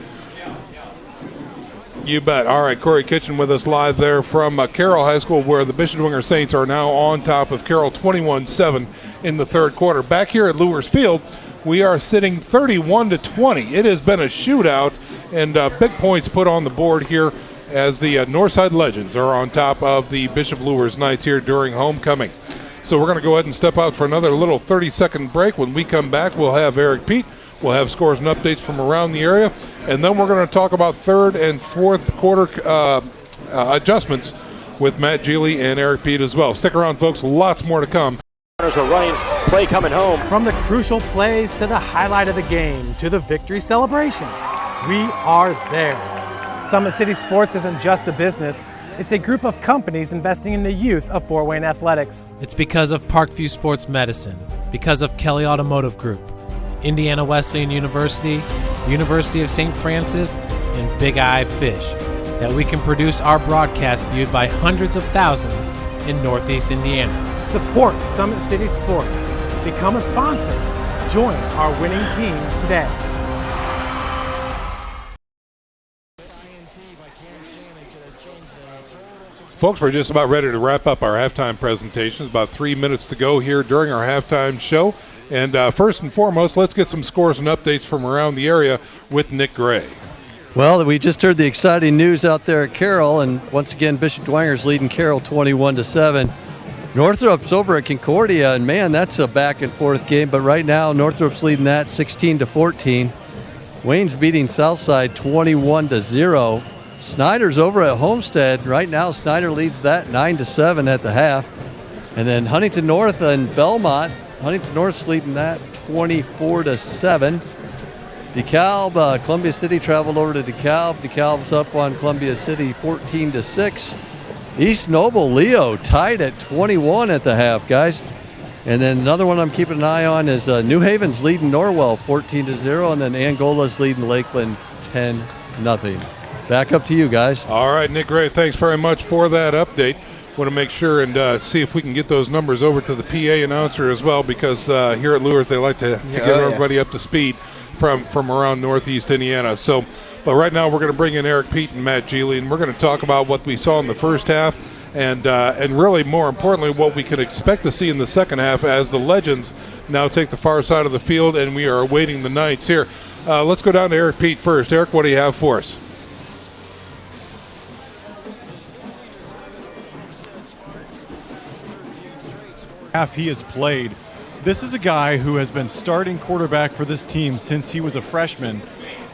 You bet. All right, Corey Kitchen with us live there from Carroll High School, where the Bishopdwenger Saints are now on top of Carroll 21-7 in the third quarter. Back here at Luers Field, we are sitting 31-20. It has been a shootout, and big points put on the board here as the Northside Legends are on top of the Bishop Luers Knights here during homecoming. So we're going to go ahead and step out for another little 30-second break. When we come back, we'll have Eric Pete. We'll have scores and updates from around the area. And then we're going to talk about third and fourth quarter adjustments with Matt Geely and Eric Pete as well. Stick around, folks. Lots more to come. Runners are running, play coming home. From the crucial plays to the highlight of the game to the victory celebration, we are there. Summit City Sports isn't just a business, it's a group of companies investing in the youth of Fort Wayne athletics. It's because of Parkview Sports Medicine, because of Kelly Automotive Group, Indiana Wesleyan University, University of St. Francis, and Big Eye Fish, that we can produce our broadcast viewed by hundreds of thousands in Northeast Indiana. Support Summit City Sports. Become a sponsor. Join our winning team today. Folks, we're just about ready to wrap up our halftime presentations. About 3 minutes to go here during our halftime show. And first and foremost, let's get some scores and updates from around the area with Nick Gray. Well, we just heard the exciting news out there at Carroll, and once again, Bishopdwenger's leading Carroll 21-7. Northrop's over at Concordia, and man, that's a back and forth game. But right now, Northrop's leading that 16-14. Wayne's beating Southside 21-0. Snyder's over at Homestead. Right now, Snyder leads that 9-7 at the half. And then Huntington North and Belmont. Huntington North's leading that 24-7. DeKalb, Columbia City traveled over to DeKalb. DeKalb's up on Columbia City 14-6. East Noble, Leo tied at 21 at the half, guys. And then another one I'm keeping an eye on is New Haven's leading Norwell 14-0, and then Angola's leading Lakeland 10-0. Back up to you guys. All right, Nick Gray, thanks very much for that update. Want to make sure and see if we can get those numbers over to the PA announcer as well, because here at Luers they like to get everybody up to speed from around Northeast Indiana. So, but right now we're going to bring in Eric Pete and Matt Geely, and we're going to talk about what we saw in the first half and really more importantly what we can expect to see in the second half as the Legends now take the far side of the field, and we are awaiting the Knights here. Let's go down to Eric Pete first. Eric, what do you have for us? Half he has played. This is a guy who has been starting quarterback for this team since he was a freshman,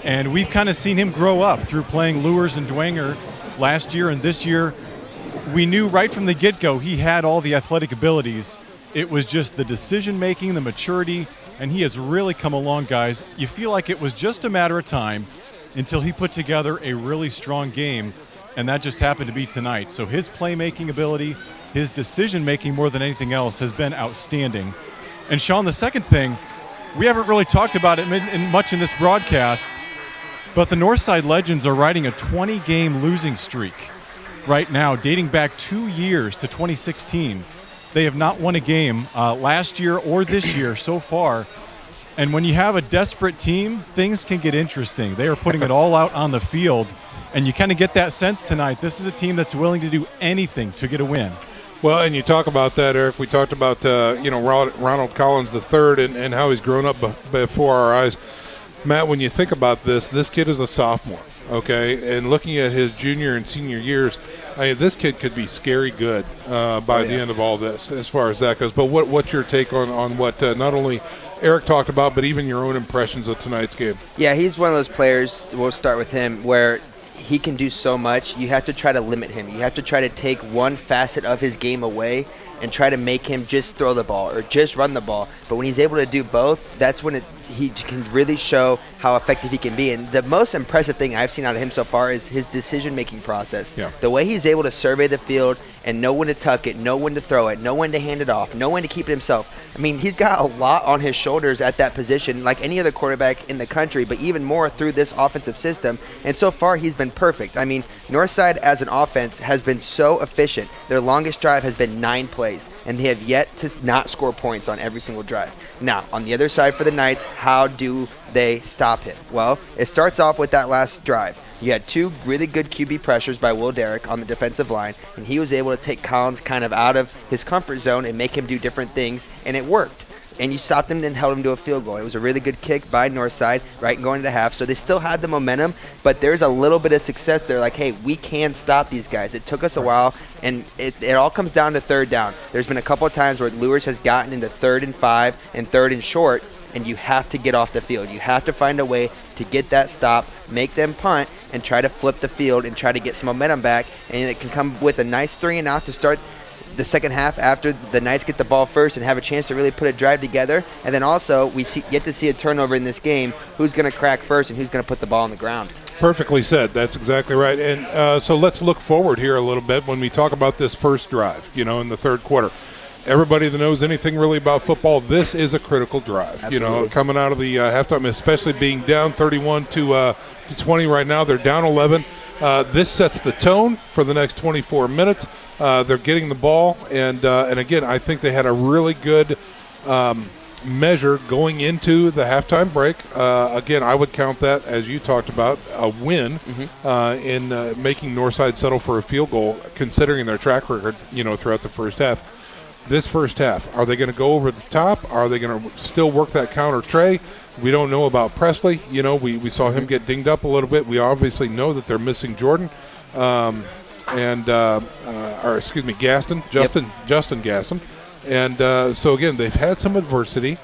and we've kind of seen him grow up through playing Luers and Dwenger last year and this year. We knew right from the get-go he had all the athletic abilities. It was just the decision-making, the maturity, and he has really come along, guys. You feel like it was just a matter of time until he put together a really strong game, and that just happened to be tonight. So his playmaking ability, his decision-making more than anything else has been outstanding. And Sean, the second thing, we haven't really talked about it much in this broadcast, but the Northside Legends are riding a 20-game losing streak right now, dating back 2 years to 2016. They have not won a game last year or this year so far. And when you have a desperate team, things can get interesting. They are putting it all out on the field, and you kind of get that sense tonight. This is a team that's willing to do anything to get a win. Well, and you talk about that, Eric. We talked about, Ronald Collins III and how he's grown up before our eyes. Matt, when you think about this kid is a sophomore, okay? And looking at his junior and senior years, this kid could be scary good by the end of all this as far as that goes. But what's your take on what not only Eric talked about, but even your own impressions of tonight's game? Yeah, he's one of those players, we'll start with him, where he can do so much. You have to try to limit him. You have to try to take one facet of his game away and try to make him just throw the ball or just run the ball. But when he's able to do both, that's when he can really show how effective he can be. And the most impressive thing I've seen out of him so far is his decision-making process. Yeah. The way he's able to survey the field and know when to tuck it, know when to throw it, know when to hand it off, know when to keep it himself. I mean, he's got a lot on his shoulders at that position, like any other quarterback in the country, but even more through this offensive system. And so far, he's been perfect. I mean, Northside as an offense has been so efficient. Their longest drive has been 9 plays, and they have yet to not score points on every single drive. Now, on the other side for the Knights, how do they stop him? Well, it starts off with that last drive. You had 2 really good QB pressures by Will Derrick on the defensive line, and he was able to take Collins kind of out of his comfort zone and make him do different things, and it worked. And you stopped him and held him to a field goal. It was a really good kick by Northside, right, going into half. So they still had the momentum, but there's a little bit of success there. Like, hey, we can stop these guys. It took us a while, and it all comes down to third down. There's been a couple of times where Luers has gotten into 3rd and 5 and 3rd and short, and you have to get off the field. You have to find a way to get that stop, make them punt, and try to flip the field and try to get some momentum back. And it can come with a nice 3-and-out to start the second half after the Knights get the ball first and have a chance to really put a drive together. And then also we get to see a turnover in this game. Who's going to crack first and who's going to put the ball on the ground? Perfectly said. That's exactly right. And so let's look forward here a little bit when we talk about this first drive, in the third quarter. Everybody that knows anything really about football, this is a critical drive. Absolutely. Coming out of the halftime, especially being down 31 to 20 right now. They're down 11. This sets the tone for the next 24 minutes. They're getting the ball, and again, I think they had a really good measure going into the halftime break. Again, I would count that, as you talked about, a win in making Northside settle for a field goal, considering their track record, throughout the first half. This first half, are they going to go over the top? Are they going to still work that counter tray? We don't know about Presley. We saw him get dinged up a little bit. We obviously know that they're missing Jordan. Gaston, Justin Gaston. And so, again, they've had some adversity.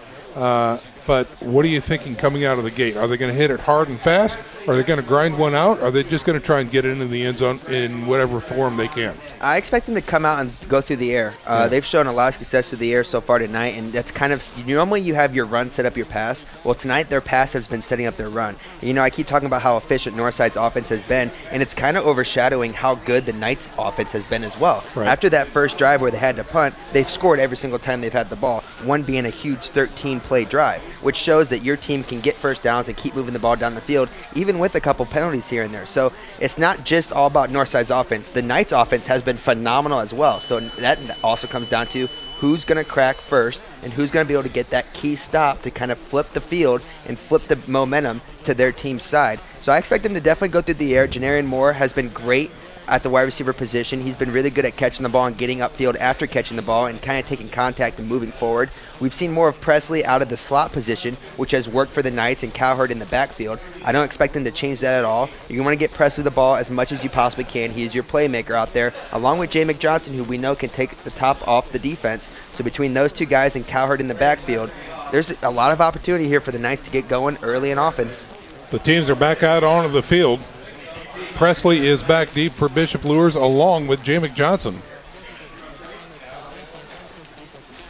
But what are you thinking coming out of the gate? Are they going to hit it hard and fast? Are they going to grind one out? Are they just going to try and get it into the end zone in whatever form they can? I expect them to come out and go through the air. They've shown a lot of success through the air so far tonight, and that's kind of – normally you have your run set up your pass. Well, tonight their pass has been setting up their run. And, I keep talking about how efficient Northside's offense has been, and it's kind of overshadowing how good the Knights' offense has been as well. Right. After that first drive where they had to punt, they've scored every single time they've had the ball, one being a huge 13-play drive, which shows that your team can get first downs and keep moving the ball down the field, even with a couple penalties here and there. So it's not just all about Northside's offense. The Knights' offense has been phenomenal as well. So that also comes down to who's going to crack first and who's going to be able to get that key stop to kind of flip the field and flip the momentum to their team's side. So I expect them to definitely go through the air. Denarian Moore has been great at the wide receiver position. He's been really good at catching the ball and getting upfield after catching the ball and kind of taking contact and moving forward. We've seen more of Presley out of the slot position, which has worked for the Knights, and Cowherd in the backfield. I don't expect them to change that at all. You want to get Presley the ball as much as you possibly can. He is your playmaker out there, along with Jay McJohnson, who we know can take the top off the defense. So between those two guys and Cowherd in the backfield, there's a lot of opportunity here for the Knights to get going early and often. The teams are back out onto the field. Presley is back deep for Bishop Luers along with Jay McJohnson.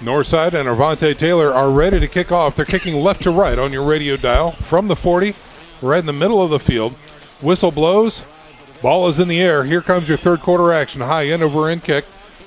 Northside and Avante Taylor are ready to kick off. They're kicking left to right on your radio dial from the 40, right in the middle of the field. Whistle blows. Ball is in the air. Here comes your third quarter action. High end over end kick.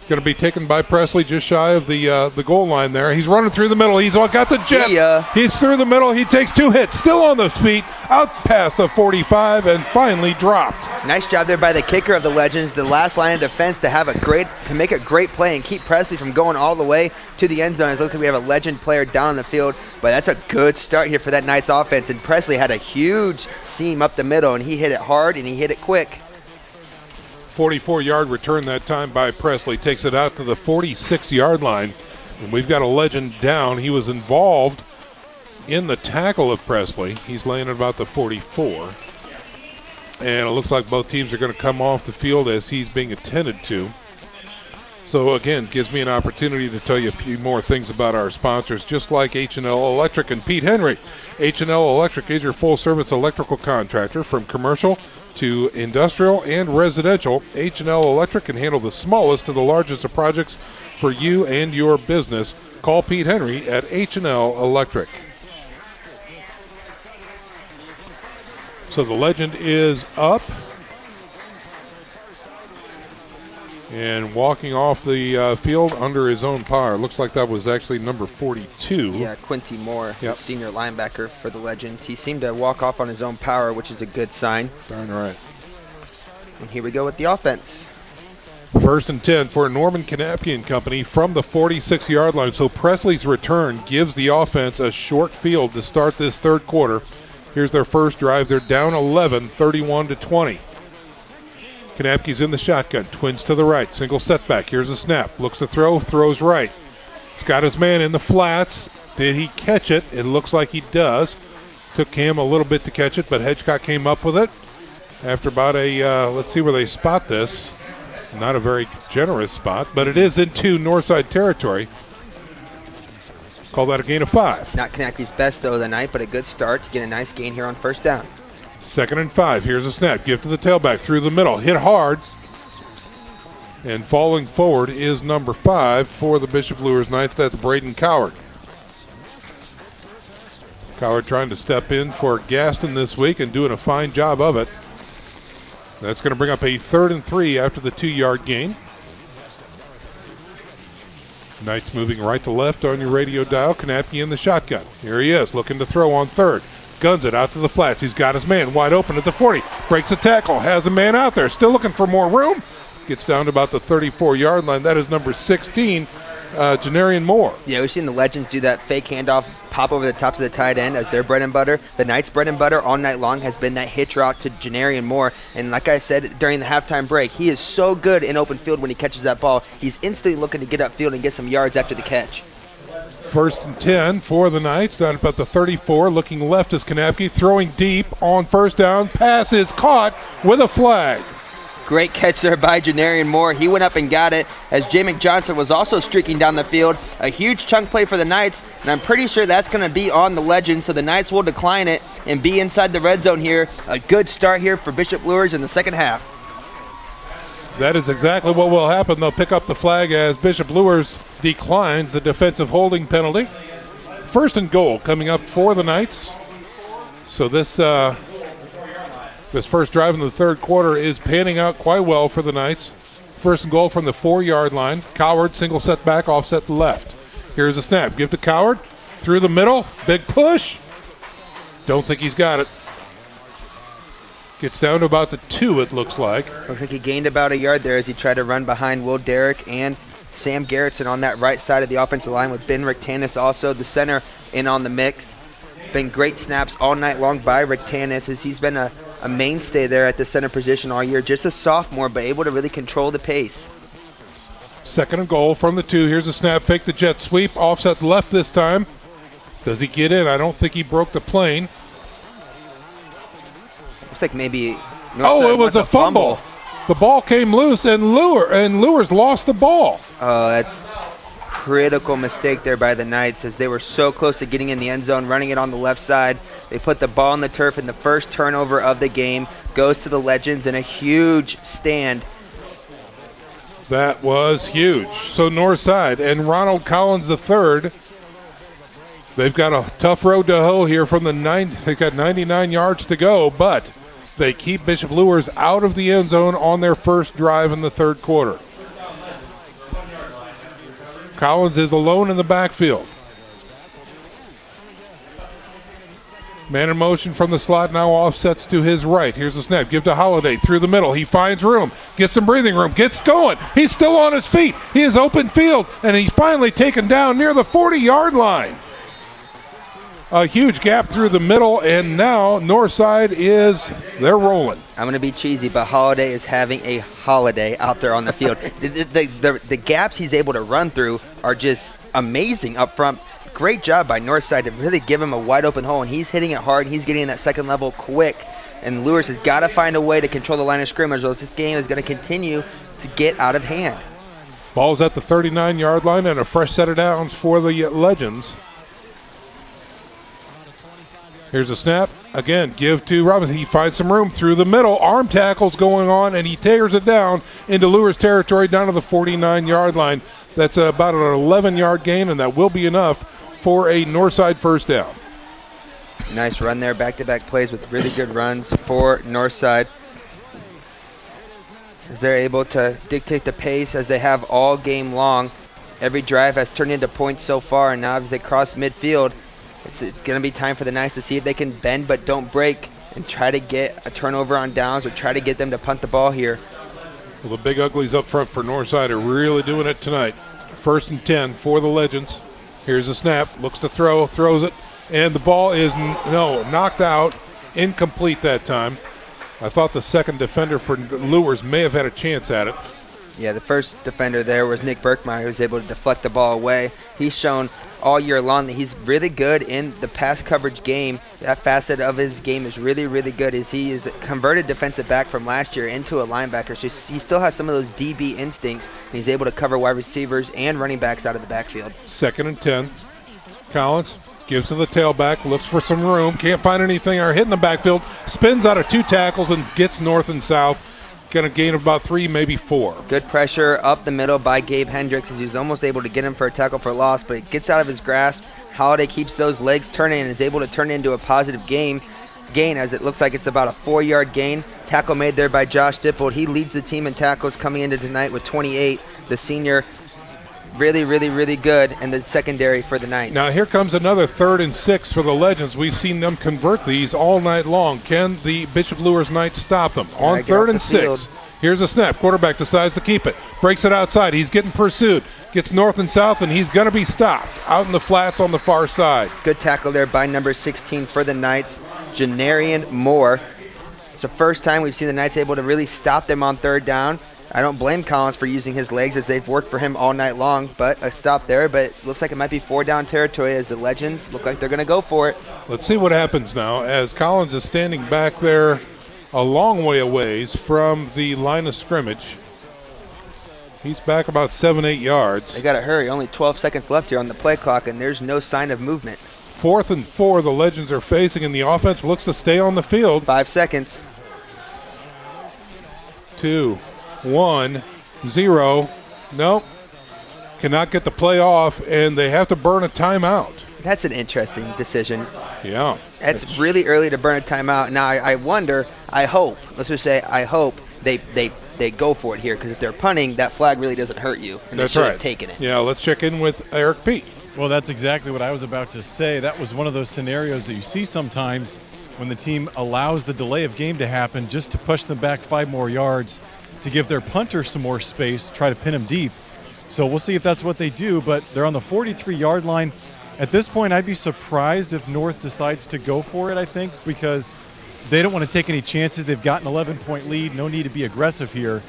Going to be taken by Presley just shy of the goal line there. He's running through the middle. He's got the jet. He's through the middle. He takes 2 hits. Still on the feet. Out past the 45 and finally dropped. Nice job there by the kicker of the Legends. The last line of defense to make a great play and keep Presley from going all the way to the end zone. It looks like we have a Legend player down on the field, but that's a good start here for that Knights offense. And Presley had a huge seam up the middle, and he hit it hard and he hit it quick. 44-yard return that time by Presley. Takes it out to the 46-yard line. And we've got a Legend down. He was involved in the tackle of Presley. He's laying at about the 44. And it looks like both teams are going to come off the field as he's being attended to. So, again, gives me an opportunity to tell you a few more things about our sponsors, just like H&L Electric and Pete Henry. H&L Electric is your full-service electrical contractor from commercial to industrial and residential. H&L Electric can handle the smallest to the largest of projects for you and your business. Call Pete Henry at H&L Electric. So the Legend is up and walking off the field under his own power. Looks like that was actually number 42. Yeah, Quincy Moore, the senior linebacker for the Legends. He seemed to walk off on his own power, which is a good sign. Darn right. And here we go with the offense. 1st and 10 for Norman Kanapke and company from the 46-yard line. So Presley's return gives the offense a short field to start this third quarter. Here's their first drive. They're down 11, 31-20. Kanapke's in the shotgun, twins to the right, single setback. Here's a snap, looks to throw, throws right. He's got his man in the flats. Did he catch it? It looks like he does. Took him a little bit to catch it, but Hedgecock came up with it. After about let's see where they spot this. Not a very generous spot, but it is into Northside territory. Call that a gain of 5. Not Kanapke's best, though, of the night, but a good start to get a nice gain here on first down. 2nd and 5. Here's a snap. Give to the tailback through the middle. Hit hard. And falling forward is number 5 for the Bishop Luers Knights. That's Braden Cowherd. Cowherd trying to step in for Gaston this week and doing a fine job of it. That's going to bring up a 3rd and 3 after the 2-yard gain. Knights moving right to left on your radio dial. Kanapke in the shotgun. Here he is, looking to throw on 3rd. Guns it out to the flats. He's got his man wide open at the 40. Breaks a tackle. Has a man out there. Still looking for more room. Gets down to about the 34-yard line. That is number 16, Denarian Moore. Yeah, we've seen the Legends do that fake handoff, pop over the top to the tight end as their bread and butter. The Knights' bread and butter all night long has been that hitch route to Denarian Moore. And like I said during the halftime break, he is so good in open field when he catches that ball. He's instantly looking to get upfield and get some yards after the catch. 1st and 10 for the Knights. Down about the 34. Looking left is Kanapke. Throwing deep on first down. Pass is caught with a flag. Great catch there by Denarian Moore. He went up and got it as Jay McJohnson was also streaking down the field. A huge chunk play for the Knights, and I'm pretty sure that's going to be on the Legends, so the Knights will decline it and be inside the red zone here. A good start here for Bishop Luers in the second half. That is exactly what will happen. They'll pick up the flag as Bishop Luers declines the defensive holding penalty. 1st and goal coming up for the Knights. So this first drive in the third quarter is panning out quite well for the Knights. 1st and goal from the 4-yard line. Cowherd single setback, offset left. Here's a snap. Give to Cowherd. Through the middle. Big push. Don't think he's got it. Gets down to about the 2, it looks like. Looks like he gained about a yard there as he tried to run behind Will Derrick and Sam Garrettson on that right side of the offensive line with Ben Rictanis also, the center, in on the mix. It's been great snaps all night long by Rictanis as he's been a a mainstay there at the center position all year. Just a sophomore, but able to really control the pace. 2nd and goal from the 2. Here's a snap, fake the jet sweep. Offset left this time. Does he get in? I don't think he broke the plane. Looks like maybe... Oh, it was a fumble. The ball came loose, and Luers lost the ball. Oh, that's critical mistake there by the Knights, as they were so close to getting in the end zone, running it on the left side. They put the ball on the turf, and the first turnover of the game goes to the Legends in a huge stand. That was huge. So Northside and Ronald Collins III, they've got a tough road to hoe here from the 9th. They've got 99 yards to go, but they keep Bishop Luers out of the end zone on their first drive in the 3rd quarter. Collins is alone in the backfield. Man in motion from the slot, now offsets to his right. Here's a snap. Give to Holiday through the middle. He finds room, gets some breathing room, gets going. He's still on his feet. He is open field, and he's finally taken down near the 40-yard line. A huge gap through the middle, and now Northside they're rolling. I'm going to be cheesy, but Holiday is having a holiday out there on the field. The gaps he's able to run through are just amazing up front. Great job by Northside to really give him a wide open hole, and he's hitting it hard. He's getting in that second level quick, and Luers has got to find a way to control the line of scrimmage, or else this game is going to continue to get out of hand. Ball's at the 39-yard line, and a fresh set of downs for the Legends. Here's a snap. Again, give to Robinson. He finds some room through the middle. Arm tackles going on, and he tears it down into Luers territory down to the 49-yard line. That's about an 11-yard gain, and that will be enough for a Northside first down. Nice run there. Back-to-back plays with really good runs for Northside, as they're able to dictate the pace as they have all game long. Every drive has turned into points so far, and now as they cross midfield, it's going to be time for the Knights to see if they can bend but don't break and try to get a turnover on downs or try to get them to punt the ball here. Well, the big uglies up front for Northside are really doing it tonight. 1st and 10 for the Legends. Here's a snap, looks to throw, throws it, and the ball is knocked out, incomplete that time. I thought the second defender for Luers may have had a chance at it. Yeah, the first defender there was Nick Berkmeyer, who was able to deflect the ball away. He's shown all year long that he's really good in the pass coverage game. That facet of his game is really, really good, as he is a converted defensive back from last year into a linebacker. So he still has some of those DB instincts, and he's able to cover wide receivers and running backs out of the backfield. 2nd and 10. Collins gives to the tailback, looks for some room, can't find anything, or hitting the backfield, spins out of 2 tackles and gets north and south. Going to gain about 3, maybe 4. Good pressure up the middle by Gabe Hendricks, as he was almost able to get him for a tackle for loss, but it gets out of his grasp. Holiday keeps those legs turning and is able to turn it into a positive gain, as it looks like it's about a 4-yard gain. Tackle made there by Josh Dippold. He leads the team in tackles coming into tonight with 28. The senior really, really, really good in the secondary for the Knights. Now here comes another 3rd and 6 for the Legends. We've seen them convert these all night long. Can the Bishop Luers Knights stop them? On 3rd and 6. Here's a snap. Quarterback decides to keep it. Breaks it outside. He's getting pursued. Gets north and south, and he's going to be stopped out in the flats on the far side. Good tackle there by number 16 for the Knights, Denarian Moore. It's the first time we've seen the Knights able to really stop them on 3rd down. I don't blame Collins for using his legs, as they've worked for him all night long, but a stop there. But it looks like it might be 4-down territory, as the Legends look like they're going to go for it. Let's see what happens now, as Collins is standing back there a long way away from the line of scrimmage. He's back about 7-8 yards. They got to hurry. Only 12 seconds left here on the play clock, and there's no sign of movement. 4th and 4 the Legends are facing, and the offense looks to stay on the field. 5 seconds. 2, 1, 0. Nope. Cannot get the play off, and they have to burn a timeout. That's an interesting decision. Yeah. It's really early to burn a timeout. Now, I wonder, I hope they go for it here, because if they're punting, that flag really doesn't hurt you, and That's they should right. have taken it. Yeah, let's check in with Eric Pete. Well, that's exactly what I was about to say. That was one of those scenarios that you see sometimes when the team allows the delay of game to happen just to push them back 5 more yards to give their punter some more space, try to pin him deep. So we'll see if that's what they do, but they're on the 43-yard line. At this point, I'd be surprised if North decides to go for it, I think, because they don't want to take any chances. They've got an 11-point lead. No need to be aggressive here.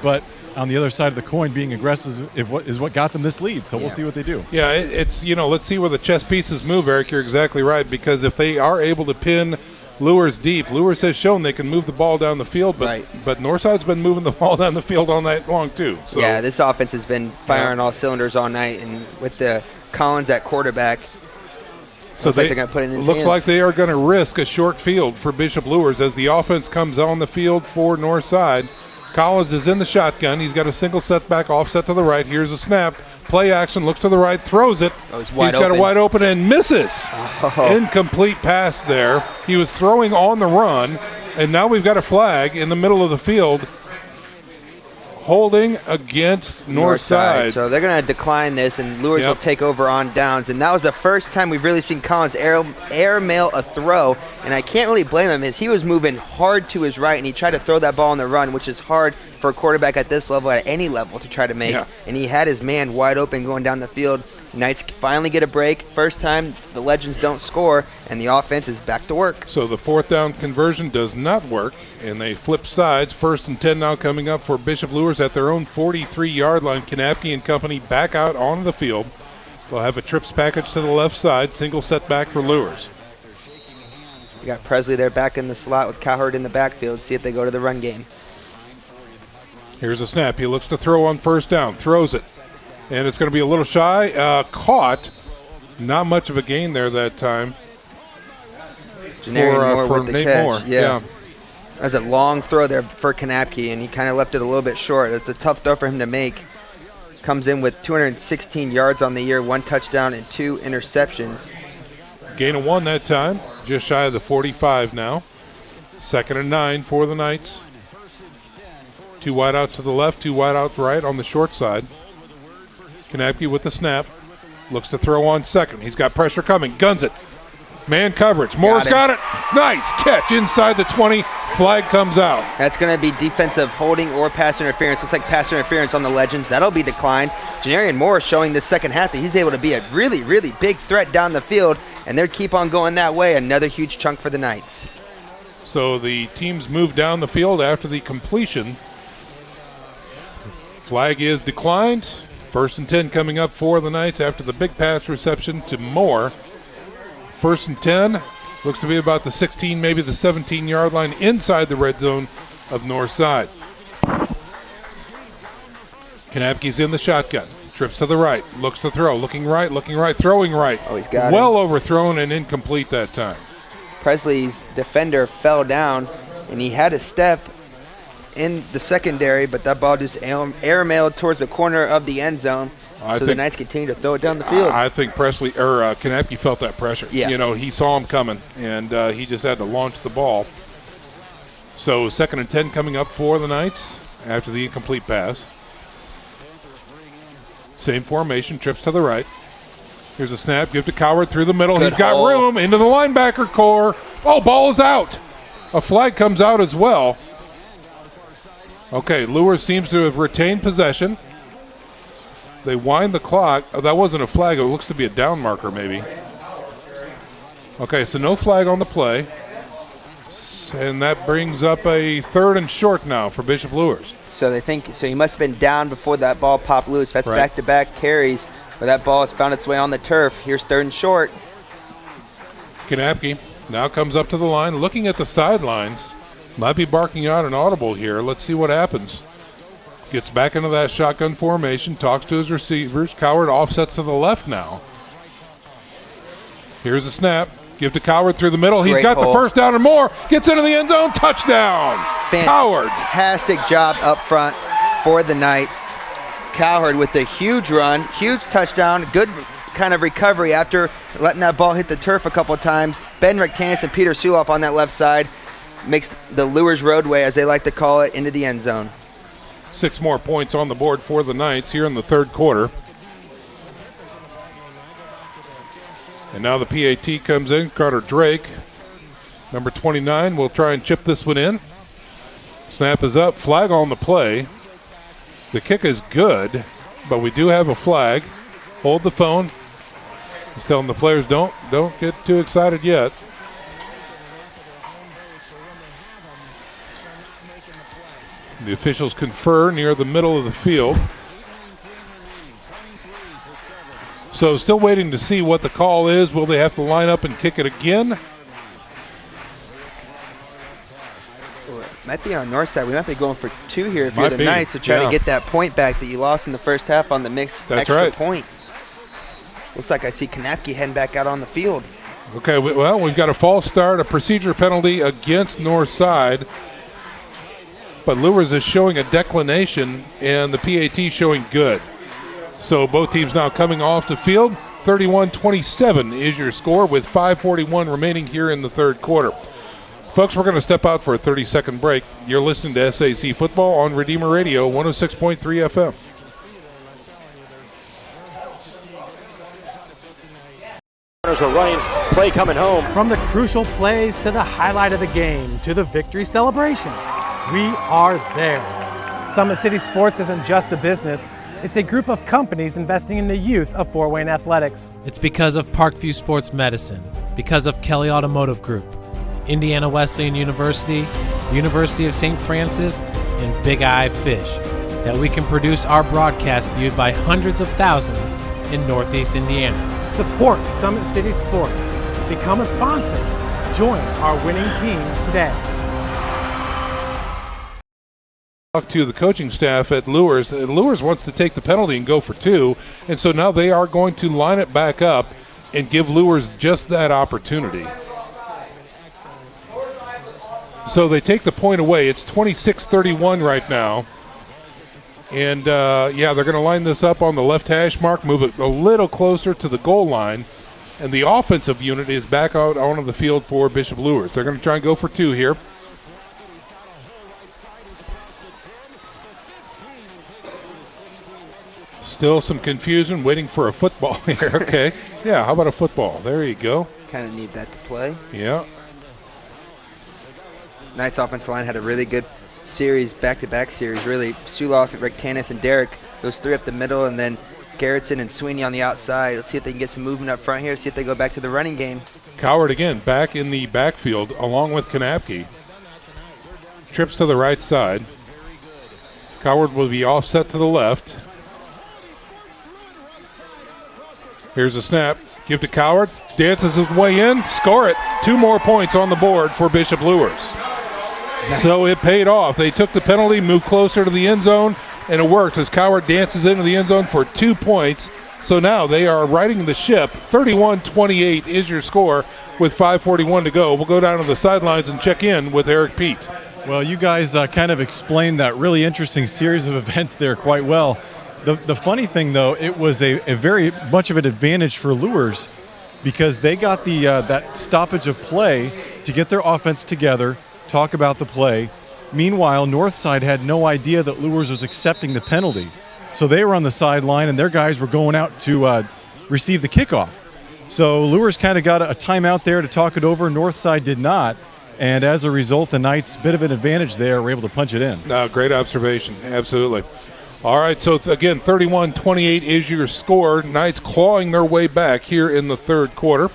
But on the other side of the coin, being aggressive is what got them this lead. So we'll see what they do. Yeah, it's let's see where the chess pieces move, Eric. You're exactly right, because if they are able to pin Luers deep, Luers has shown they can move the ball down the field, but Northside's been moving the ball down the field all night long too. So. Yeah, this offense has been firing all cylinders all night, and with the Collins at quarterback, so they're going to put it in his looks hands. like they are going to risk a short field for Bishop Luers as the offense comes on the field for Northside. Collins is in the shotgun. He's got a single setback offset to the right. Here's a snap. Play action, looks to the right, throws it. He's got it wide open and misses. Incomplete pass there. He was throwing on the run, and now we've got a flag in the middle of the field holding against Northside. So they're going to decline this, and Luers will take over on downs. And that was the first time we've really seen Collins airmail a throw, and I can't really blame him, as he was moving hard to his right, and he tried to throw that ball on the run, which is hard for a quarterback at this level, at any level, to try to make. And he had his man wide open going down the field. Knights finally get a break. First time the Legends don't score, and the offense is back to work. So the fourth down conversion does not work, and they flip sides. 1st and 10 now coming up for Bishop Luers at their own 43-yard line. Knapke and company back out onto the field. They'll have a trips package to the left side. Single setback for Luers. You got Presley there back in the slot with Cowherd in the backfield. See if they go to the run game. Here's a snap. He looks to throw on 1st down. Throws it. And it's going to be a little shy. Caught. Not much of a gain there that time. Denarian Moore for with the Nate catch. Moore. Yeah. That's a long throw there for Knapke, and he kind of left it a little bit short. It's a tough throw for him to make. Comes in with 216 yards on the year, 1 touchdown and 2 interceptions. Gain of 1 that time. Just shy of the 45 now. 2nd and 9 for the Knights. 2 wide out to the left, 2 wide out right on the short side. Knapke with the snap. Looks to throw on 2nd. He's got pressure coming. Guns it. Man coverage. Moore's got it. Nice catch inside the 20. Flag comes out. That's going to be defensive holding or pass interference. Looks like pass interference on the Legends. That'll be declined. Denarian Moore showing this second half that he's able to be a really, really big threat down the field, and they'll keep on going that way. Another huge chunk for the Knights. So the teams move down the field after the completion. Flag is declined. 1st and 10 coming up for the Knights after the big pass reception to Moore. 1st and 10. Looks to be about the 16, maybe the 17-yard line inside the red zone of Northside. Knapke's in the shotgun. Trips to the right. Looks to throw. Looking right, throwing right. Oh, he's got well overthrown and incomplete that time. Presley's defender fell down, and he had a step in the secondary, but that ball just airmailed towards the corner of the end zone. So the Knights continue to throw it down the field. I think Knapke felt that pressure. Yeah. You know, he saw him coming, and he just had to launch the ball. So 2nd and 10 coming up for the Knights after the incomplete pass. Same formation, trips to the right. Here's a snap, give to Coward through the middle. He's got room into the linebacker core. Oh, ball is out. A flag comes out as well. Okay, Luers seems to have retained possession. They wind the clock. Oh, that wasn't a flag. It looks to be a down marker maybe. Okay, so no flag on the play. And that brings up a 3rd and short now for Bishop Luers. So they think, so he must have been down before that ball popped loose. That's back-to-back carries where that ball has found its way on the turf. Here's 3rd and short. Knapke now comes up to the line, looking at the sidelines. Might be barking out an audible here. Let's see what happens. Gets back into that shotgun formation, talks to his receivers. Coward offsets to the left now. Here's a snap. Give to Coward through the middle. He's got the 1st down and more. Gets into the end zone. Touchdown. Coward. Fantastic job up front for the Knights. Cowherd with a huge run, huge touchdown, good kind of recovery after letting that ball hit the turf a couple of times. Ben Rectanis and Peter Suloff on that left side makes the Luers roadway, as they like to call it, into the end zone. 6 more points on the board for the Knights here in the 3rd quarter. And now the PAT comes in. Carter Drake, number 29, will try and chip this one in. Snap is up. Flag on the play. The kick is good, but we do have a flag. Hold the phone. He's telling the players don't get too excited yet. The officials confer near the middle of the field. So still waiting to see what the call is. Will they have to line up and kick it again? Might be on north side. We might be going for 2 here if Might you're the be, Knights to try yeah. to get that point back that you lost in the first half on the mixed That's extra right. point. Looks like I see Kanapke heading back out on the field. Okay, well, we've got a false start, a procedure penalty against Northside. But Luers is showing a declination, and the PAT showing good. So both teams now coming off the field. 31-27 is your score with 5:41 remaining here in the third quarter. Folks, we're going to step out for a 30-second break. You're listening to SAC Football on Redeemer Radio, 106.3 FM. Runners are running, play coming home. From the crucial plays to the highlight of the game to the victory celebration, we are there. Summit City Sports isn't just a business, it's a group of companies investing in the youth of Fort Wayne athletics. It's because of Parkview Sports Medicine, because of Kelly Automotive Group, Indiana Wesleyan University, University of St. Francis, and Big Eye Fish, that we can produce our broadcast viewed by hundreds of thousands in Northeast Indiana. Support Summit City Sports. Become a sponsor. Join our winning team today. Talk to the coaching staff at Luers. Luers wants to take the penalty and go for 2, and so now they are going to line it back up and give Luers just that opportunity. So they take the point away. It's 26-31 right now. And, they're going to line this up on the left hash mark, move it a little closer to the goal line. And the offensive unit is back out onto the field for Bishop Luers. They're going to try and go for 2 here. Still some confusion, waiting for a football here. Okay. Yeah, how about a football? There you go. Kind of need that to play. Yeah. Knights offensive line had a really good series, back-to-back series, really. Suloff, Rectanis, and Derek, those 3 up the middle, and then Garrettson and Sweeney on the outside. Let's see if they can get some movement up front here, see if they go back to the running game. Coward again, back in the backfield, along with Kanapke. Trips to the right side. Coward will be offset to the left. Here's a snap. Give to Coward. Dances his way in. Score it. 2 more points on the board for Bishop Luers. So it paid off. They took the penalty, moved closer to the end zone, and it worked as Coward dances into the end zone for 2 points. So now they are riding the ship. 31-28 is your score with 5:41 to go. We'll go down to the sidelines and check in with Eric Pete. Well, you guys kind of explained that really interesting series of events there quite well. The funny thing, though, it was a very much of an advantage for Luers because they got the that stoppage of play to get their offense together, talk about the play. Meanwhile, Northside had no idea that Luers was accepting the penalty. So they were on the sideline, and their guys were going out to receive the kickoff. So Luers kind of got a timeout there to talk it over. Northside did not. And as a result, the Knights, bit of an advantage there, were able to punch it in. No, great observation. Absolutely. All right, so again, 31-28 is your score. Knights clawing their way back here in the third quarter.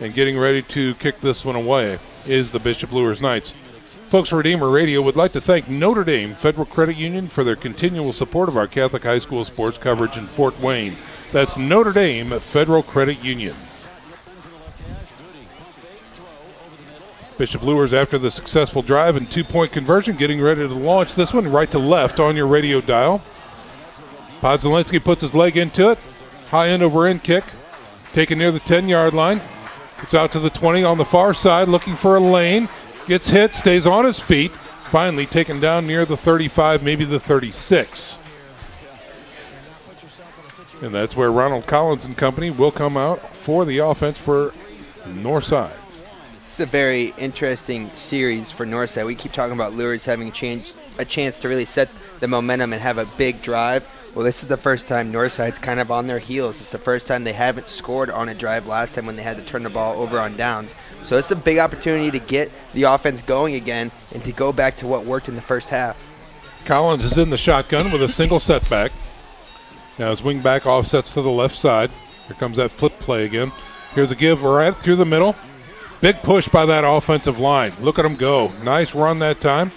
And getting ready to kick this one away is the Bishop Luers Knights. Folks, Redeemer Radio would like to thank Notre Dame Federal Credit Union for their continual support of our Catholic high school sports coverage in Fort Wayne. That's Notre Dame Federal Credit Union. Bishop Luers, after the successful drive and 2-point conversion, getting ready to launch this one right to left on your radio dial. Podzelinski puts his leg into it. High end over end kick. Taken near the 10-yard line. It's out to the 20 on the far side, looking for a lane. Gets hit, stays on his feet. Finally taken down near the 35, maybe the 36. And that's where Ronald Collins and company will come out for the offense for Northside. It's a very interesting series for Northside. We keep talking about Luers having a chance to really set the momentum and have a big drive. Well, this is the first time Northside's kind of on their heels. It's the first time they haven't scored on a drive last time when they had to turn the ball over on downs. So it's a big opportunity to get the offense going again and to go back to what worked in the first half. Collins is in the shotgun with a single setback. Now his wing back offsets to the left side. Here comes that flip play again. Here's a give right through the middle. Big push by that offensive line. Look at them go. Nice run that time.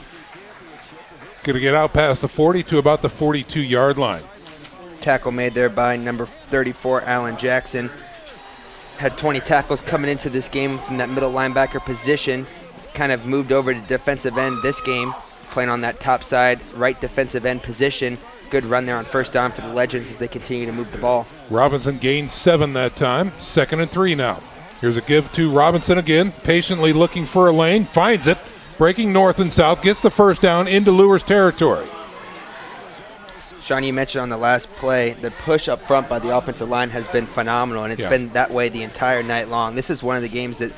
Going to get out past the 40 to about the 42-yard line. Tackle made there by number 34, Alan Jackson. Had 20 tackles coming into this game from that middle linebacker position. Kind of moved over to defensive end this game, playing on that top side right defensive end position. Good run there on first down for the Legends as they continue to move the ball. Robinson gained 7 that time. 2nd and 3 now. Here's a give to Robinson again, patiently looking for a lane, finds it, breaking north and south, gets the first down into Luers territory. Sean, you mentioned on the last play, the push up front by the offensive line has been phenomenal, and it's been that way the entire night long. This is one of the games that's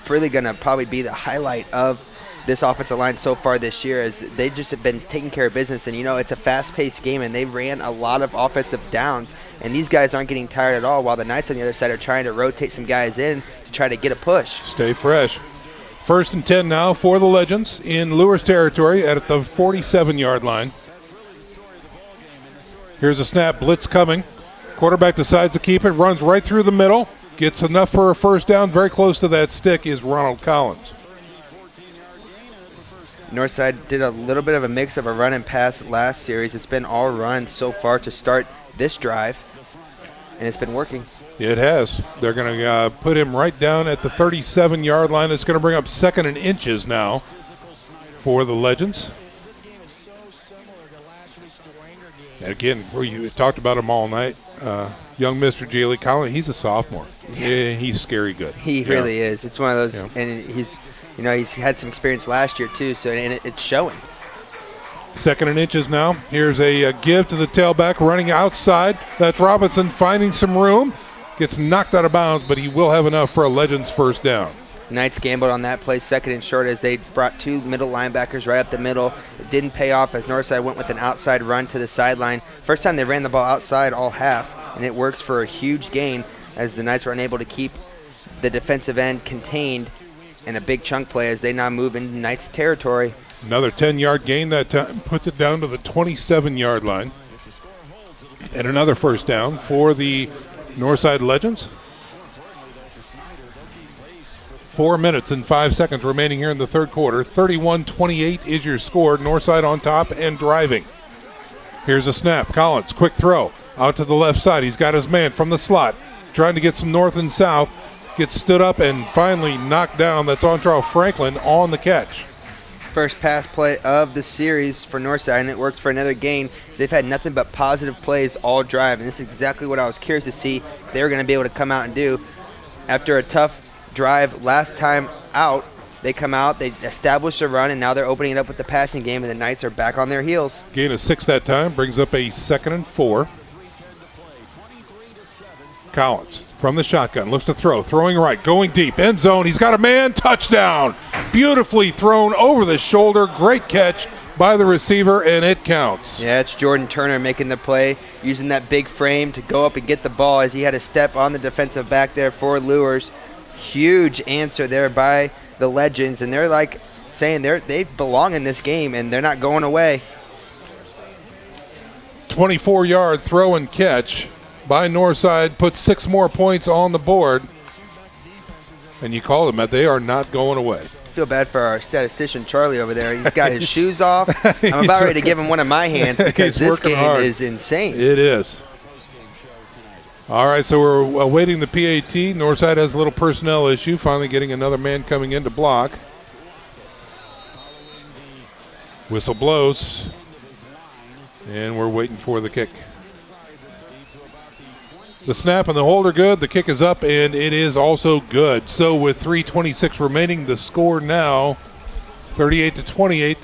really going to probably be the highlight of this offensive line so far this year, as they just have been taking care of business. And, you know, it's a fast-paced game, and they ran a lot of offensive downs, and these guys aren't getting tired at all, while the Knights on the other side are trying to rotate some guys in to try to get a push. Stay fresh. 1st and 10 now for the Legends in Luers territory at the 47-yard line. Here's a snap, blitz coming. Quarterback decides to keep it, runs right through the middle, gets enough for a first down. Very close to that stick is Ronald Collins. Northside did a little bit of a mix of a run and pass last series. It's been all run so far to start this drive, and it's been working. It has. They're going to put him right down at the 37-yard line. It's going to bring up 2nd and inches now for the Legends. And again, you talked about him all night. Young Mr. Jaley Collins, he's a sophomore. Yeah, he's scary good. He really is. It's one of those, and he's had some experience last year too, so and it's showing. 2nd and inches now. Here's a give to the tailback, running outside. That's Robinson finding some room. Gets knocked out of bounds, but he will have enough for a Legends first down. Knights gambled on that play, 2nd and short, as they brought 2 middle linebackers right up the middle. It didn't pay off as Northside went with an outside run to the sideline. First time they ran the ball outside all half, and it works for a huge gain as the Knights were unable to keep the defensive end contained, and a big chunk play as they now move into Knights territory. Another 10-yard gain that time puts it down to the 27-yard line. And another first down for the Northside Legends. 4 minutes and 5 seconds remaining here in the third quarter. 31-28 is your score. Northside on top and driving. Here's a snap. Collins, quick throw. Out to the left side. He's got his man from the slot. Trying to get some north and south. Gets stood up and finally knocked down. That's Ontrell Franklin on the catch. First pass play of the series for Northside, and it works for another gain. They've had nothing but positive plays all drive, and this is exactly what I was curious to see if they were going to be able to come out and do. After a tough drive last time out, they come out, they establish a run, and now they're opening it up with the passing game, and the Knights are back on their heels. Gain of 6 that time, brings up a 2nd and 4. Collins from the shotgun, looks to throw, throwing right, going deep, end zone, he's got a man, touchdown! Beautifully thrown over the shoulder, great catch by the receiver, and it counts. Yeah, it's Jordan Turner making the play, using that big frame to go up and get the ball as he had a step on the defensive back there for Luers. Huge answer there by the Legends, and they're like saying they belong in this game, and they're not going away. 24-yard throw and catch by Northside puts 6 more points on the board. And you call them that they are not going away. I feel bad for our statistician Charlie over there. He's got his shoes off. I'm about ready to give him one of my hands because this game is insane. It is. All right, so we're awaiting the PAT. Northside has a little personnel issue, finally getting another man coming in to block. Whistle blows, and we're waiting for the kick. The snap and the hold are good. The kick is up, and it is also good. So with 3:26 remaining, the score now 38-28.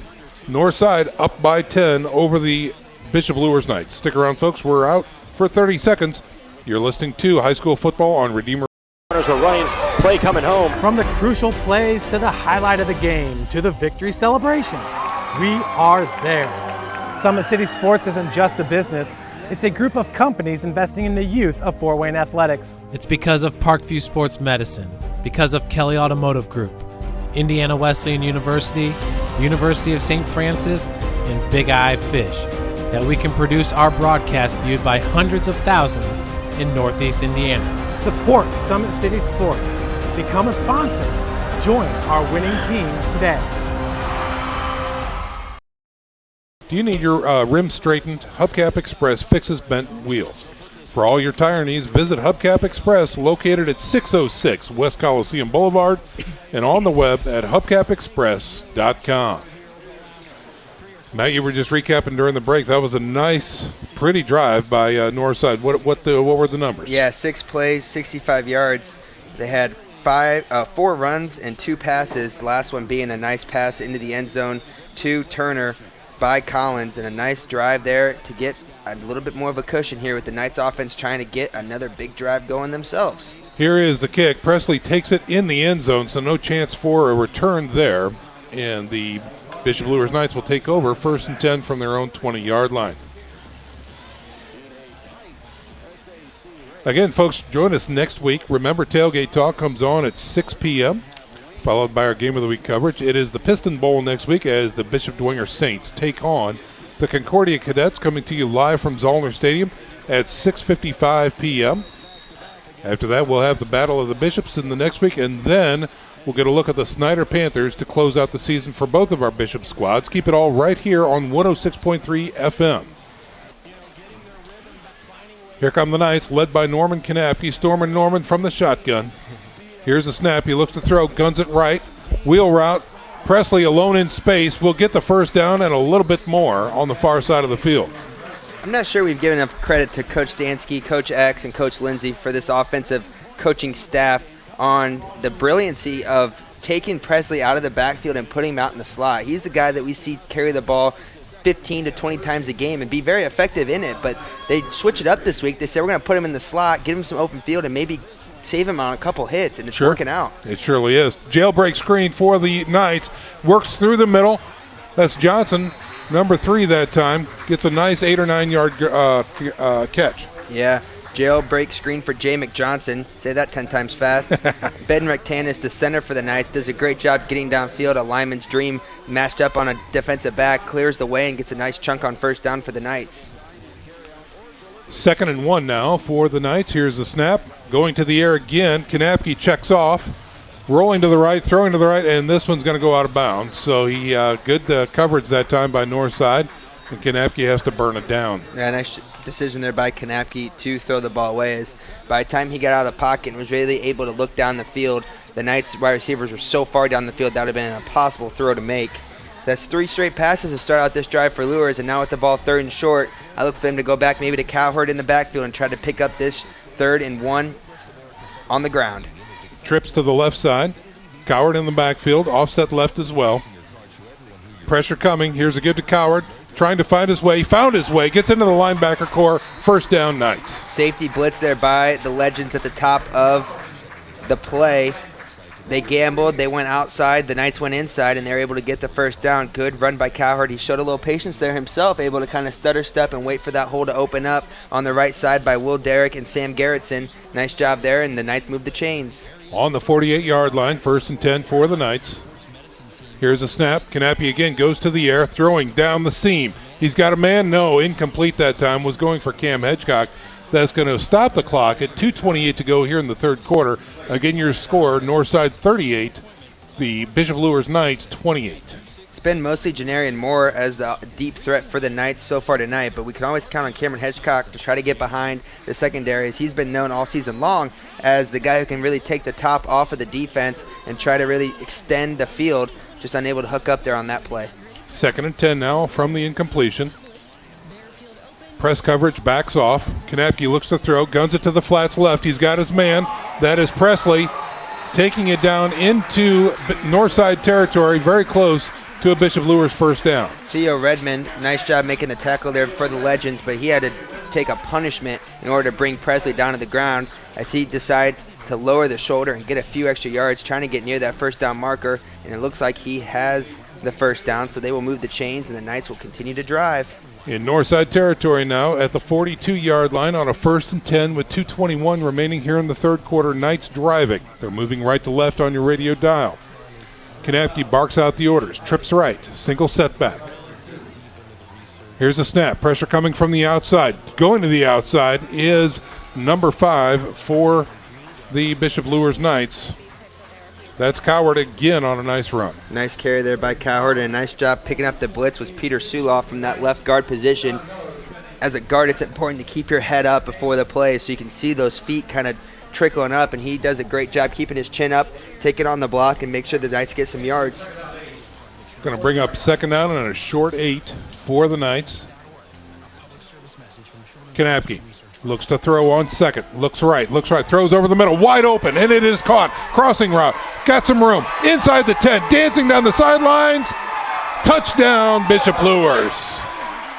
Northside up by 10 over the Bishop Luers Knights. Stick around, folks. We're out for 30 seconds. You're listening to High School Football on Redeemer. Runners are running, play coming home. From the crucial plays to the highlight of the game to the victory celebration, we are there. Summit City Sports isn't just a business. It's a group of companies investing in the youth of Fort Wayne athletics. It's because of Parkview Sports Medicine, because of Kelly Automotive Group, Indiana Wesleyan University, University of St. Francis, and Big Eye Fish, that we can produce our broadcast viewed by hundreds of thousands in Northeast Indiana. Support Summit City Sports. Become a sponsor. Join our winning team today. Do you need your rim straightened? Hubcap Express fixes bent wheels. For all your tire needs, visit Hubcap Express, located at 606 West Coliseum Boulevard, and on the web at hubcapexpress.com. Matt, you were just recapping during the break. That was a nice, pretty drive by Northside. What were the numbers? Yeah, 6 plays, 65 yards. They had 4 runs and 2 passes, the last one being a nice pass into the end zone to Turner by Collins, and a nice drive there to get a little bit more of a cushion here with the Knights offense trying to get another big drive going themselves. Here is the kick. Presley takes it in the end zone, so no chance for a return there, and the Bishop Luers Knights will take over 1st and 10 from their own 20-yard line. Again, folks, join us next week. Remember, Tailgate Talk comes on at 6 p.m., followed by our Game of the Week coverage. It is the Piston Bowl next week as the Bishop Dwenger Saints take on the Concordia Cadets, coming to you live from Zollner Stadium at 6:55 p.m. After that, we'll have the Battle of the Bishops in the next week, and then we'll get a look at the Snyder Panthers to close out the season for both of our Bishop squads. Keep it all right here on 106.3 FM. Here come the Knights, led by Norman Kanapke. Stormin' Norman from the shotgun. Here's a snap. He looks to throw, guns it right. Wheel route. Presley alone in space will get the first down and a little bit more on the far side of the field. I'm not sure we've given enough credit to Coach Dansky, Coach X, and Coach Lindsay for this offensive coaching staff on the brilliancy of taking Presley out of the backfield and putting him out in the slot. He's the guy that we see carry the ball 15 to 20 times a game and be very effective in it, but they switch it up this week. They said we're going to put him in the slot, give him some open field, and maybe save him on a couple hits, and it's working out. It surely is. Jailbreak screen for the Knights. Works through the middle. That's Johnson, number 3 that time. Gets a nice 8 or 9 yard catch. Yeah. Jailbreak screen for Jay McJohnson. Say that 10 times fast. Ben Rectanis, the center for the Knights, does a great job getting downfield. A lineman's dream matched up on a defensive back, clears the way and gets a nice chunk on first down for the Knights. 2nd and 1 now for the Knights. Here's the snap. Going to the air again. Kanapke checks off. Rolling to the right, throwing to the right, and this one's going to go out of bounds. So he good coverage that time by Northside, and Kanapke has to burn it down. Yeah, nice decision there by Kanapke to throw the ball away. As by the time he got out of the pocket and was really able to look down the field, the Knights wide receivers were so far down the field that would have been an impossible throw to make. That's 3 straight passes to start out this drive for Luers, and now with the ball 3rd and short, I look for them to go back maybe to Cowherd in the backfield and try to pick up this 3rd and 1 on the ground. Trips to the left side. Cowherd in the backfield, offset left as well. Pressure coming. Here's a give to Cowherd. Trying to find his way. Found his way. Gets into the linebacker core. First down, Knights. Safety blitz there by the Legends at the top of the play. They gambled. They went outside. The Knights went inside, and they were able to get the first down. Good run by Cowherd. He showed a little patience there himself, able to kind of stutter step and wait for that hole to open up on the right side by Will Derrick and Sam Garrettson. Nice job there, and the Knights moved the chains. On the 48-yard line, 1st and 10 for the Knights. Here's a snap. Kanapke again goes to the air, throwing down the seam. He's got a man. No, incomplete that time. Was going for Cam Hedgecock. That's going to stop the clock at 2:28 to go here in the 3rd quarter. Again, your score, Northside 38, the Bishop Luers Knights 28. It's been mostly Denarian Moore as the deep threat for the Knights so far tonight, but we can always count on Cameron Hedgecock to try to get behind the secondaries. He's been known all season long as the guy who can really take the top off of the defense and try to really extend the field, just unable to hook up there on that play. 2nd and 10 now from the incompletion. Press coverage, backs off. Kanapke looks to throw, guns it to the flats left. He's got his man. That is Presley taking it down into Northside territory, very close to a Bishop Luers first down. Theo Redmond, nice job making the tackle there for the Legends, but he had to take a punishment in order to bring Presley down to the ground as he decides to lower the shoulder and get a few extra yards, trying to get near that first down marker, and it looks like he has the first down, so they will move the chains and the Knights will continue to drive. In Northside territory now at the 42-yard line on a 1st and 10 with 2:21 remaining here in the 3rd quarter. Knights driving. They're moving right to left on your radio dial. Kanapke barks out the orders. Trips right. Single setback. Here's a snap. Pressure coming from the outside. Going to the outside is number 5 for the Bishop Luers Knights. That's Coward again on a nice run. Nice carry there by Coward, and a nice job picking up the blitz was Peter Suloff from that left guard position. As a guard, it's important to keep your head up before the play so you can see those feet kind of trickling up, and he does a great job keeping his chin up, taking on the block, and make sure the Knights get some yards. Going to bring up second down and a short 8 for the Knights. Kanapke looks to throw on second. Looks right, throws over the middle, wide open, and it is caught. Crossing route, got some room, inside the 10, dancing down the sidelines. Touchdown, Bishop Luers.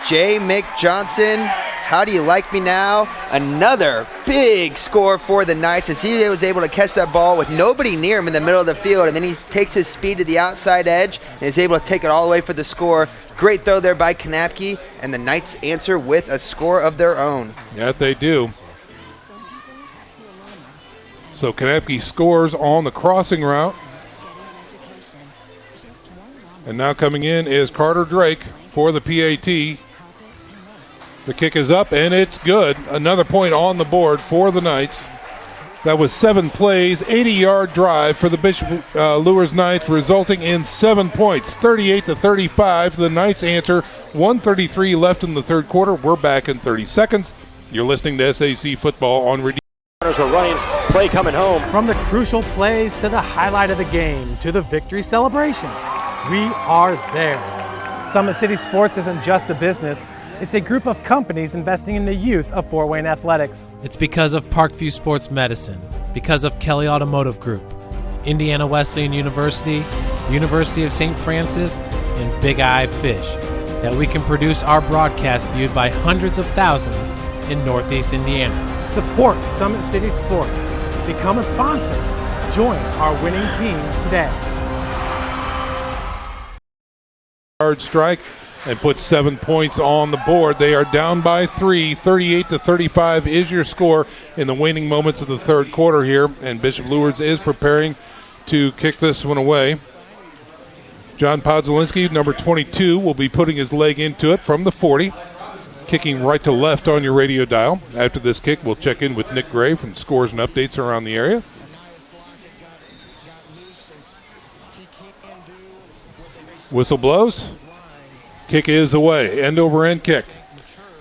J. Mick Johnson, how do you like me now? Another big score for the Knights as he was able to catch that ball with nobody near him in the middle of the field, and then he takes his speed to the outside edge and is able to take it all the way for the score. Great throw there by Kanapke, and the Knights answer with a score of their own. Yeah, they do. So Kanapke scores on the crossing route. And now coming in is Carter Drake for the PAT. The kick is up, and it's good. Another point on the board for the Knights. That was 7 plays, 80-yard drive for the Bishop Luers Knights, resulting in 7 points, 38-35. The Knights answer. 1:33 left in the third quarter. We're back in 30 seconds. You're listening to SAC Football on Redeemer. Runners are running, play coming home. From the crucial plays to the highlight of the game to the victory celebration, we are there. Summit City Sports isn't just a business. It's a group of companies investing in the youth of Fort Wayne athletics. It's because of Parkview Sports Medicine, because of Kelly Automotive Group, Indiana Wesleyan University, University of St. Francis, and Big Eye Fish, that we can produce our broadcast viewed by hundreds of thousands in Northeast Indiana. Support Summit City Sports. Become a sponsor. Join our winning team today. Hard strike and put 7 points on the board. They are down by 3. 38-35 is your score in the waning moments of the third quarter here, and Bishop Luers is preparing to kick this one away. John Podzolinski, number 22, will be putting his leg into it from the 40, kicking right to left on your radio dial. After this kick, we'll check in with Nick Gray from scores and updates around the area. Whistle blows. Kick is away. End over end kick.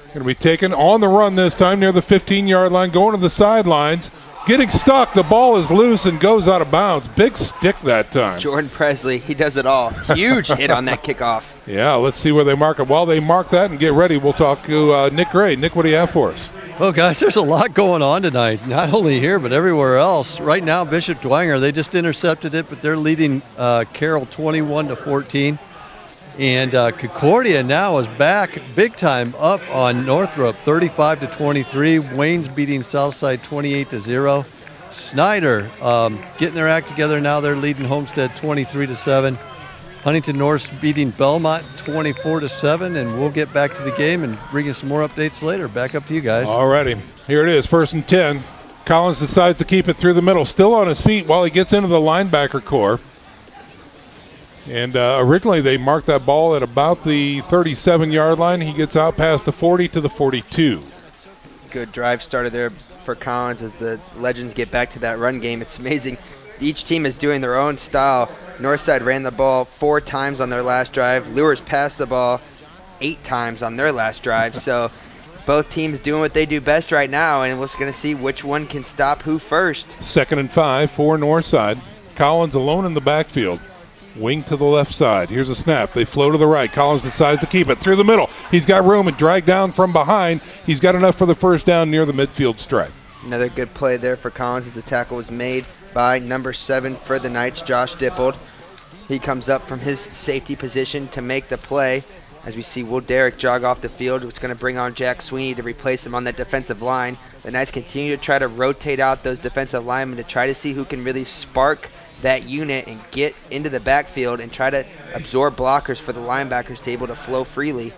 Going to be taken on the run this time near the 15-yard line, going to the sidelines. Getting stuck. The ball is loose and goes out of bounds. Big stick that time. Jordan Presley, he does it all. Huge hit on that kickoff. Yeah, let's see where they mark it. While they mark that and get ready, we'll talk to Nick Gray. Nick, what do you have for us? Well, guys, there's a lot going on tonight, not only here but everywhere else. Right now, Bishop Dwenger, they just intercepted it, but they're leading Carroll 21-14. And Concordia now is back big time up on Northrop, 35-23. Wayne's beating Southside 28-0. Snyder getting their act together now. They're leading Homestead 23-7. Huntington North's beating Belmont 24-7, and we'll get back to the game and bring you some more updates later. Back up to you guys. All righty. Here it is, 1st and 10. Collins decides to keep it through the middle, still on his feet while he gets into the linebacker core. And originally they marked that ball at about the 37-yard line. He gets out past the 40 to the 42. Good drive started there for Collins as the Legends get back to that run game. It's amazing. Each team is doing their own style. Northside ran the ball 4 times on their last drive. Luers passed the ball 8 times on their last drive. So both teams doing what they do best right now, and we're just going to see which one can stop who first. 2nd and 5 for Northside. Collins alone in the backfield. Wing to the left side. Here's a snap. They flow to the right. Collins decides to keep it through the middle. He's got room and dragged down from behind. He's got enough for the first down near the midfield stripe. Another good play there for Collins as the tackle was made by number 7 for the Knights, Josh Dippold. He comes up from his safety position to make the play. As we see Will Derrick jog off the field, it's going to bring on Jack Sweeney to replace him on that defensive line. The Knights continue to try to rotate out those defensive linemen to try to see who can really spark that unit and get into the backfield and try to absorb blockers for the linebackers to able to flow freely.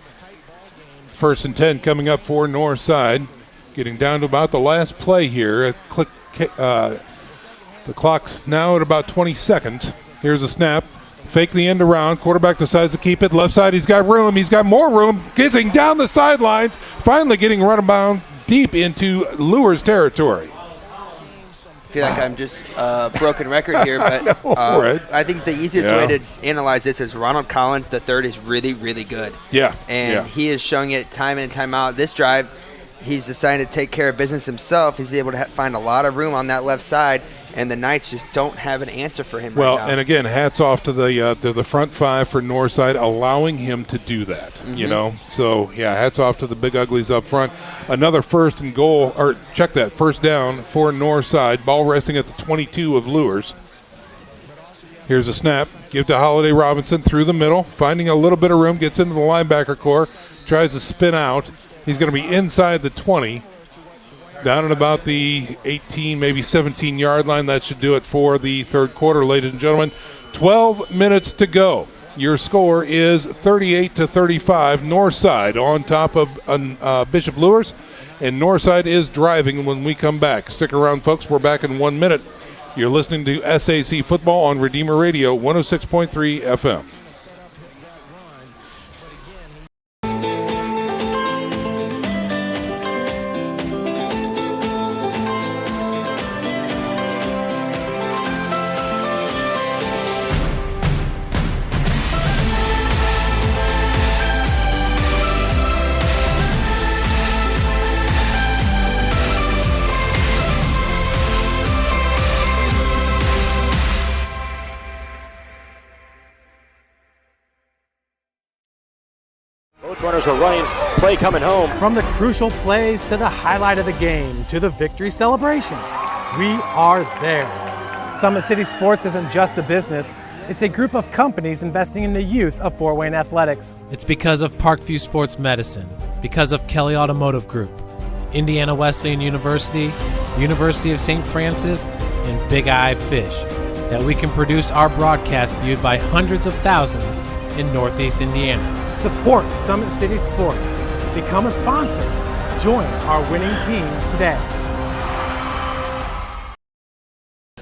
1st and 10 coming up for Northside. Getting down to about the last play here. The clock's now at about 20 seconds. Here's a snap. Fake the end around. Quarterback decides to keep it. Left side, he's got room. He's got more room. Getting down the sidelines. Finally getting run about deep into Luers territory. feel like I'm just broken record here, but I think the easiest way to analyze this is Ronald Collins, the third, is really, really good. Yeah. And he is showing it time in and time out. This drive, he's decided to take care of business himself. He's able to find a lot of room on that left side, and the Knights just don't have an answer for him right now. And again, hats off to the front five for Northside, allowing him to do that. You know, so hats off to the big uglies up front. Another first and goal, or check that, first down for Northside. Ball resting at the 22 of Luers. Here's a snap. Give to Holiday Robinson through the middle, finding a little bit of room, gets into the linebacker core, tries to spin out. He's going to be inside the 20, down at about the 18, maybe 17-yard line. That should do it for the third quarter, ladies and gentlemen. 12 minutes to go. Your score is 38-35. Northside on top of Bishop Luers, and Northside is driving when we come back. Stick around, folks. We're back in 1 minute. You're listening to SAC Football on Redeemer Radio, 106.3 FM. Runners are running, play coming home. From the crucial plays to the highlight of the game to the victory celebration, we are there. Summit City Sports isn't just a business, it's a group of companies investing in the youth of Fort Wayne athletics. It's because of Parkview Sports Medicine, because of Kelly Automotive Group, Indiana Wesleyan University, University of St. Francis, and Big Eye Fish, that we can produce our broadcast viewed by hundreds of thousands in Northeast Indiana. Support Summit City Sports. Become a sponsor. Join our winning team today.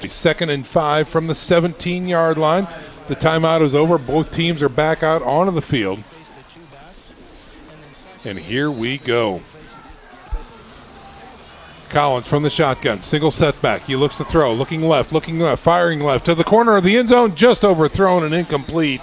Second and 5 from the 17-yard line. The timeout is over. Both teams are back out onto the field. And here we go. Collins from the shotgun. Single setback. He looks to throw. Looking left, firing left. To the corner of the end zone. Just overthrown and incomplete.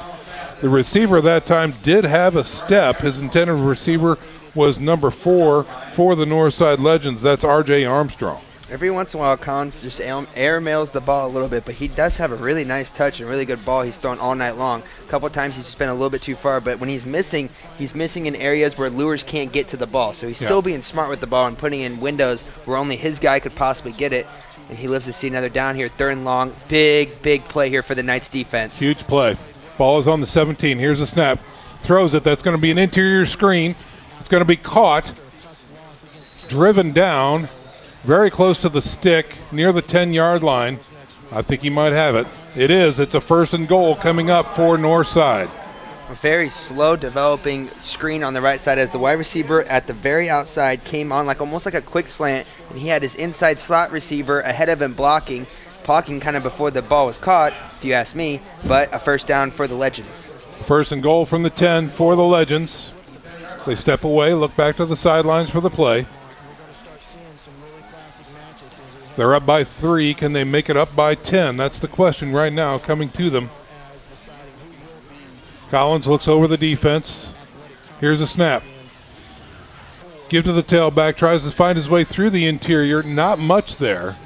The receiver that time did have a step. His intended receiver was number 4 for the Northside Legends. That's R.J. Armstrong. Every once in a while, Collins just air mails the ball a little bit, but he does have a really nice touch and really good ball he's thrown all night long. A couple of times he's just been a little bit too far, but when he's missing in areas where Luers can't get to the ball. So he's still being smart with the ball and putting in windows where only his guy could possibly get it. And he lives to see another down here, third and long. Big play here for the Knights defense. Huge play. Ball is on the 17. Here's a snap. Throws it. That's going to be an interior screen. It's going to be caught. Driven down. Very close to the stick. Near the 10-yard line. I think he might have it. It is. It's a first and goal coming up for Northside. A very slow developing screen on the right side as the wide receiver at the very outside came on almost like a quick slant. And he had his inside slot receiver ahead of him blocking kind of before the ball was caught, if you ask me, but a first down for the Legends. First and goal from the 10 for the Legends. They step away, look back to the sidelines for the play. They're up by 3. Can they make it up by 10? That's the question right now coming to them. Collins looks over the defense. Here's a snap. Give to the tailback, tries to find his way through the interior. Not much there,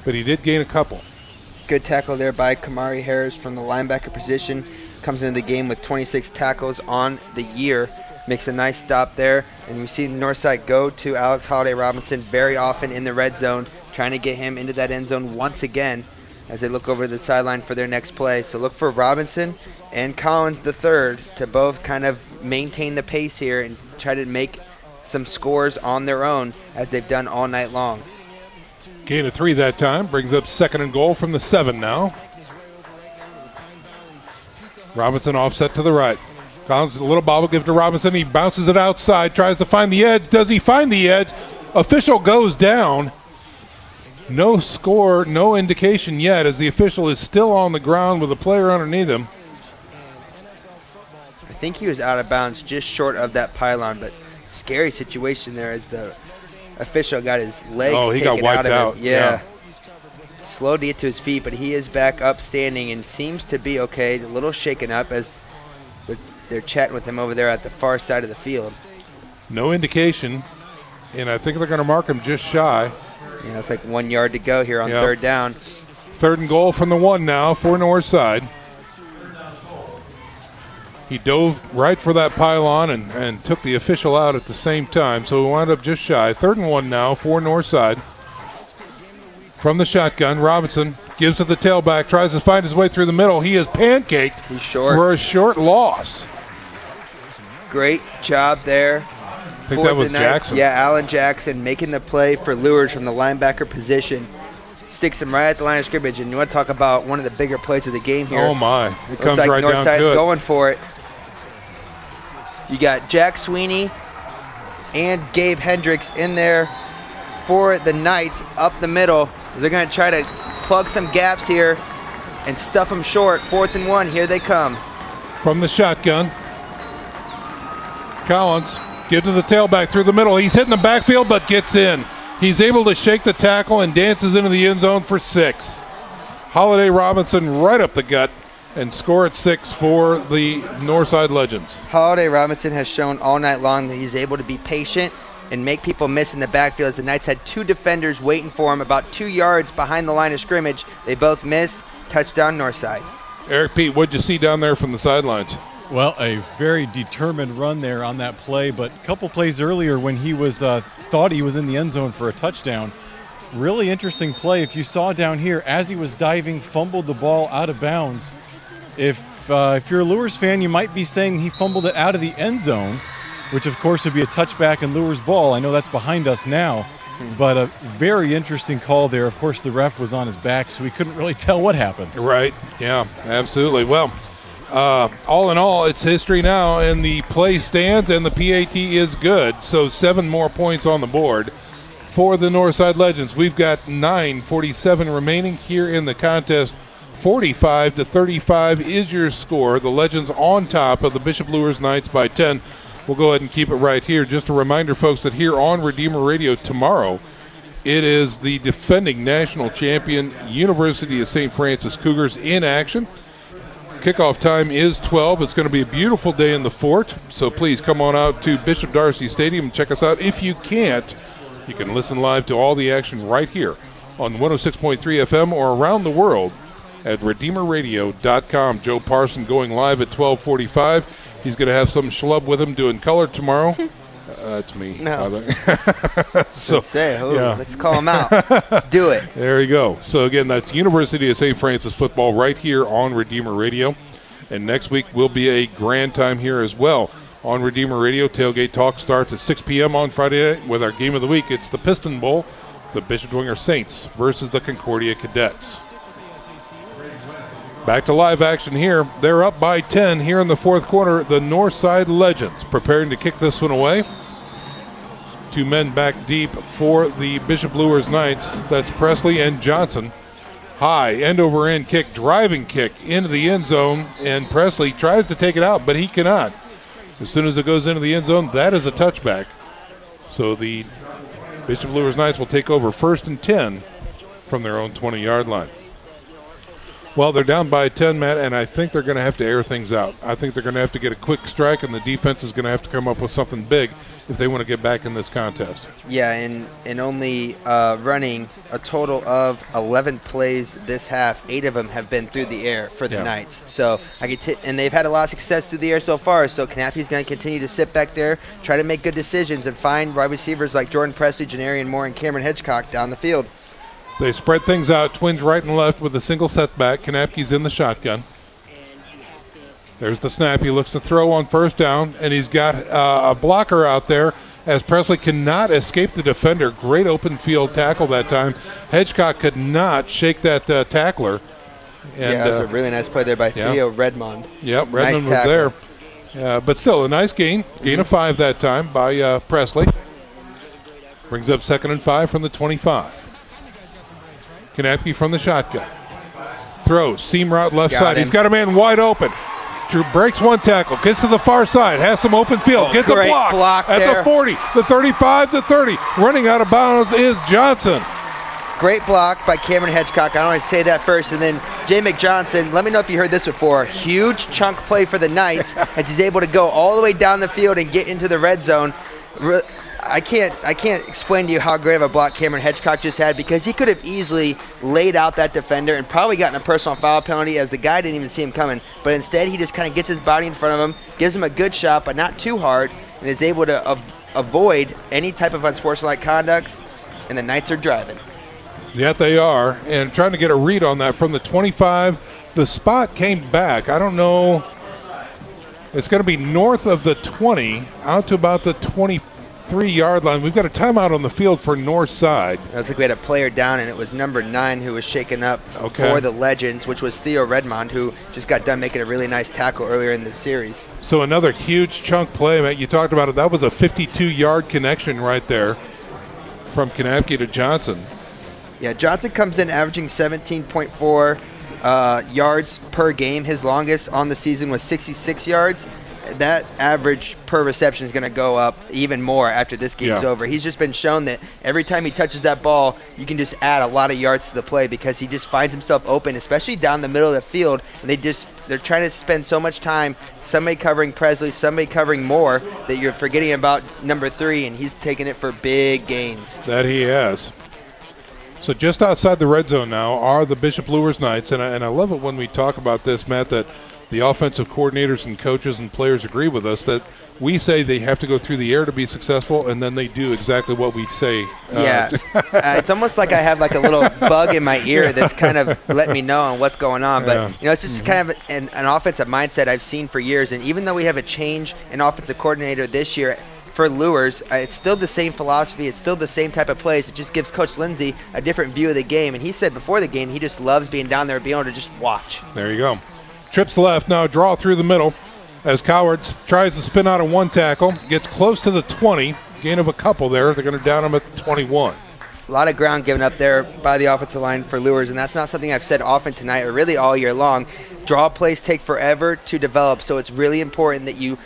but he did gain a couple. Good tackle there by Kamari Harris from the linebacker position. Comes into the game with 26 tackles on the year. Makes a nice stop there. And we see Northside go to Alex Holiday Robinson very often in the red zone, trying to get him into that end zone once again as they look over the sideline for their next play. So look for Robinson and Collins the third to both kind of maintain the pace here and try to make some scores on their own as they've done all night long. Gain of 3 that time. Brings up second and goal from the 7 now. Robinson offset to the right. Collins, a little bobble, give to Robinson. He bounces it outside, tries to find the edge. Does he find the edge? Official goes down. No score, no indication yet as the official is still on the ground with a player underneath him. I think he was out of bounds just short of that pylon, but scary situation there as the official got his legs taken got wiped out of it. Yeah. slow to get to his feet, but he is back up standing and seems to be okay. A little shaken up as they're chatting with him over there at the far side of the field. No indication, and I think they're going to mark him just shy. Yeah, it's like 1 yard to go here on third down. 3rd and goal from the 1 now for Northside. He dove right for that pylon and took the official out at the same time, so we wound up just shy. 3rd and 1 now for Northside. From the shotgun, Robinson gives to the tailback, tries to find his way through the middle. He is pancaked. He's short. For a short loss. Great job there. I think that was Jackson. Yeah, Alan Jackson making the play for Luers from the linebacker position. Sticks him right at the line of scrimmage, and you want to talk about one of the bigger plays of the game here. Oh, my. It Looks comes like right down Northside's to it. going for it. You got Jack Sweeney and Gabe Hendricks in there for the Knights up the middle. They're going to try to plug some gaps here and stuff them short. 4th and 1, here they come. From the shotgun, Collins gives to the tailback through the middle. He's hitting the backfield but gets in. He's able to shake the tackle and dances into the end zone for 6. Holiday Robinson right up the gut and score at 6 for the Northside Legends. Holiday Robinson has shown all night long that he's able to be patient and make people miss in the backfield. As the Knights had 2 defenders waiting for him about 2 yards behind the line of scrimmage. They both miss. Touchdown Northside. Eric Pete, what'd you see down there from the sidelines? Well, a very determined run there on that play, but a couple plays earlier when he was thought he was in the end zone for a touchdown. Really interesting play. If you saw down here, as he was diving, fumbled the ball out of bounds. If you're a Luers fan, you might be saying he fumbled it out of the end zone, which of course would be a touchback and Luers ball. I know that's behind us now, but a very interesting call there. Of course, the ref was on his back, so we couldn't really tell what happened. Right, yeah, absolutely. Well, all in all, it's history now, and the play stands, and the PAT is good. So 7 more points on the board for the Northside Legends. We've got 9:47 remaining here in the contest. 45-35 is your score. The Legends on top of the Bishop Luers Knights by 10. We'll go ahead and keep it right here. Just a reminder, folks, that here on Redeemer Radio tomorrow, it is the defending national champion University of St. Francis Cougars in action. Kickoff time is 12. It's going to be a beautiful day in the fort, so please come on out to Bishop Darcy Stadium and check us out. If you can't, you can listen live to all the action right here on 106.3 FM or around the world at RedeemerRadio.com. Joe Parson going live at 12:45. He's going to have some schlub with him doing color tomorrow. That's me. No. Yeah. Let's call him out. Let's do it. There you go. So, again, that's University of St. Francis football right here on Redeemer Radio. And next week will be a grand time here as well on Redeemer Radio. Tailgate Talk starts at 6 p.m. on Friday night with our game of the week. It's the Piston Bowl, the Bishop Dwenger Saints versus the Concordia Cadets. Back to live action here. They're up by 10 here in the fourth quarter. The Northside Legends preparing to kick this one away. 2 men back deep for the Bishop Luers Knights. That's Presley and Johnson. High end-over-end kick, driving kick into the end zone, and Presley tries to take it out, but he cannot. As soon as it goes into the end zone, that is a touchback. So the Bishop Luers Knights will take over 1st and 10 from their own 20-yard line. Well, they're down by 10, Matt, and I think they're going to have to air things out. I think they're going to have to get a quick strike, and the defense is going to have to come up with something big if they want to get back in this contest. Yeah, and only running a total of 11 plays this half. 8 of them have been through the air for the Knights. So and they've had a lot of success through the air so far. So Knappy's going to continue to sit back there, try to make good decisions, and find wide receivers like Jordan Presley, Denarian Moore, and Cameron Hedgecock down the field. They spread things out, twins right and left with a single setback. Kanapke's in the shotgun. There's the snap. He looks to throw on 1st down, and he's got a blocker out there as Presley cannot escape the defender. Great open field tackle that time. Hedgecock could not shake that tackler. And, that was a really nice play there by Theo Redmond. Yep, Redmond was there. But still, a nice gain. Gain of 5 that time by Presley. Brings up 2nd and 5 from the 25. Kanapke from the shotgun. Throws, seam route left side. He's got a man wide open. Drew breaks one tackle, gets to the far side, has some open field, gets a block at there. the 40, the 35, the 30. Running out of bounds is Johnson. Great block by Cameron Hedgecock. I want to say that first. And then Jay McJohnson, let me know if you heard this before. Huge chunk play for the Knights as he's able to go all the way down the field and get into the red zone. I can't explain to you how great of a block Cameron Hedgecock just had, because he could have easily laid out that defender and probably gotten a personal foul penalty, as the guy didn't even see him coming. But instead, he just kind of gets his body in front of him, gives him a good shot, but not too hard, and is able to avoid any type of unsportsmanlike conducts, and the Knights are driving. Yet they are, and trying to get a read on that from the 25. The spot came back. I don't know. It's going to be north of the 20, out to about the 23-yard line. We've got a timeout on the field for Northside. It was like we had a player down, and it was number 9 who was shaken up for the Legends, which was Theo Redmond, who just got done making a really nice tackle earlier in the series. So another huge chunk play, Matt. You talked about it. That was a 52-yard connection right there from Kanapke to Johnson. Yeah, Johnson comes in averaging 17.4 yards per game. His longest on the season was 66 yards. That average per reception is going to go up even more after this game's over. He's just been shown that every time he touches that ball, you can just add a lot of yards to the play, because he just finds himself open, especially down the middle of the field. And they're trying to spend so much time, somebody covering Presley, somebody covering Moore, that you're forgetting about number 3, and he's taking it for big gains. That he has. So just outside the red zone now are the Bishop Luers Knights, and I love it when we talk about this, Matt, that the offensive coordinators and coaches and players agree with us that we say they have to go through the air to be successful, and then they do exactly what we say. It's almost like I have like a little bug in my ear that's kind of letting me know on what's going on. But, it's just kind of an offensive mindset I've seen for years, and even though we have a change in offensive coordinator this year, for Luers, it's still the same philosophy. It's still the same type of plays. It just gives Coach Lindsay a different view of the game. And he said before the game he just loves being down there, being able to just watch. There you go. Trips left, now draw through the middle as Cowards tries to spin out of one tackle. Gets close to the 20. Gain of a couple there. They're going to down him at the 21. A lot of ground given up there by the offensive line for Luers, and that's not something I've said often tonight or really all year long. Draw plays take forever to develop, so it's really important that you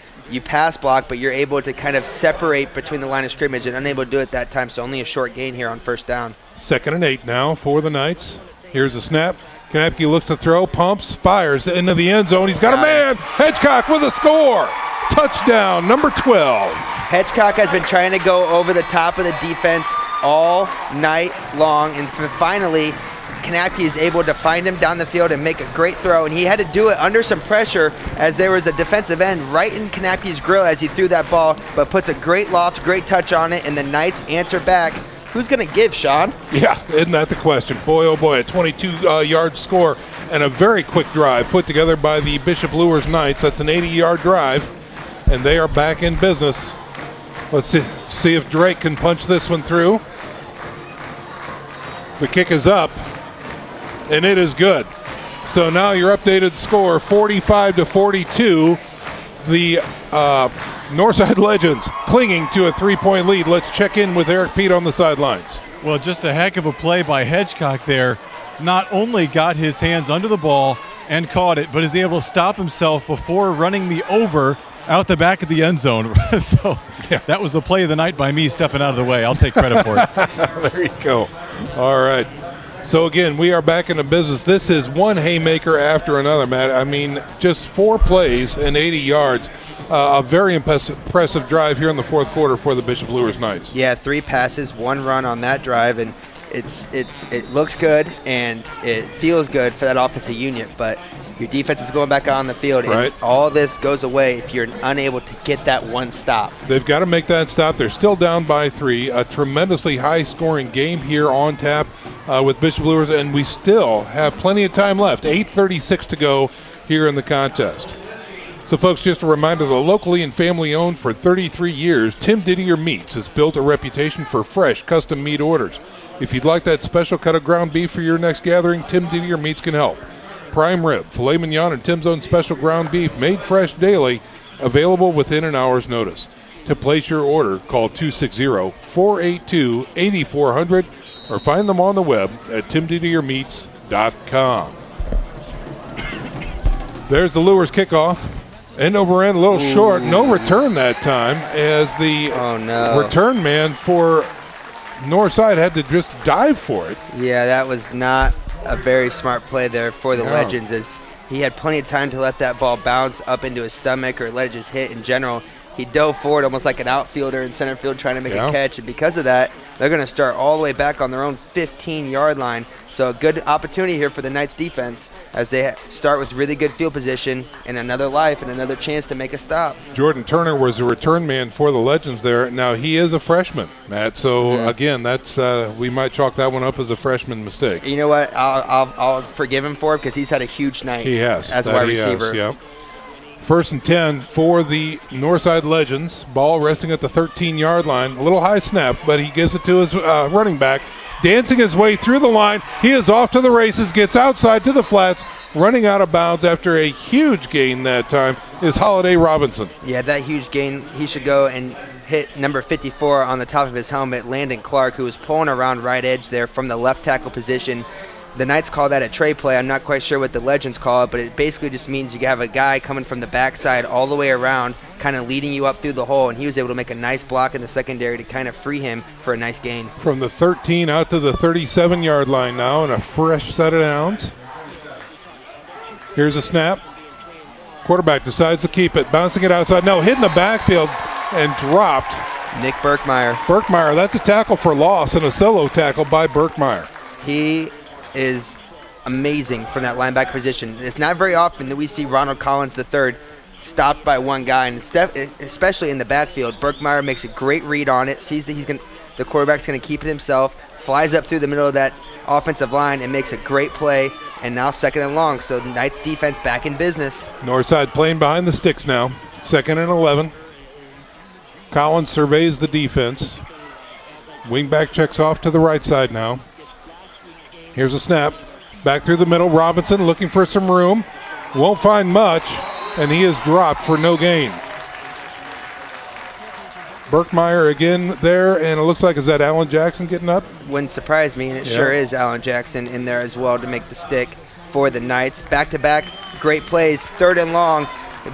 pass block, but you're able to kind of separate between the line of scrimmage, and unable to do it that time, so only a short gain here on first down. 2nd and 8 now for the Knights. Here's a snap. Kanapke looks to throw, pumps, fires into the end zone. He's got a man. Hedgecock with a score. Touchdown, number 12. Hedgecock has been trying to go over the top of the defense all night long, and finally Kanapke is able to find him down the field and make a great throw, and he had to do it under some pressure as there was a defensive end right in Kanapke's grill as he threw that ball, but puts a great loft, great touch on it, and the Knights answer back. Who's going to give, Sean? Yeah, isn't that the question? Boy, oh boy, a 22-yard score and a very quick drive put together by the Bishop Luers Knights. That's an 80-yard drive, and they are back in business. Let's see if Drake can punch this one through. The kick is up, and it is good. So now your updated score, 45-42. The Northside Legends clinging to a 3-point lead. Let's check in with Eric Pete on the sidelines. Well, just a heck of a play by Hedgecock there. Not only got his hands under the ball and caught it, but is able to stop himself before running the over out the back of the end zone. So that was the play of the night by me stepping out of the way. I'll take credit for it. There you go. All right. So, again, we are back into business. This is one haymaker after another, Matt. I mean, just 4 plays and 80 yards. A very impressive drive here in the fourth quarter for the Bishop Luers Knights. Yeah, 3 passes, 1 run on that drive, and it looks good and it feels good for that offensive unit, but your defense is going back out on the field, and all this goes away if you're unable to get that one stop. They've got to make that stop. They're still down by 3. A tremendously high-scoring game here on tap with Bishop Luers, and we still have plenty of time left. 8:36 to go here in the contest. So, folks, just a reminder, the locally and family-owned for 33 years, Tim Didier Meats has built a reputation for fresh, custom meat orders. If you'd like that special cut of ground beef for your next gathering, Tim Didier Meats can help. Prime rib, filet mignon, and Tim's own special ground beef made fresh daily, available within an hour's notice. To place your order, call 260-482-8400 or find them on the web at timdidiermeats.com. There's the Luers kickoff. End over end, a little short. No return that time as the return man for Northside had to just dive for it. Yeah, that was not a very smart play there for the No. Legends, as he had plenty of time to let that ball bounce up into his stomach or let it just hit in general. He dove forward almost like an outfielder in center field trying to make a catch, and because of that, they're going to start all the way back on their own 15-yard line. So a good opportunity here for the Knights defense as they start with really good field position and another life and another chance to make a stop. Jordan Turner was a return man for the Legends there. Now, he is a freshman, Matt. So, again, that's we might chalk that one up as a freshman mistake. You know what? I'll forgive him for it because he's had a huge night. He has. As a wide receiver. Yep. 1st and 10 for the Northside Legends. Ball resting at the 13-yard line. A little high snap, but he gives it to his running back. Dancing his way through the line. He is off to the races, gets outside to the flats, running out of bounds after a huge gain that time is Holiday Robinson. Yeah, that huge gain, he should go and hit number 54 on the top of his helmet, Landon Clark, who was pulling around right edge there from the left tackle position. The Knights call that a tray play. I'm not quite sure what the Legends call it, but it basically just means you have a guy coming from the backside all the way around, kind of leading you up through the hole, and he was able to make a nice block in the secondary to kind of free him for a nice gain. From the 13 out to the 37-yard line now, and a fresh set of downs. Here's a snap. Quarterback decides to keep it, bouncing it outside. No, hit in the backfield and dropped. Nick Burkmeyer. Burkmeyer, that's a tackle for loss and a solo tackle by Burkmeyer. He is amazing from that linebacker position. It's not very often that we see Ronald Collins III stopped by one guy, and especially in the backfield. Burkmeyer makes a great read on it, sees that the quarterback's going to keep it himself, flies up through the middle of that offensive line and makes a great play, and now 2nd and long. So the Knights defense back in business. Northside playing behind the sticks now. 2nd and 11. Collins surveys the defense. Wingback checks off to the right side now. Here's a snap. Back through the middle. Robinson looking for some room. Won't find much, and he is dropped for no gain. Burkmeyer again there, and it looks like, is that Alan Jackson getting up? Wouldn't surprise me, and it sure is Alan Jackson in there as well to make the stick for the Knights. Back-to-back, great plays, 3rd and long.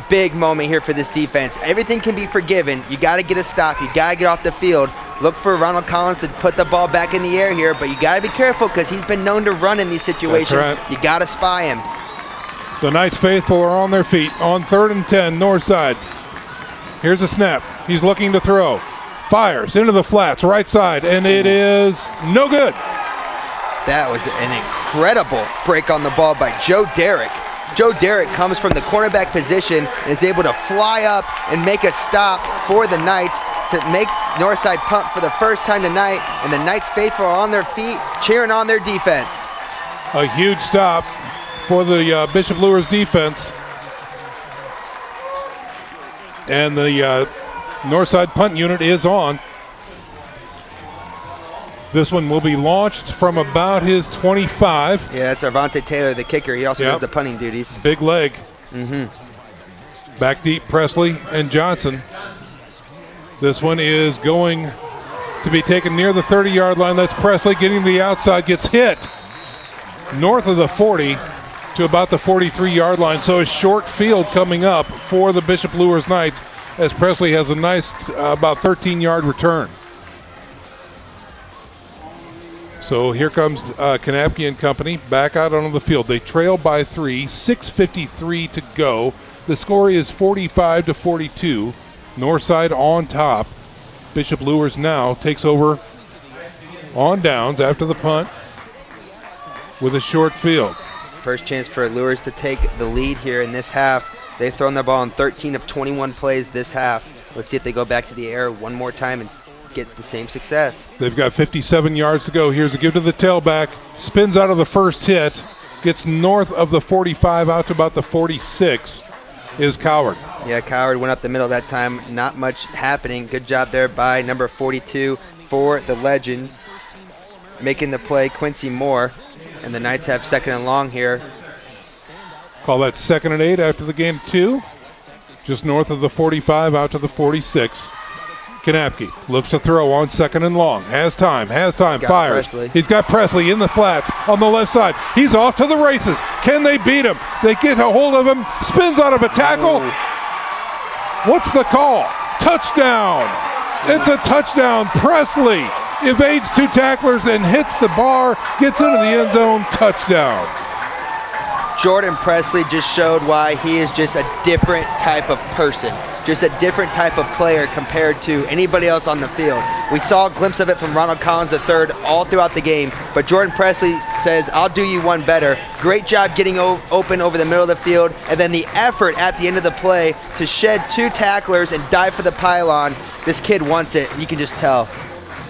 Big moment here for this defense. Everything can be forgiven. You got to get a stop. You got to get off the field. Look for Ronald Collins to put the ball back in the air here, but you got to be careful because he's been known to run in these situations. That's right. You got to spy him. The Knights faithful are on their feet on 3rd and 10, Northside. Here's a snap. He's looking to throw. Fires into the flats, right side, and it is no good. That was an incredible break on the ball by Joe Derrick. Joe Derrick comes from the cornerback position and is able to fly up and make a stop for the Knights to make Northside punt for the first time tonight, and the Knights faithful are on their feet cheering on their defense. A huge stop for the Bishop Luers defense. And the Northside punt unit is on. This one will be launched from about his 25. Yeah, that's Arvante Taylor, the kicker. He also does the punting duties. Big leg. Mm-hmm. Back deep, Presley and Johnson. This one is going to be taken near the 30-yard line. That's Presley getting the outside, gets hit north of the 40 to about the 43-yard line. So a short field coming up for the Bishop Luers Knights as Presley has a nice about 13-yard return. So here comes Kanapke and company back out onto the field. They trail by 3, 6:53 to go. The score is 45-42. Northside on top. Bishop Luers now takes over on downs after the punt with a short field. First chance for Luers to take the lead here in this half. They've thrown their ball in 13 of 21 plays this half. Let's see if they go back to the air one more time and get the same success. They've got 57 yards to go. Here's a give to the tailback. Spins out of the first hit. Gets north of the 45 out to about the 46 is Coward. Yeah, Coward went up the middle that time. Not much happening. Good job there by number 42 for the Legends. Making the play, Quincy Moore. And the Knights have 2nd and long here. Call that 2nd and 8 after the game of 2. Just north of the 45 out to the 46. Kanapke looks to throw on 2nd and long. Has time, fires. Presley. He's got Presley in the flats on the left side. He's off to the races. Can they beat him? They get a hold of him. Spins out of a tackle. What's the call? Touchdown. It's a touchdown. Presley evades 2 tacklers and hits the bar, gets into the end zone, touchdown. Jordan Presley just showed why he is just a different type of person, just a different type of player compared to anybody else on the field. We saw a glimpse of it from Ronald Collins III all throughout the game, but Jordan Presley says, I'll do you one better. Great job getting open over the middle of the field, and then the effort at the end of the play to shed 2 tacklers and dive for the pylon. This kid wants it, you can just tell.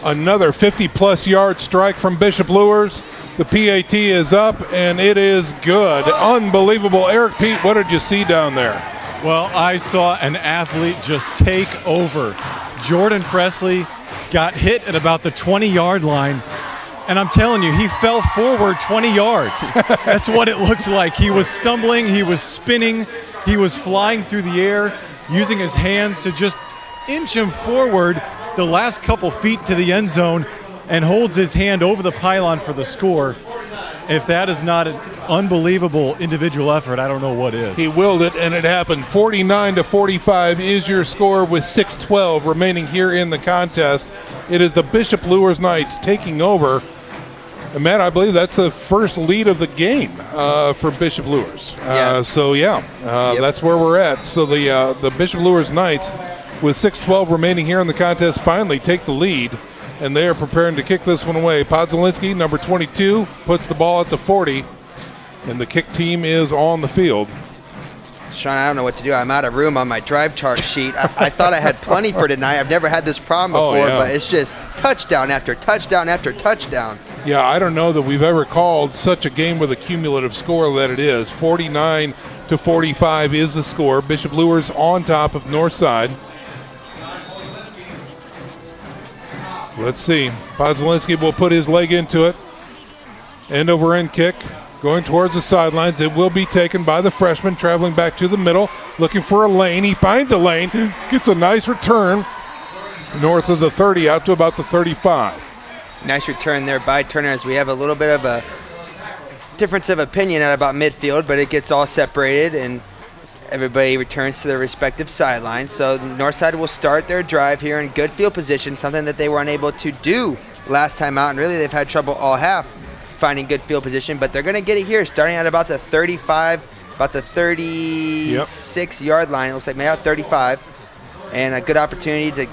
Another 50-plus yard strike from Bishop Luers. The PAT is up, and it is good. Unbelievable. Eric Pete, what did you see down there? Well, I saw an athlete just take over. Jordan Presley got hit at about the 20-yard line, and I'm telling you, he fell forward 20 yards. That's what it looks like. He was stumbling, he was spinning, he was flying through the air, using his hands to just inch him forward the last couple feet to the end zone, and holds his hand over the pylon for the score. If that is not an unbelievable individual effort, I don't know what is. He willed it, and it happened. 49-45 is your score with 6:12 remaining here in the contest. It is the Bishop Luers Knights taking over. And Matt, I believe that's the first lead of the game for Bishop Luers. That's where we're at. So the Bishop Luers Knights, with 6:12 remaining here in the contest, finally take the lead. And they are preparing to kick this one away. Podzalinski, number 22, puts the ball at the 40, and the kick team is on the field. Sean, I don't know what to do. I'm out of room on my drive chart sheet. I thought I had plenty for tonight. I've never had this problem before, but it's just touchdown after touchdown after touchdown. Yeah, I don't know that we've ever called such a game with a cumulative score that it is. 49-45 is the score. Bishop Luers on top of Northside. Let's see. Podzalinski will put his leg into it. End over end kick going towards the sidelines. It will be taken by the freshman traveling back to the middle, looking for a lane. He finds a lane, gets a nice return north of the 30 out to about the 35. Nice return there by Turner, as we have a little bit of a difference of opinion at about midfield, but it gets all separated and everybody returns to their respective sidelines. So Northside will start their drive here in good field position, something that they were unable to do last time out, and really they've had trouble all half finding good field position, but they're going to get it here starting at about the 35, about the 36-yard line. It looks like maybe about 35, and a good opportunity to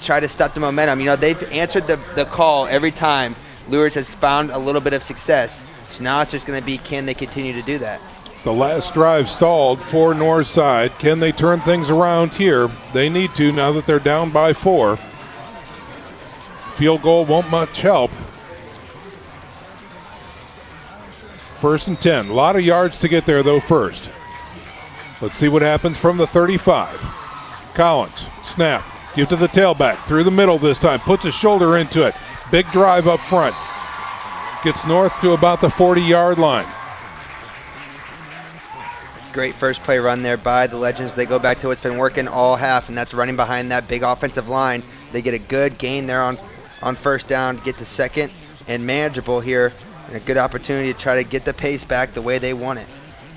try to stop the momentum. You know, they've answered the call every time. Luers has found a little bit of success. So now it's just going to be, can they continue to do that? The last drive stalled for Northside. Can they turn things around here? They need to now that they're down by 4. Field goal won't much help. 1st and 10. A lot of yards to get there, though, first. Let's see what happens from the 35. Collins, snap. Give to the tailback. Through the middle this time. Puts his shoulder into it. Big drive up front. Gets north to about the 40-yard line. Great first play run there by the Legends. They go back to what's been working all half, and that's running behind that big offensive line. They get a good gain there on first down, get to second and manageable here, and a good opportunity to try to get the pace back the way they want it.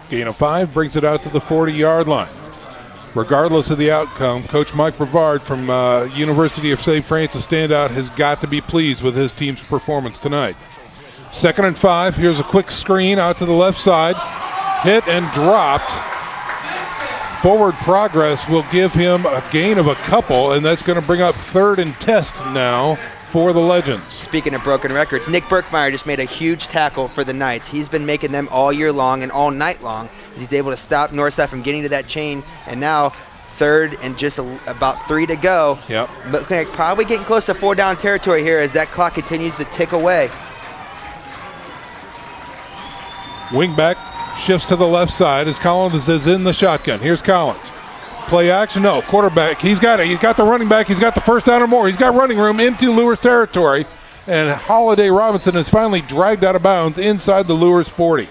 Gain of 5 brings it out to the 40-yard line. Regardless of the outcome, Coach Mike Brevard from University of St. Francis standout has got to be pleased with his team's performance tonight. 2nd and 5. Here's a quick screen out to the left side. Hit and dropped. Forward progress will give him a gain of a couple, and that's going to bring up 3rd and test now for the Legends. Speaking of broken records, Nick Berkmeyer just made a huge tackle for the Knights. He's been making them all year long and all night long. He's able to stop Northside from getting to that chain, and now 3rd and just about 3 to go. Yep. Looking like probably getting close to 4 down territory here as that clock continues to tick away. Wingback shifts to the left side as Collins is in the shotgun. Here's Collins. Play action, no. Quarterback, he's got it. He's got the running back. He's got the first down or more. He's got running room into Luers territory. And Holiday Robinson is finally dragged out of bounds inside the Luers 40.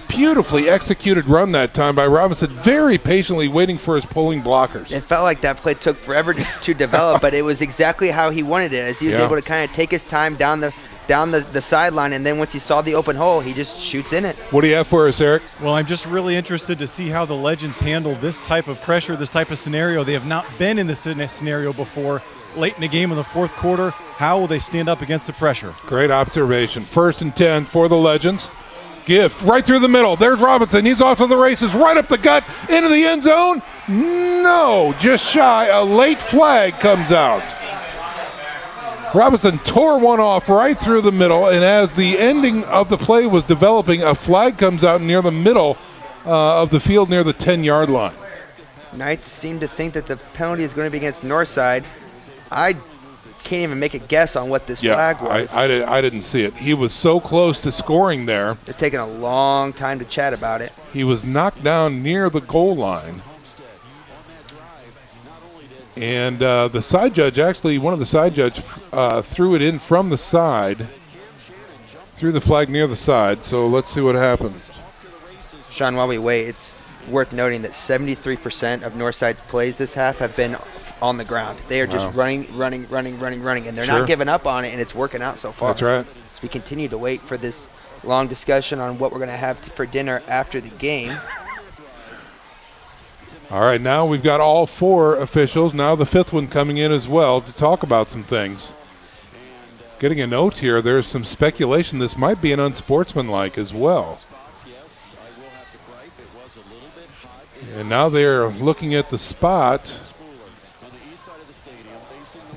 Beautifully executed run that time by Robinson, very patiently waiting for his pulling blockers. It felt like that play took forever to develop, but it was exactly how he wanted it, as he was able to kind of take his time down the sideline, and then once he saw the open hole, he just shoots in it. What do you have for us, Eric? Well, I'm just really interested to see how the Legends handle this type of pressure, this type of scenario. They have not been in this scenario before. late in the game in the fourth quarter. How will they stand up against the pressure? Great observation. 1st and 10 for the Legends. Gift right through the middle. There's Robinson. He's off to the races. Right up the gut. Into the end zone. No, just shy. A late flag comes out. Robinson tore one off right through the middle, and as the ending of the play was developing, a flag comes out near the middle of the field near the 10-yard line. Knights seem to think that the penalty is going to be against Northside. I can't even make a guess on what this flag was. I didn't see it. He was so close to scoring there. They're taking a long time to chat about it. He was knocked down near the goal line. And the side judge, actually, one of the side judges threw it in from the side, threw the flag near the side. So let's see what happens. Sean, while we wait, it's worth noting that 73% of Northside's plays this half have been on the ground. They are just running, and they're not giving up on it, and it's working out so far. That's right. So we continue to wait for this long discussion on what we're going to have for dinner after the game. All right, now we've got all 4 officials. Now the 5th one coming in as well to talk about some things. Getting a note here, there's some speculation this might be an unsportsmanlike as well. And now they're looking at the spot.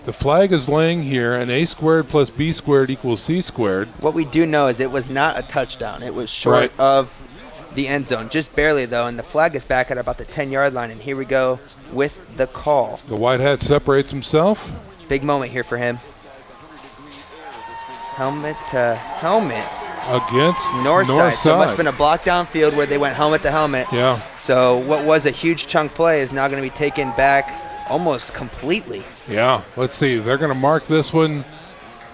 The flag is laying here, and A squared plus B squared equals C squared. What we do know is it was not a touchdown. It was short of the end zone, just barely though, and the flag is back at about the 10-yard line, and here we go with the call. The white hat separates himself. Big moment here for him. Helmet to helmet. Against Northside. So it must have been a block down field where they went helmet to helmet. Yeah. So what was a huge chunk play is now going to be taken back almost completely. Yeah, let's see. They're going to mark this one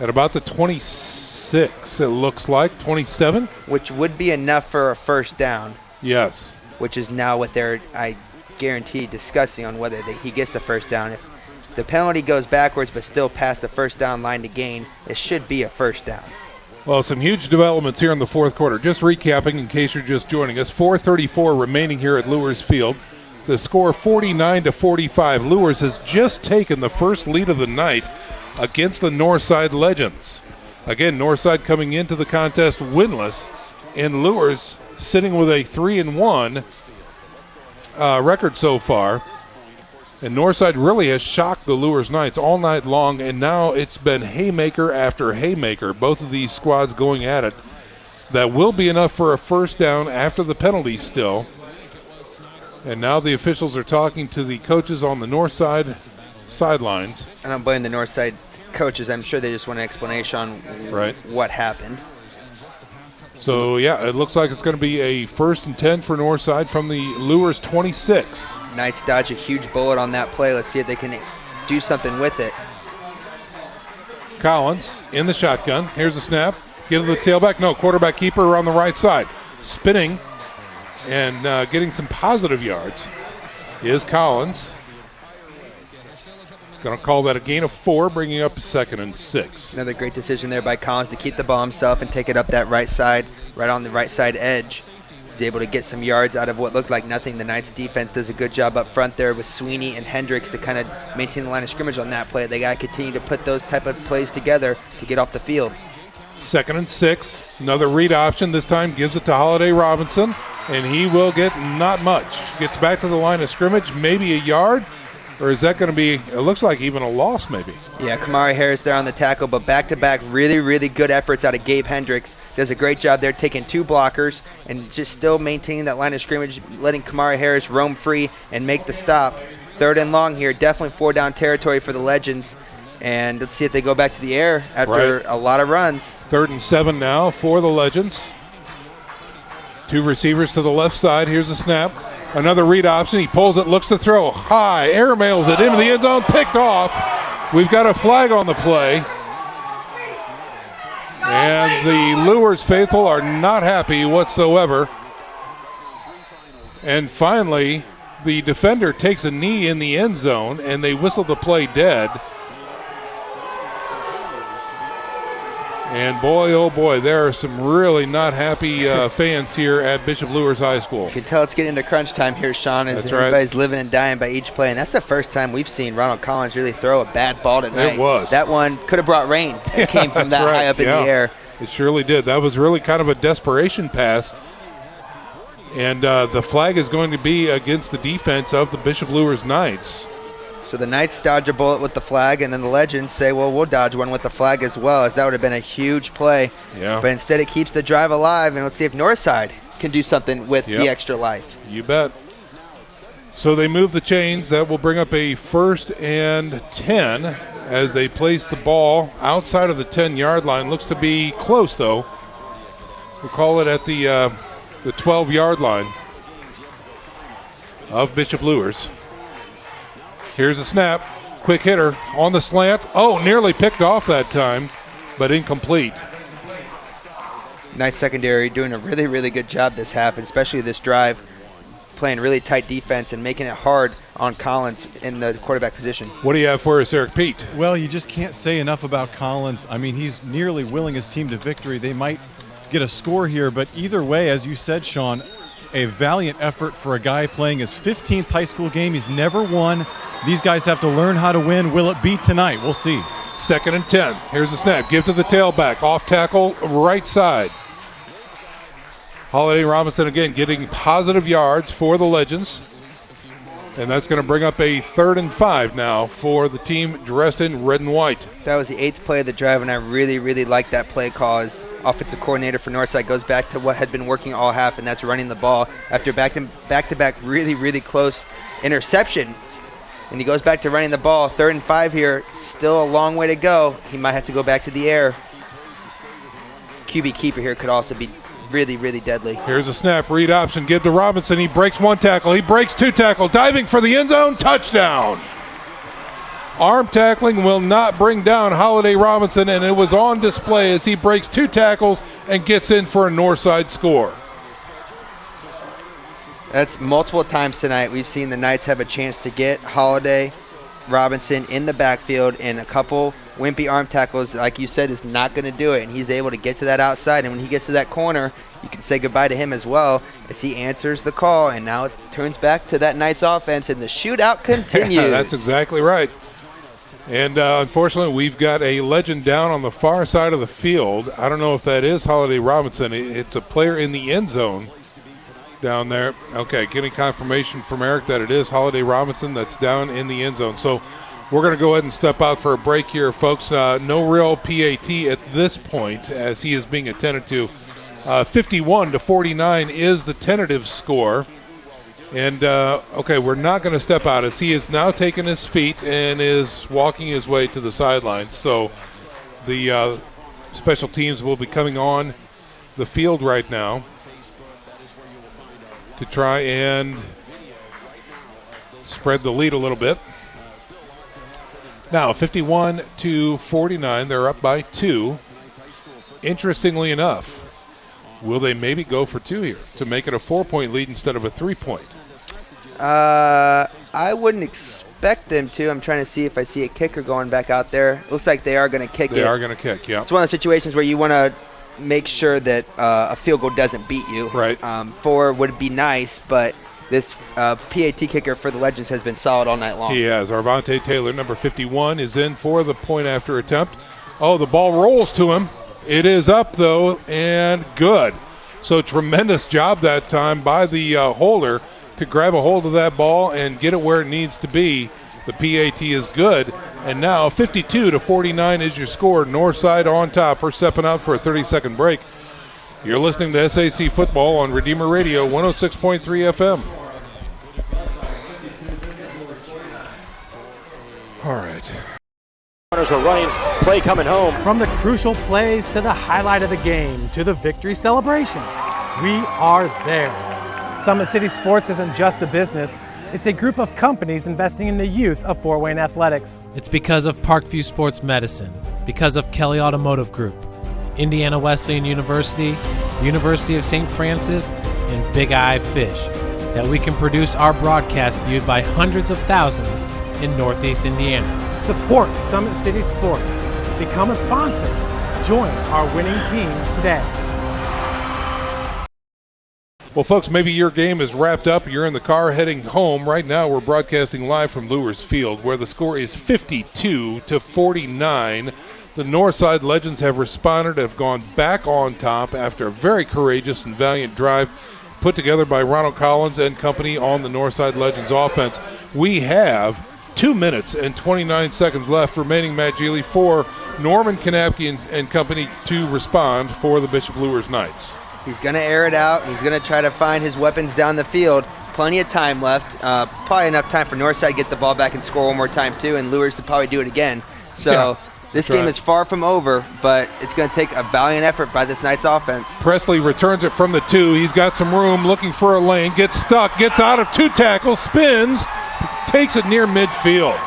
at about the 26, it looks like, 27. Which would be enough for a first down. Yes. Which is now what they're, I guarantee, discussing on whether he gets the first down. If the penalty goes backwards but still past the first down line to gain, it should be a first down. Well, some huge developments here in the fourth quarter. Just recapping in case you're just joining us, 4:34 remaining here at Luers Field. The score 49-45. Luers has just taken the first lead of the night against the Northside Legends. Again, Northside coming into the contest winless, and Luers sitting with a 3-1 record so far. And Northside really has shocked the Luers Knights all night long, and now it's been haymaker after haymaker, both of these squads going at it. That will be enough for a first down after the penalty still. And now the officials are talking to the coaches on the Northside sidelines. I don't blame the Northside coaches. I'm sure they just want an explanation on what happened. So, yeah, it looks like it's going to be a 1st and 10 for Northside from the Luers 26. Knights dodge a huge bullet on that play. Let's see if they can do something with it. Collins in the shotgun. Here's the snap. Get to the tailback. No, quarterback keeper on the right side. Spinning and getting some positive yards is Collins. Going to call that a gain of 4, bringing up 2nd and 6. Another great decision there by Collins to keep the ball himself and take it up that right side, right on the right side edge. He's able to get some yards out of what looked like nothing. The Knights defense does a good job up front there with Sweeney and Hendricks to kind of maintain the line of scrimmage on that play. They got to continue to put those type of plays together to get off the field. 2nd and 6. Another read option. This time gives it to Holiday Robinson, and he will get not much. Gets back to the line of scrimmage, maybe a yard. Or is that going to be, it looks like even a loss maybe. Yeah, Kamari Harris there on the tackle, but back-to-back really, really good efforts out of Gabe Hendricks. Does a great job there taking 2 blockers and just still maintaining that line of scrimmage, letting Kamari Harris roam free and make the stop. 3rd and long here, definitely 4-down territory for the Legends. And let's see if they go back to the air after a lot of runs. 3rd and 7 now for the Legends. 2 receivers to the left side. Here's the snap. Another read option. He pulls it, looks to throw. High, air mails it into the end zone, picked off. We've got a flag on the play. And the Luers faithful are not happy whatsoever. And finally, the defender takes a knee in the end zone, and they whistle the play dead. And boy, oh boy, there are some really not happy fans here at Bishop Luers High School. You can tell it's getting into crunch time here, Sean, as That's right. everybody's living and dying by each play. And that's the first time we've seen Ronald Collins really throw a bad ball tonight. It was. That one could have brought rain. It came from that high up in the air. It surely did. That was really kind of a desperation pass. And the flag is going to be against the defense of the Bishop Luers Knights. So the Knights dodge a bullet with the flag, and then the Legends say, well, we'll dodge one with the flag as well, as that would have been a huge play. Yeah. But instead it keeps the drive alive, and let's see if Northside can do something with the extra life. You bet. So they move the chains. That will bring up a 1st and 10 as they place the ball outside of the 10-yard line. Looks to be close, though. We'll call it at the 12-yard line of Bishop Luers. Here's a snap. Quick hitter on the slant. Oh, nearly picked off that time, but incomplete. Knights secondary doing a really, really good job this half, and especially this drive, playing really tight defense and making it hard on Collins in the quarterback position. What do you have for us, Eric Pete? Well, you just can't say enough about Collins. I mean, he's nearly willing his team to victory. They might get a score here, but either way, as you said, Sean, a valiant effort for a guy playing his 15th high school game. He's never won. These guys have to learn how to win. Will it be tonight? We'll see. 2nd and 10. Here's the snap. Give to the tailback. Off tackle, right side. Holiday Robinson again getting positive yards for the Legends. And that's going to bring up a 3rd and 5 now for the team dressed in red and white. That was the 8th play of the drive, and I really, really like that play call. As offensive coordinator for Northside goes back to what had been working all half, and that's running the ball after back-to-back really, really close interceptions. And he goes back to running the ball. 3rd and 5 here. Still a long way to go. He might have to go back to the air. QB keeper here could also be really, really deadly. Here's a snap. Read option. Give to Robinson. He breaks 1 tackle. He breaks 2 tackle. Diving for the end zone. Touchdown. Arm tackling will not bring down Holiday Robinson, and it was on display as he breaks 2 tackles and gets in for a Northside score. That's multiple times tonight. We've seen the Knights have a chance to get Holiday Robinson in the backfield, and a couple wimpy arm tackles, like you said, is not going to do it. And he's able to get to that outside, and when he gets to that corner, you can say goodbye to him as well as he answers the call. And now it turns back to that Knights offense, and the shootout continues. That's exactly right. And unfortunately, we've got a Legend down on the far side of the field. I don't know if that is Holiday Robinson. It's a player in the end zone down there. Okay, getting confirmation from Eric that it is Holiday Robinson that's down in the end zone. So we're going to go ahead and step out for a break here, folks. No real PAT at this point as he is being attended to. 51-49 is the tentative score. And, okay, we're not going to step out as he is now taking his feet and is walking his way to the sidelines. So the special teams will be coming on the field right now to try and spread the lead a little bit. Now, 51-49, they're up by 2. Interestingly enough, will they maybe go for 2 here to make it a 4-point lead instead of a 3-point? I wouldn't expect them to. I'm trying to see if I see a kicker going back out there. Looks like they are going to kick it. They are going to kick, yeah. It's one of those situations where you want to make sure that a field goal doesn't beat you. Right. 4 would be nice, but this PAT kicker for the Legends has been solid all night long. He has. Arvante Taylor, number 51, is in for the point after attempt. Oh, the ball rolls to him. It is up, though, and good. So tremendous job that time by the holder to grab a hold of that ball and get it where it needs to be. The PAT is good. And now 52-49 is your score. Northside on top. We're stepping out for a 30-second break. You're listening to SAC Football on Redeemer Radio 106.3 FM. All right. Runners are running, play coming home. From the crucial plays to the highlight of the game to the victory celebration, we are there. Summit City Sports isn't just a business. It's a group of companies investing in the youth of Fort Wayne athletics. It's because of Parkview Sports Medicine, because of Kelly Automotive Group, Indiana Wesleyan University, University of St. Francis, and Big Eye Fish, that we can produce our broadcast viewed by hundreds of thousands in Northeast Indiana. Support Summit City Sports. Become a sponsor. Join our winning team today. Well, folks, maybe your game is wrapped up. You're in the car heading home. Right now, we're broadcasting live from Luers Field, where the score is 52-49. The Northside Legends have responded, have gone back on top after a very courageous and valiant drive put together by Ronald Collins and company on the Northside Legends offense. We have 2 minutes and 29 seconds left remaining, Matt Geely, for Norman Kanapke and company to respond for the Bishop Luers Knights. He's going to air it out. He's going to try to find his weapons down the field. Plenty of time left. Probably enough time for Northside to get the ball back and score one more time, too, and Luers to probably do it again. So this game is far from over, but it's going to take a valiant effort by this Knights offense. Presley returns it from the 2. He's got some room, looking for a lane, gets stuck, gets out of 2 tackles, spins, takes it near midfield.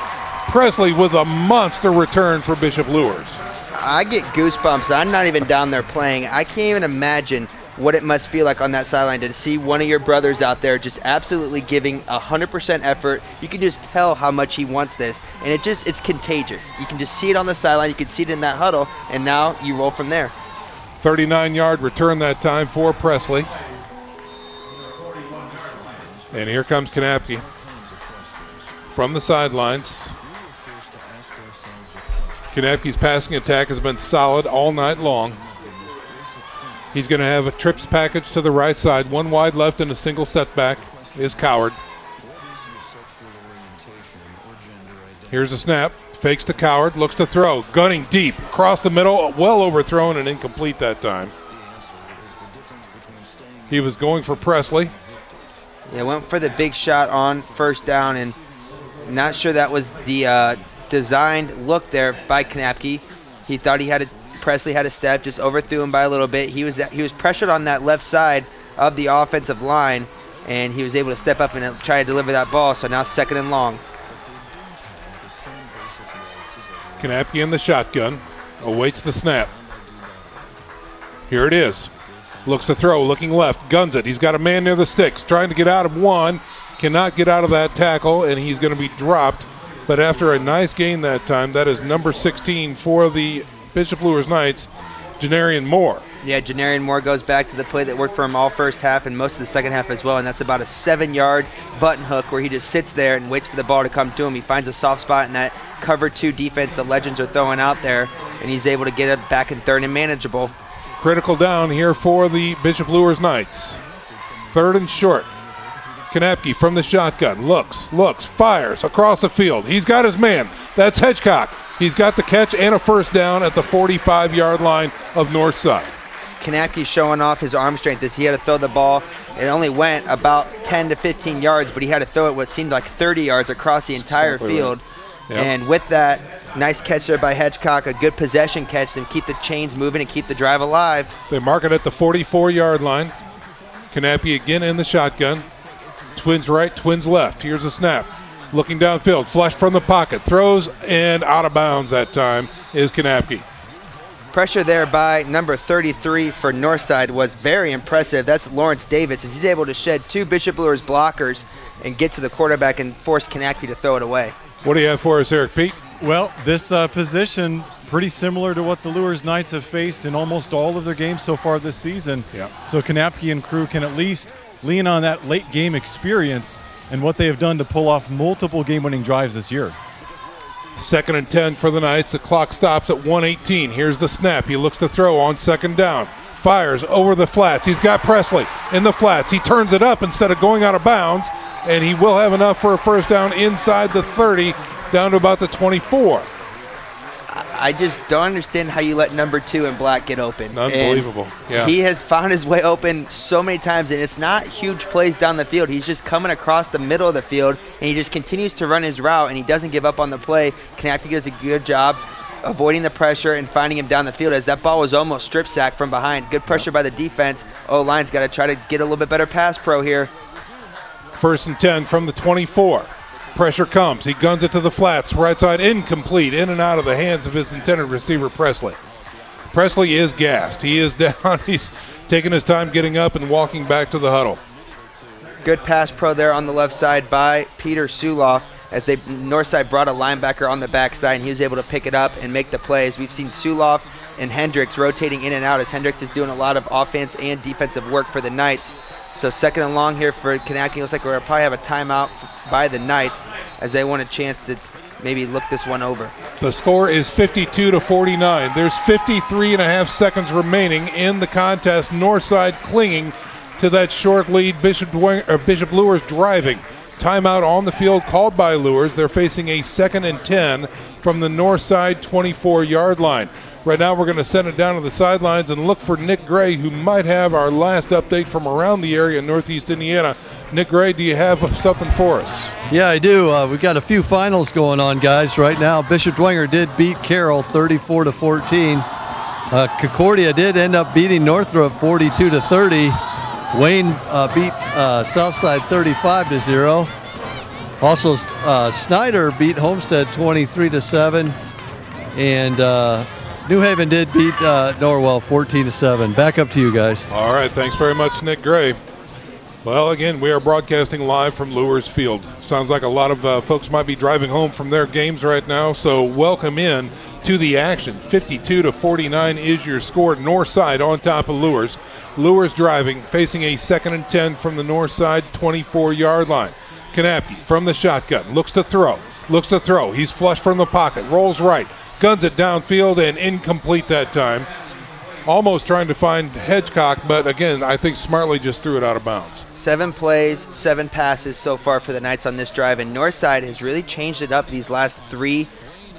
Presley with a monster return for Bishop Luers. I get goosebumps. I'm not even down there playing. I can't even imagine what it must feel like on that sideline to see one of your brothers out there just absolutely giving 100% effort. You can just tell how much he wants this, and it's contagious. You can just see it on the sideline. You can see it in that huddle, and now you roll from there. 39-yard return that time for Presley. And here comes Kanapke from the sidelines. Kanapke's passing attack has been solid all night long. He's going to have a trips package to the right side. 1 wide left and a single setback is Coward. Here's a snap. Fakes to Coward. Looks to throw. Gunning deep. Across the middle. Well overthrown and incomplete that time. He was going for Presley. Yeah, went for the big shot on first down, and not sure that was the designed look there by Kanapke. He thought Presley had a step, just overthrew him by a little bit. He was pressured on that left side of the offensive line, and he was able to step up and try to deliver that ball. So now 2nd and long. Kanapke in the shotgun, awaits the snap. Here it is. Looks to throw, looking left, guns it. He's got a man near the sticks, trying to get out of 1. Cannot get out of that tackle, and he's going to be dropped. But after a nice gain that time, that is number 16 for the Bishop Luers Knights, Denarian Moore. Yeah, Denarian Moore goes back to the play that worked for him all first half and most of the second half as well, and that's about a 7-yard button hook where he just sits there and waits for the ball to come to him. He finds a soft spot in that cover 2 defense the Legends are throwing out there, and he's able to get it back in 3rd and manageable. Critical down here for the Bishop Luers Knights. 3rd and short. Kanapke from the shotgun, looks, fires across the field. He's got his man. That's Hedgecock. He's got the catch and a first down at the 45-yard line of Northside. Kanapke showing off his arm strength as he had to throw the ball. It only went about 10 to 15 yards, but he had to throw it what seemed like 30 yards across the entire field. Yep. And with that, nice catch there by Hedgecock, a good possession catch, and keep the chains moving and keep the drive alive. They mark it at the 44-yard line. Kanapke again in the shotgun. Twins right, twins left. Here's a snap. Looking downfield, flush from the pocket, throws, and out of bounds that time is Kanapke. Pressure there by number 33 for Northside was very impressive. That's Lawrence Davis, as he's able to shed 2 Bishop Luers blockers and get to the quarterback and force Kanapke to throw it away. What do you have for us, Eric Pete? Well, this position pretty similar to what the Luers Knights have faced in almost all of their games so far this season. Yep. So Kanapke and crew can at least lean on that late game experience and what they have done to pull off multiple game-winning drives this year. 2nd and 10 for the Knights. The clock stops at 1:18. Here's the snap. He looks to throw on 2nd down. Fires over the flats. He's got Presley in the flats. He turns it up instead of going out of bounds, and he will have enough for a first down inside the 30, down to about the 24. I just don't understand how you let number 2 in black get open. Unbelievable. Yeah. He has found his way open so many times, and it's not huge plays down the field. He's just coming across the middle of the field, and he just continues to run his route, and he doesn't give up on the play. Kanapke does a good job avoiding the pressure and finding him down the field, as that ball was almost strip sacked from behind. Good pressure by the defense. O-line's got to try to get a little bit better pass pro here. 1st and 10 from the 24. Pressure comes. He guns it to the flats. Right side incomplete. In and out of the hands of his intended receiver, Presley. Presley is gassed. He is down. He's taking his time getting up and walking back to the huddle. Good pass pro there on the left side by Peter Suloff, as Northside brought a linebacker on the backside, and he was able to pick it up and make the plays. We've seen Suloff and Hendricks rotating in and out as Hendricks is doing a lot of offense and defensive work for the Knights. So 2nd and long here for Kanaki. Looks like we're going to probably have a timeout by the Knights as they want a chance to maybe look this one over. The score is 52-49. There's 53.5 seconds remaining in the contest. Northside clinging to that short lead. Bishop Luers driving. Timeout on the field called by Luers. They're facing a 2nd and 10 from the Northside 24-yard line. Right now we're going to send it down to the sidelines and look for Nick Gray, who might have our last update from around the area in Northeast Indiana. Nick Gray, do you have something for us? Yeah, I do. We've got a few finals going on, guys, right now. Bishop Dwenger did beat Carroll 34-14. Concordia did end up beating Northrop 42-30. Wayne beat Southside 35-0. Also, Snyder beat Homestead 23-7. And New Haven did beat Norwell 14-7. Back up to you guys. All right, thanks very much, Nick Gray. Well, again, we are broadcasting live from Luers Field. Sounds like a lot of folks might be driving home from their games right now, so welcome in to the action. 52-49 is your score. Northside on top of Luers. Luers driving, facing a 2nd and 10 from the Northside 24-yard line. Kanapke from the shotgun, looks to throw. He's flush from the pocket, rolls right, guns it downfield, and incomplete that time. Almost trying to find Hedgecock, but again, I think smartly just threw it out of bounds. 7 plays, 7 passes so far for the Knights on this drive, and Northside has really changed it up these last 3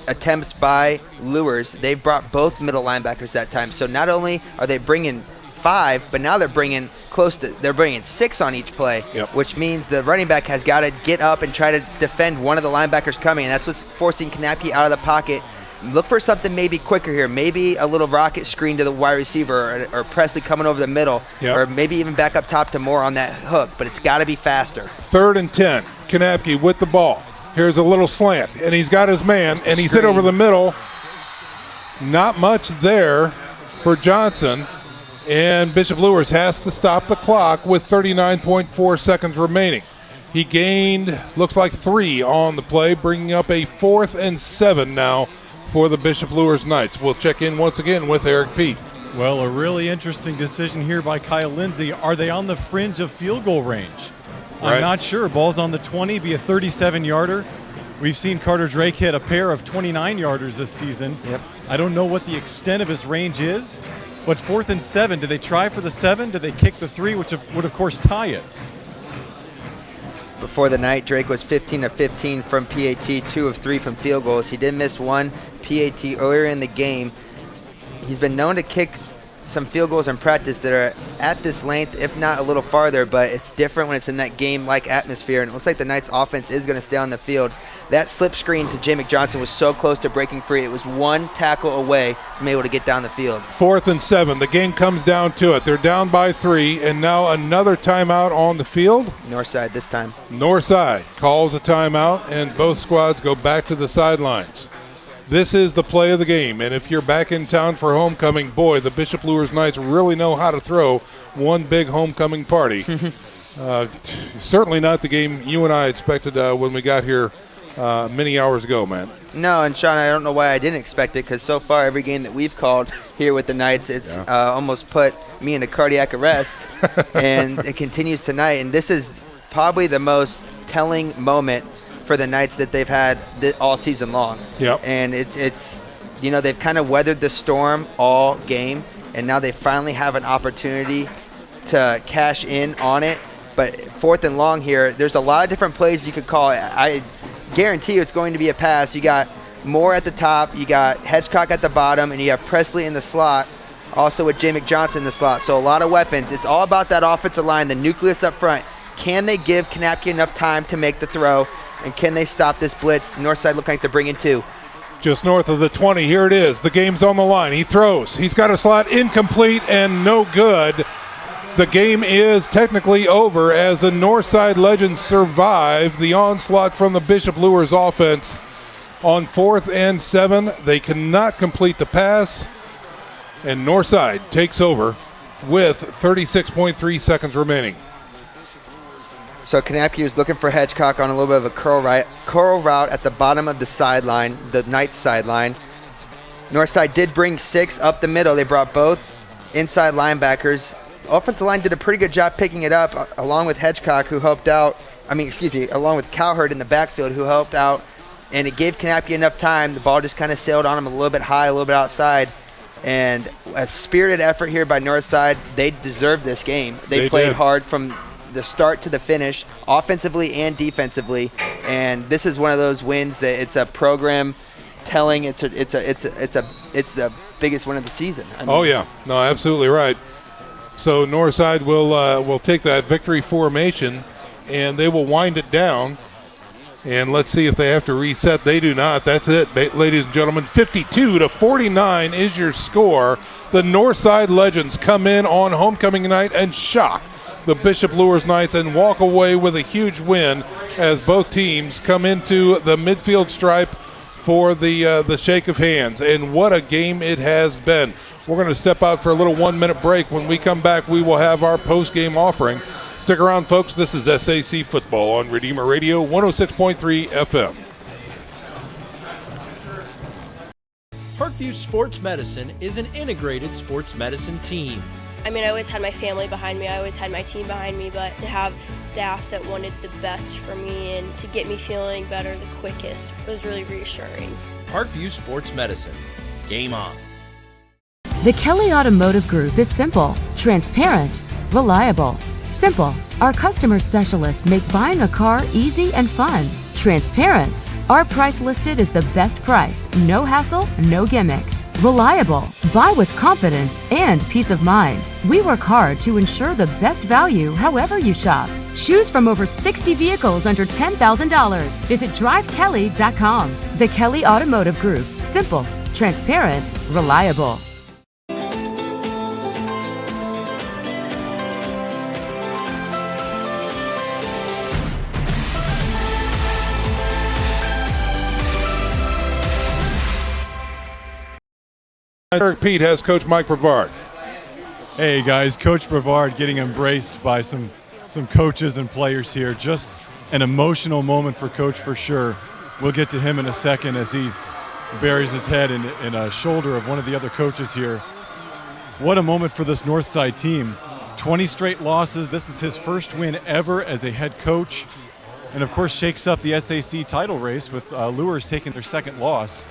attempts by Luers. They've brought both middle linebackers that time, so not only are they bringing 5, but now they're bringing 6 on each play, which means the running back has got to get up and try to defend one of the linebackers coming, and that's what's forcing Kanapke out of the pocket. Look for something maybe quicker here, maybe a little rocket screen to the wide receiver or Presley coming over the middle, or maybe even back up top to Moore on that hook, but it's got to be faster. 3rd and 10, Kanapke with the ball. Here's a little slant, and he's got his man, and he's hit over the middle. Not much there for Johnson, and Bishop Luers has to stop the clock with 39.4 seconds remaining. He gained, looks like 3 on the play, bringing up a 4th and 7 now for the Bishop Luers Knights. We'll check in once again with Eric Pete. Well, a really interesting decision here by Kyle Lindsay. Are they on the fringe of field goal range? I'm not sure. Ball's on the 20, be a 37-yarder. We've seen Carter Drake hit a pair of 29-yarders this season. I don't know what the extent of his range is, but 4th and 7, do they try for the 7? Do they kick the 3, which would, of course, tie it? Before the night, Drake was 15 of 15 from PAT, 2 of 3 from field goals. He did miss 1 PAT earlier in the game. He's been known to kick some field goals in practice that are at this length, if not a little farther, but it's different when it's in that game-like atmosphere, and it looks like the Knights' offense is going to stay on the field. That slip screen to Jay McJohnson was so close to breaking free. It was 1 tackle away from able to get down the field. 4th and 7. The game comes down to it. They're down by 3, and now another timeout on the field. Northside this time. Northside calls a timeout, and both squads go back to the sidelines. This is the play of the game, and if you're back in town for homecoming, boy, the Bishop Luers Knights really know how to throw one big homecoming party. Certainly not the game you and I expected when we got here many hours ago, man. No, and Sean, I don't know why I didn't expect it, because so far every game that we've called here with the Knights, it's almost put me in a cardiac arrest, and it continues tonight. And this is probably the most telling moment for the Knights that they've had all season long. And it's you know, they've kind of weathered the storm all game, and now they finally have an opportunity to cash in on it. But 4th and long here, there's a lot of different plays you could call. I guarantee you it's going to be a pass. You got Moore at the top, you got Hedgecock at the bottom, and you have Presley in the slot, also with Jay McJohnson in the slot. So a lot of weapons. It's all about that offensive line, the nucleus up front. Can they give Kanapke enough time to make the throw? And can they stop this blitz? Northside look like they're bringing 2. Just north of the 20, here it is. The game's on the line. He throws. He's got a slot incomplete and no good. The game is technically over as the Northside Legends survive the onslaught from the Bishop Luers offense. On 4th and 7, they cannot complete the pass, and Northside takes over with 36.3 seconds remaining. So Kanapke was looking for Hedgecock on a little bit of a curl route at the bottom of the sideline, the Knights sideline. Northside did bring 6 up the middle. They brought both inside linebackers. Offensive line did a pretty good job picking it up, along with Hedgecock, who helped out. Along with Cowherd in the backfield, who helped out. And it gave Kanapke enough time. The ball just kind of sailed on him a little bit high, a little bit outside. And a spirited effort here by Northside. They deserved this game. They played hard from the start to the finish, offensively and defensively. And this is one of those wins that it's a program telling it's the biggest win of the season. Oh yeah, no, absolutely right. So Northside will take that victory formation, and they will wind it down. And let's see if they have to reset. They do not. That's it, ladies and gentlemen. 52-49 is your score. The Northside Legends come in on homecoming night and shock the Bishop Luers Knights and walk away with a huge win as both teams come into the midfield stripe for the shake of hands. And what a game it has been. We're going to step out for a little 1-minute break. When we come back, we will have our post-game offering. Stick around, folks. This is SAC Football on Redeemer Radio 106.3 FM. Parkview Sports Medicine is an integrated sports medicine team. I mean, I always had my family behind me. I always had my team behind me, but to have staff that wanted the best for me and to get me feeling better the quickest was really reassuring. Parkview Sports Medicine. Game on. The Kelly Automotive Group is simple, transparent, reliable. Simple. Our customer specialists make buying a car easy and fun. Transparent. Our price listed is the best price. No hassle, no gimmicks. Reliable. Buy with confidence and peace of mind. We work hard to ensure the best value however you shop. Choose from over 60 vehicles under $10,000. Visit drivekelly.com. The Kelly Automotive Group. Simple, transparent, reliable. Eric Pete has Coach Mike Brevard. Hey guys, Coach Brevard getting embraced by some coaches and players here. Just an emotional moment for Coach for sure. We'll get to him in a second as he buries his head in a shoulder of one of the other coaches here. What a moment for this Northside team. 20 straight losses. This is his first win ever as a head coach. And of course shakes up the SAC title race with Luers taking their second loss.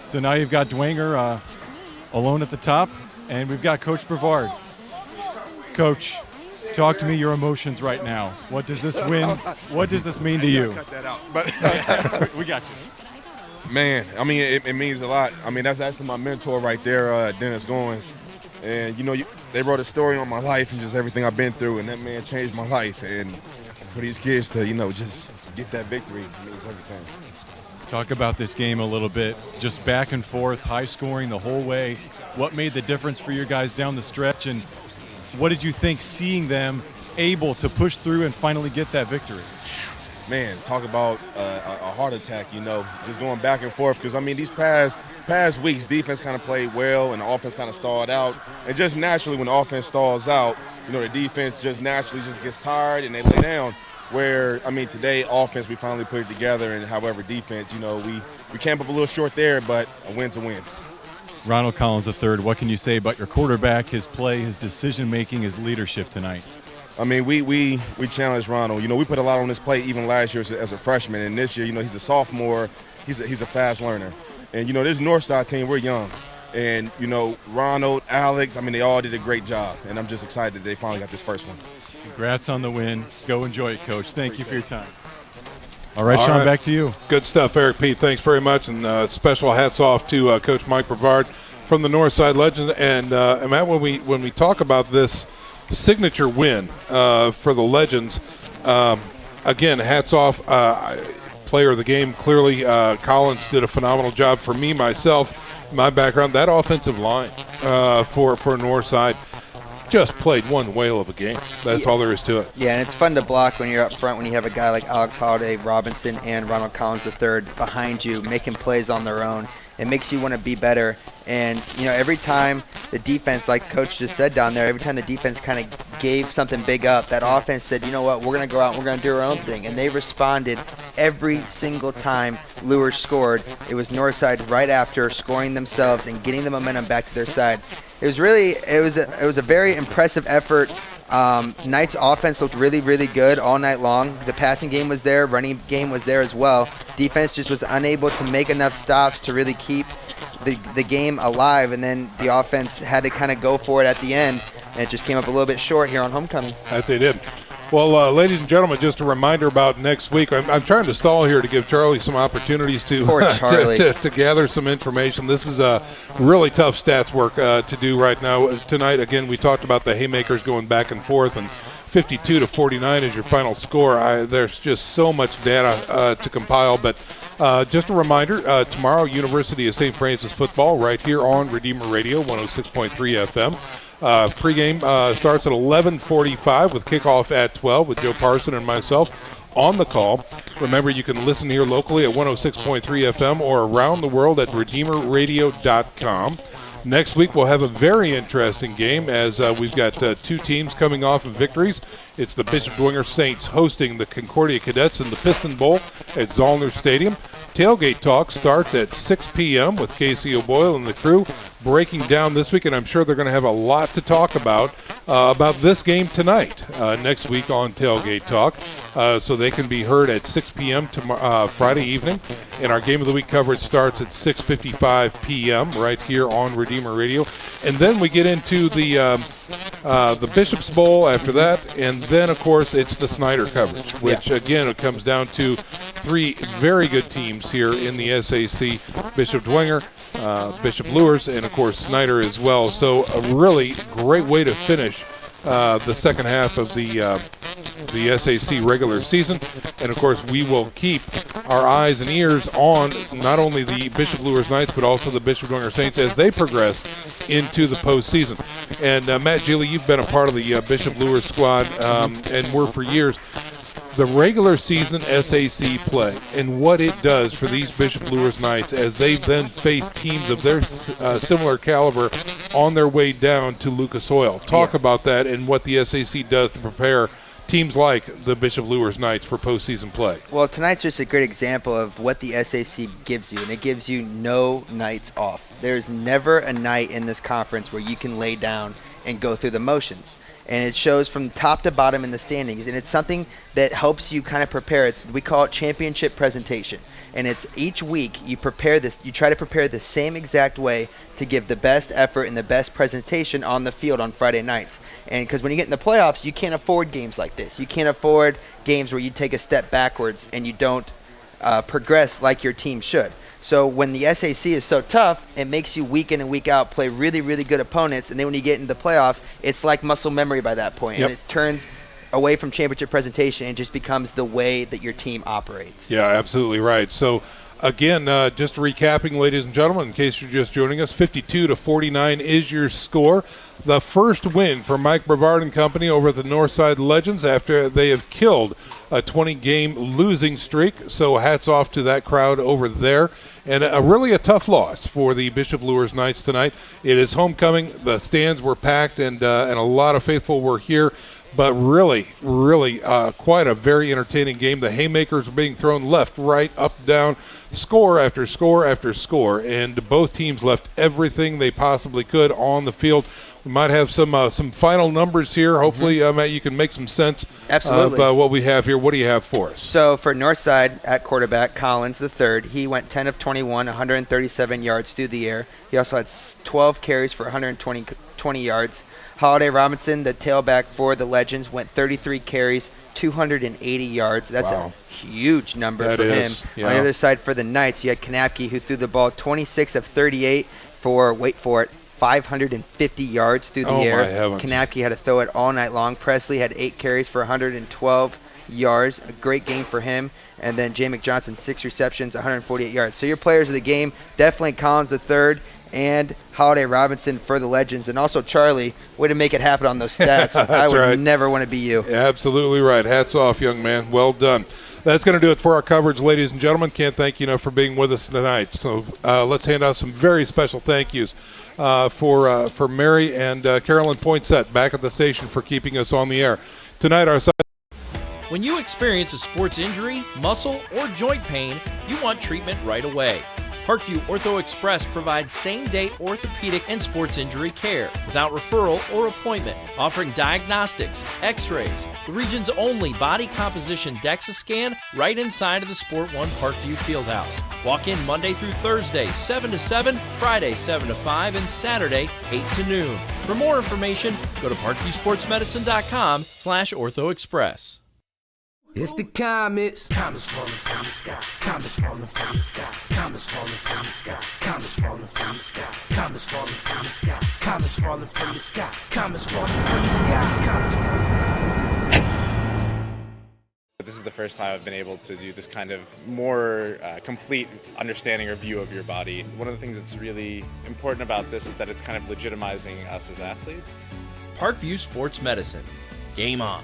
So now you've got Dwanger alone at the top, and we've got Coach Brevard. Coach, talk to me your emotions right now. What does this win, what does this mean to you? Cut that out. But we got you. Man, I mean, it means a lot. I mean, that's actually my mentor right there, Dennis Goins. And, they wrote a story on my life and just everything I've been through, and that man changed my life. And for these kids to, just get that victory means everything. Talk about this game a little bit. Just back and forth, high scoring the whole way. What made the difference for you guys down the stretch, and what did you think seeing them able to push through and finally get that victory? Man, talk about a heart attack, just going back and forth. Because, I mean, these past weeks, defense kind of played well and the offense kind of stalled out. And just naturally, when the offense stalls out, the defense just naturally just gets tired and they lay down. Where, I mean, today, offense, we finally put it together, and however, defense, we came up a little short there, but a win's a win. Ronald Collins III, what can you say about your quarterback, his play, his decision-making, his leadership tonight? I mean, we challenged Ronald. We put a lot on his plate even last year as a freshman, and this year, he's a sophomore. He's a fast learner. And, this Northside team, we're young. And, Ronald, Alex, I mean, they all did a great job, and I'm just excited that they finally got this first one. Congrats on the win. Go enjoy it, Coach. Thank you for your time. All right, Sean, back to you. Good stuff, Eric Pete. Thanks very much, and special hats off to Coach Mike Brevard from the Northside Legends. And Matt, when we talk about this signature win for the Legends, again, hats off. Player of the game, clearly, Collins did a phenomenal job for me, myself, my background. That offensive line for Northside just played one whale of a game. That's all there is to it. Yeah, and it's fun to block when you're up front, when you have a guy like Alex Holiday, Robinson, and Ronald Collins III behind you making plays on their own. It makes you want to be better. And, every time the defense, like Coach just said down there, every time the defense kind of gave something big up, that offense said, you know what, we're going to go out and we're going to do our own thing. And they responded every single time Luers scored, it was Northside right after scoring themselves and getting the momentum back to their side. It was a very impressive effort. Knight's offense looked really, really good all night long. The passing game was there, running game was there as well. Defense just was unable to make enough stops to really keep the game alive, and then the offense had to kind of go for it at the end, and it just came up a little bit short here on homecoming. That they did. Well, ladies and gentlemen, just a reminder about next week. I'm trying to stall here to give Charlie some opportunities to to gather some information. This is a really tough stats work to do right now. Tonight, again, we talked about the haymakers going back and forth, and 52-49 is your final score. There's just so much data to compile, but just a reminder, tomorrow, University of St. Francis football right here on Redeemer Radio, 106.3 FM. Pregame starts at 11:45 with kickoff at 12 with Joe Parson and myself on the call. Remember, you can listen here locally at 106.3 FM or around the world at redeemerradio.com. Next week, we'll have a very interesting game as we've got two teams coming off of victories. It's the Bishop Dwenger Saints hosting the Concordia Cadets in the Piston Bowl at Zollner Stadium. Tailgate Talk starts at 6 p.m. with Casey O'Boyle and the crew breaking down this week, and I'm sure they're going to have a lot to talk about this game tonight, next week on Tailgate Talk. So they can be heard at 6 p.m. Friday evening. And our Game of the Week coverage starts at 6:55 p.m. right here on Redeemer Radio. And then we get into the Bishop's Bowl after that, and then, of course, it's the Snyder coverage, which, again, it comes down to three very good teams here in the SAC, Bishop Dwenger, Bishop Luers, and, of course, Snyder as well. So a really great way to finish the second half of the SAC regular season. And, of course, we will keep our eyes and ears on not only the Bishop Luers Knights, but also the Bishop Dwenger Saints as they progress into the postseason. And, Matt Gili, you've been a part of the Bishop Luers squad and were for years. The regular season SAC play and what it does for these Bishop Luers Knights as they then face teams of their similar caliber on their way down to Lucas Oil. Talk about that and what the SAC does to prepare teams like the Bishop Luers Knights for postseason play. Well, tonight's just a great example of what the SAC gives you, and it gives you no nights off. There's never a night in this conference where you can lay down and go through the motions. And it shows from top to bottom in the standings, and it's something that helps you kind of prepare. We call it championship presentation, and it's each week you prepare this. You try to prepare the same exact way to give the best effort and the best presentation on the field on Friday nights. And because when you get in the playoffs, you can't afford games like this. You can't afford games where you take a step backwards and you don't progress like your team should. So when the SAC is so tough, it makes you week in and week out play really, really good opponents. And then when you get into the playoffs, it's like muscle memory by that point. And it turns away from championship presentation and just becomes the way that your team operates. Yeah, absolutely right. So, again, just recapping, ladies and gentlemen, in case you're just joining us, 52-49 is your score. The first win for Mike Brevard and company over the Northside Legends after they have killed a 20-game losing streak. So hats off to that crowd over there. And really a tough loss for the Bishop Luers Knights tonight. It is homecoming. The stands were packed, and a lot of faithful were here. But really, quite a very entertaining game. The haymakers were being thrown left, right, up, down, score after score after score. And both teams left everything they possibly could on the field. We might have some final numbers here. Hopefully, Matt, you can make some sense of what we have here. What do you have for us? So for Northside at quarterback, Collins III, he went 10 of 21, 137 yards through the air. He also had 12 carries for 120 yards. Holiday Robinson, the tailback for the Legends, went 33 carries, 280 yards. That's a huge number for him. Yeah. On the other side for the Knights, you had Kanapke, who threw the ball 26 of 38 for, wait for it, 550 yards through the air. Kanapke had to throw it all night long. Presley had 8 carries for 112 yards. A great game for him. And then Jamek Johnson, 6 receptions, 148 yards. So your players of the game, definitely Collins III and Holiday Robinson for the Legends. And also Charlie, way to make it happen on those stats. I would never want to be you. Absolutely right. Hats off, young man. Well done. That's going to do it for our coverage, ladies and gentlemen. Can't thank you enough for being with us tonight. So let's hand out some very special thank yous for Mary and Carolyn Poinsett back at the station for keeping us on the air. Tonight, our When you experience a sports injury, muscle, or joint pain, you want treatment right away. Parkview Ortho Express provides same-day orthopedic and sports injury care without referral or appointment, offering diagnostics, x-rays, the region's only body composition DEXA scan right inside of the Sport One Parkview Fieldhouse. Walk in Monday through Thursday, 7 to 7, Friday, 7 to 5, and Saturday, 8 to noon. For more information, go to parkviewsportsmedicine.com/orthoexpress. It's the comets. Comets falling from the sky. Comets falling from the sky. Comets falling from the sky. Comets falling from the sky. Comets falling from the sky. Comets falling from the sky. Comets falling from the sky. Comets falling from the sky. This is the first time I've been able to do this kind of more complete understanding or view of your body. One of the things that's really important about this is that it's kind of legitimizing us as athletes. Parkview Sports Medicine. Game on.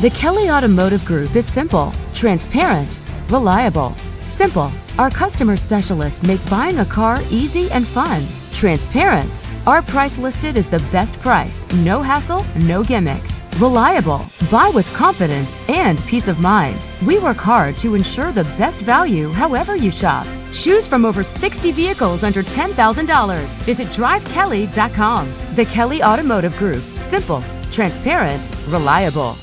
The Kelly Automotive Group is simple, transparent, reliable. Simple. Our customer specialists make buying a car easy and fun. Transparent. Our price listed is the best price. No hassle, no gimmicks. Reliable. Buy with confidence and peace of mind. We work hard to ensure the best value however you shop. Choose from over 60 vehicles under $10,000. Visit drivekelly.com. The Kelly Automotive Group. Simple, transparent, reliable.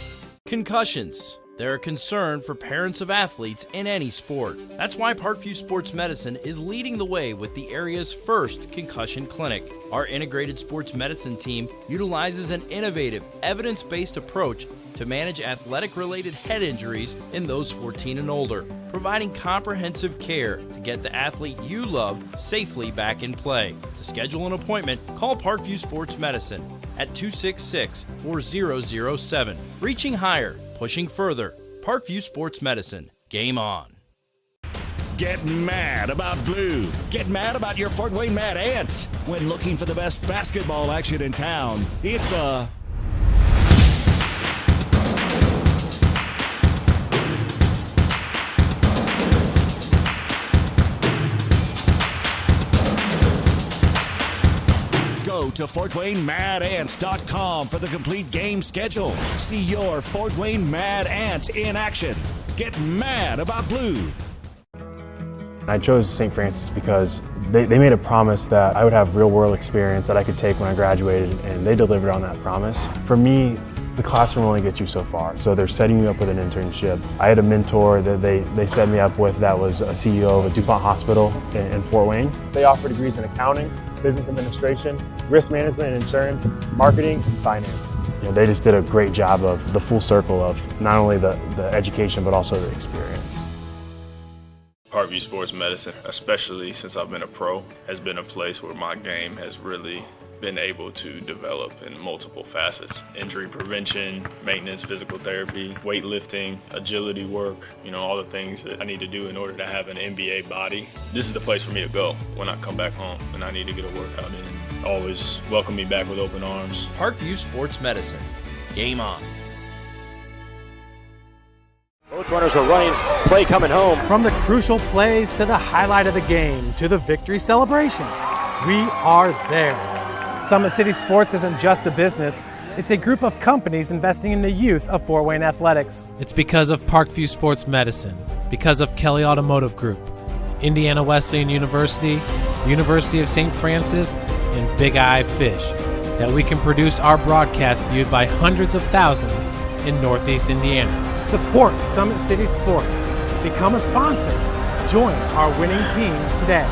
Concussions. They're a concern for parents of athletes in any sport. That's why Parkview Sports Medicine is leading the way with the area's first Concussion Clinic. Our integrated sports medicine team utilizes an innovative, evidence-based approach to manage athletic-related head injuries in those 14 and older, providing comprehensive care to get the athlete you love safely back in play. To schedule an appointment, call Parkview Sports Medicine at 266-4007. Reaching higher, pushing further. Parkview Sports Medicine. Game on. Get mad about blue. Get mad about your Fort Wayne Mad Ants. When looking for the best basketball action in town, it's the Go to FortWayneMadAnts.com for the complete game schedule. See your Fort Wayne Mad Ant in action. Get mad about blue. I chose St. Francis because they made a promise that I would have real-world experience that I could take when I graduated, and they delivered on that promise. For me, the classroom only gets you so far, so they're setting you up with an internship. I had a mentor that they set me up with that was a CEO of a DuPont hospital in Fort Wayne. They offer degrees in accounting, business administration, risk management and insurance, marketing, and finance. You know, they just did a great job of the full circle of not only the education but also the experience. Parkview Sports Medicine, especially since I've been a pro, has been a place where my game has really been able to develop in multiple facets. Injury prevention, maintenance, physical therapy, weightlifting, agility work, all the things that I need to do in order to have an NBA body. This is the place for me to go when I come back home and I need to get a workout in. Always welcome me back with open arms. Parkview Sports Medicine. Game on. Both runners are running, play coming home. From the crucial plays to the highlight of the game to the victory celebration, we are there. Summit City Sports isn't just a business, it's a group of companies investing in the youth of Fort Wayne athletics. It's because of Parkview Sports Medicine, because of Kelly Automotive Group, Indiana Wesleyan University, University of St. Francis, and Big Eye Fish, that we can produce our broadcast viewed by hundreds of thousands in Northeast Indiana. Support Summit City Sports. Become a sponsor. Join our winning team today.